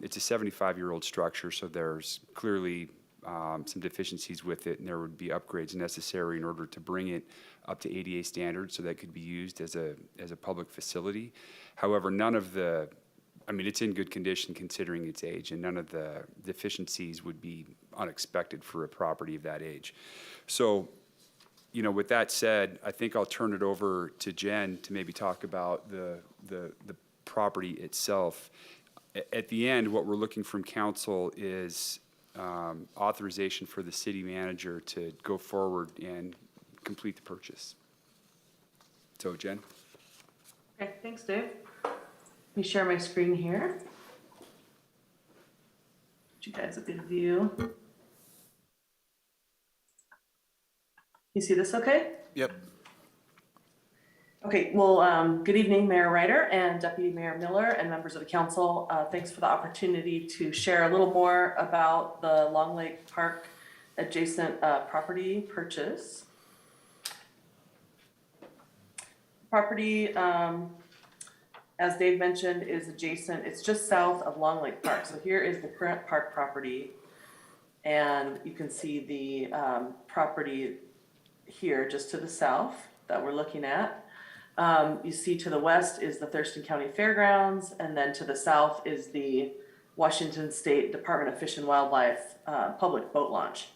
It's a 75-year-old structure, so there's clearly some deficiencies with it, and there would be upgrades necessary in order to bring it up to ADA standards so that it could be used as a public facility. However, it's in good condition considering its age, and none of the deficiencies would be unexpected for a property of that age. So, with that said, I think I'll turn it over to Jen to maybe talk about the property itself. At the end, what we're looking from council is authorization for the city manager to go forward and complete the purchase. So, Jen? Okay, thanks, Dave. Let me share my screen here. Get you guys a good view. You see this okay? Yep. Okay, well, good evening, Mayor Ryder and Deputy Mayor Miller and members of the council. Thanks for the opportunity to share a little more about the Long Lake Park adjacent property purchase. Property, as Dave mentioned, is adjacent. It's just south of Long Lake Park. So here is the current park property, and you can see the property here just to the south that we're looking at. You see to the west is the Thurston County Fairgrounds, and then to the south is the Washington State Department of Fish and Wildlife public boat launch.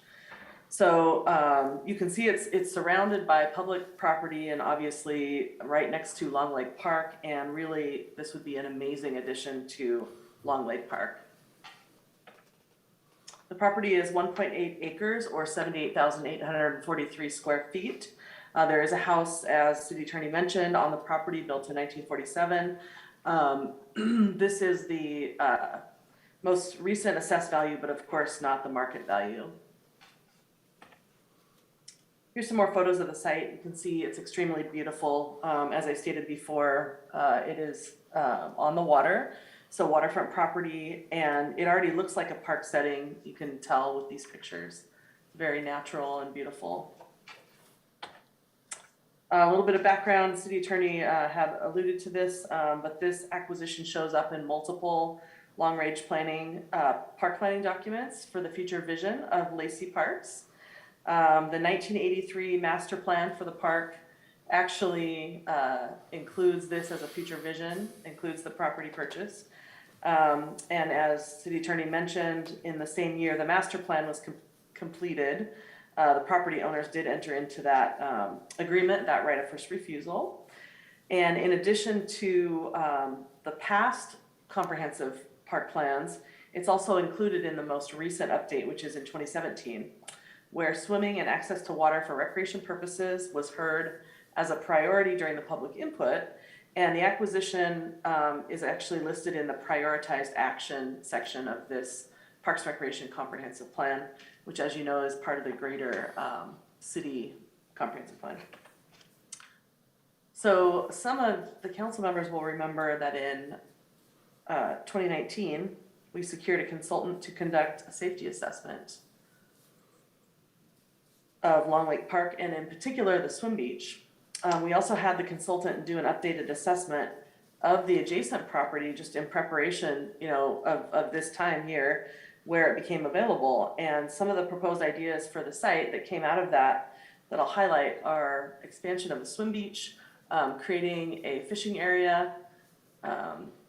So you can see it's surrounded by public property and obviously right next to Long Lake Park, and really this would be an amazing addition to Long Lake Park. The property is 1.8 acres or 78,843 square feet. There is a house, as City Attorney mentioned, on the property built in 1947. This is the most recent assessed value, but of course not the market value. Here's some more photos of the site. You can see it's extremely beautiful. As I stated before, it is on the water, so waterfront property, and it already looks like a park setting. You can tell with these pictures. It's very natural and beautiful. A little bit of background, City Attorney had alluded to this, but this acquisition shows up in multiple long-range planning, park planning documents for the future vision of Lacy Parks. The 1983 master plan for the park actually includes this as a future vision, includes the property purchase. And as City Attorney mentioned, in the same year the master plan was completed, the property owners did enter into that agreement, that right of first refusal. And in addition to the past comprehensive park plans, it's also included in the most recent update, which is in 2017, where swimming and access to water for recreation purposes was heard as a priority during the public input. And the acquisition is actually listed in the prioritized action section of this Parks Recreation Comprehensive Plan, which, as you know, is part of the greater city comprehensive plan. So some of the council members will remember that in 2019, we secured a consultant to conduct a safety assessment of Long Lake Park, and in particular, the swim beach. We also had the consultant do an updated assessment of the adjacent property just in preparation, of this time here where it became available. And some of the proposed ideas for the site that came out of that I'll highlight are expansion of the swim beach, creating a fishing area.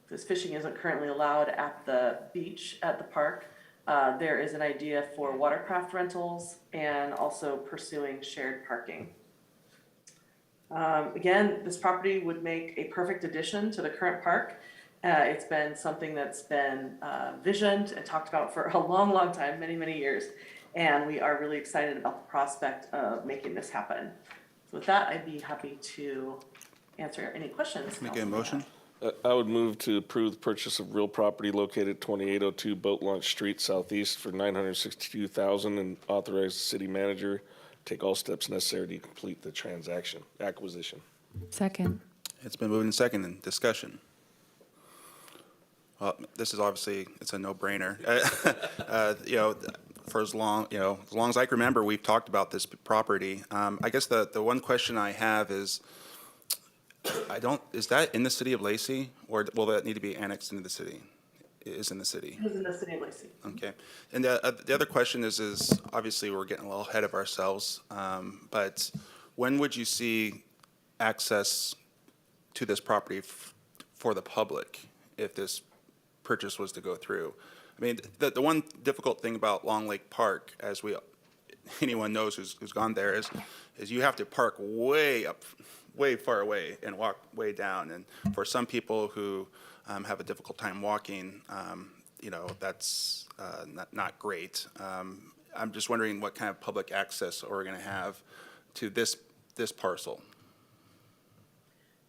This fishing isn't currently allowed at the beach at the park. There is an idea for watercraft rentals and also pursuing shared parking. Again, this property would make a perfect addition to the current park. It's been something that's been visioned and talked about for a long, long time, many, many years. And we are really excited about the prospect of making this happen. With that, I'd be happy to answer any questions. Make a council may motion? have. I would move to approve the purchase of real property located at 2802 Boat Launch Street Southeast for $962,000 and authorize the city manager to take all steps necessary to complete the acquisition. Second. It's been moved and seconded. Discussion. Well, this is obviously, it's a no-brainer. You know, for as long as I can remember, we've talked about this property. I guess the one question I have is, is that in the city of Lacy, or will that need to be annexed into the city? It is in the city. It was in the city of Lacy. Okay. And the other question is obviously we're getting a little ahead of ourselves, but when would you see access to this property for the public if this purchase was to go through? I mean, the one difficult thing about Long Lake Park, as anyone knows who's gone there, is you have to park way far away and walk way down. And for some people who have a difficult time walking, that's not great. I'm just wondering what kind of public access we're going to have to this parcel.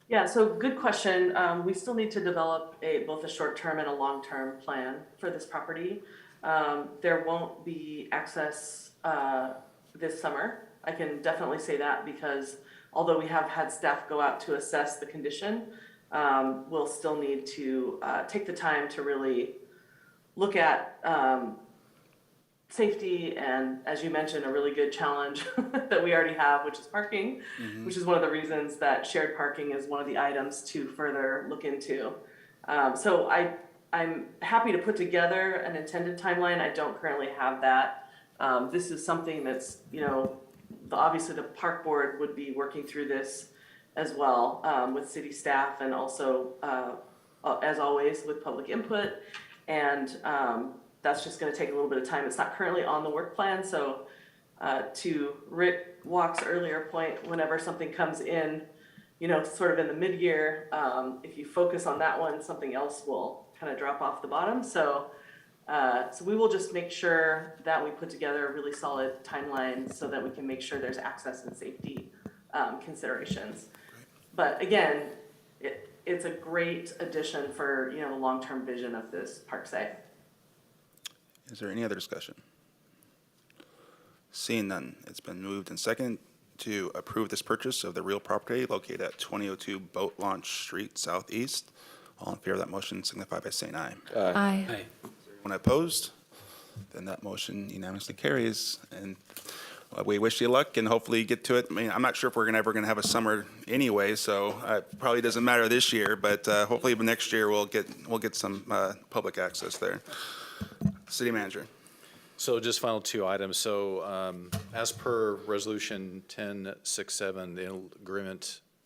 Yeah, so good question. We still need to develop both a short-term and a long-term plan for this property. There won't be access this summer. I can definitely say that because although we have had staff go out to assess the condition, we'll still need to take the time to really look at safety and, as you mentioned, a really good challenge that we already have, which is parking, which is one of the reasons that shared parking is one of the items to further look into. So I'm happy to put together an intended timeline. I don't currently have that. This is something that's, obviously the park board would be working through this as well with city staff and also, as always, with public input. And that's just going to take a little bit of time. It's not currently on the work plan. So to Rick Walk's earlier point, whenever something comes in, sort of in the mid-year, if you focus on that one, something else will kind of drop off the bottom. So we will just make sure that we put together a really solid timeline so that we can make sure there's access and safety considerations. But again, it's a great addition for, the long-term vision of this park site. Is there any other discussion? Seeing none, it's been moved and seconded to approve this purchase of the real property located at 2002 Boat Launch Street Southeast. All in favor of that motion signify by saying aye. Aye. Anyone opposed? Then that motion unanimously carries. And we wish you luck and hopefully you get to it. I mean, I'm not sure if we're ever going to have a summer anyway, so it probably doesn't matter this year, but hopefully next year we'll get some public access there. City manager. So just final two items. So as per Resolution 1067, the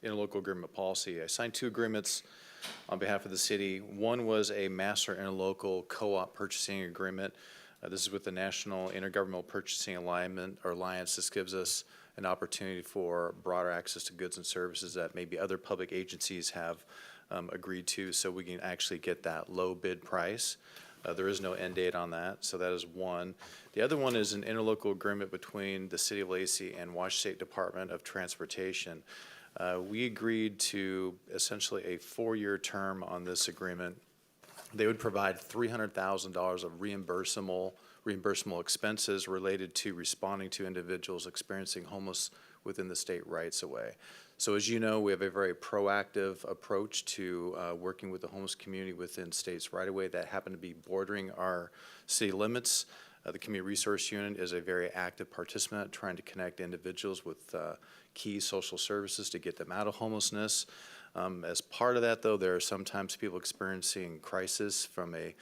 interlocal agreement policy, I signed two agreements on behalf of the city. One was a master interlocal co-op purchasing agreement. This is with the National Intergovernmental Purchasing Alliance. This gives us an opportunity for broader access to goods and services that maybe other public agencies have agreed to, so we can actually get that low bid price. There is no end date on that, so that is one. The other one is an interlocal agreement between the City of Lacy and Washington State Department of Transportation. We agreed to essentially a 4-year term on this agreement. They would provide $300,000 of reimbursable expenses related to responding to individuals experiencing homeless within the state rights of way. So as you know, we have a very proactive approach to working with the homeless community within states right of way that happen to be bordering our city limits. The Community Resource Unit is a very active participant trying to connect individuals with key social services to get them out of homelessness. As part of that, though, there are sometimes people experiencing crisis from a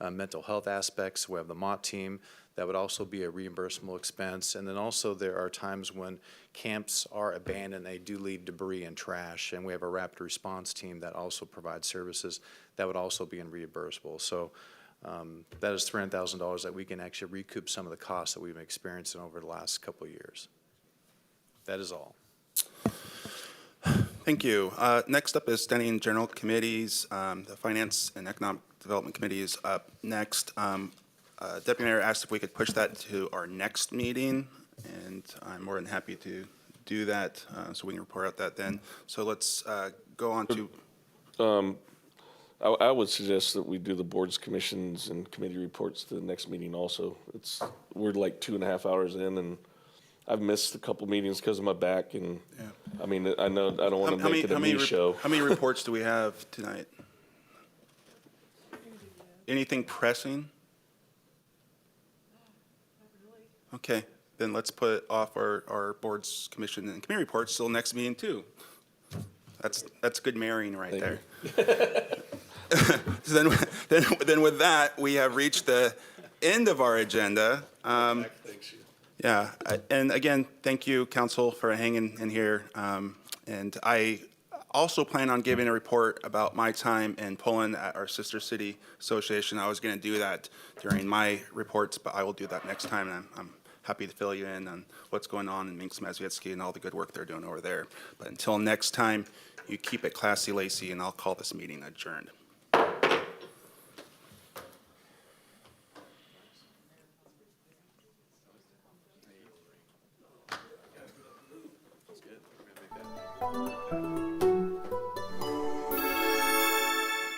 mental health aspect. So we have the MOT team. That would also be a reimbursable expense. And then also there are times when camps are abandoned, they do leave debris and trash, and we have a rapid response team that also provides services that would also be reimbursable. So that is $300,000 that we can actually recoup some of the costs that we've been experiencing over the last couple of years. That is all. Thank you. Next up is standing general committees. The Finance and Economic Development Committee is up next. Deputy Mayor asked if we could push that to our next meeting, and I'm more than happy to do that, so we can report out that then. So let's go on to, I would suggest that we do the boards, commissions, and committee reports to the next meeting also. We're like 2.5 hours in, and I've missed a couple meetings because of my back, and, I mean, I know, I don't want to make it a me show. how many reports do we have tonight? Anything pressing? Okay, then let's put off our boards, commission, and committee reports till next meeting too. That's good marrying right there. So then with that, we have reached the end of our agenda. Yeah, and again, thank you, council, for hanging in here. And I also plan on giving a report about my time in Poland at our sister city association. I was going to do that during my reports, but I will do that next time. And I'm happy to fill you in on what's going on in Minsk Mazowiecki and all the good work they're doing over there. But until next time, you keep it classy, Lacy, and I'll call this meeting adjourned. That's good. We're gonna make that.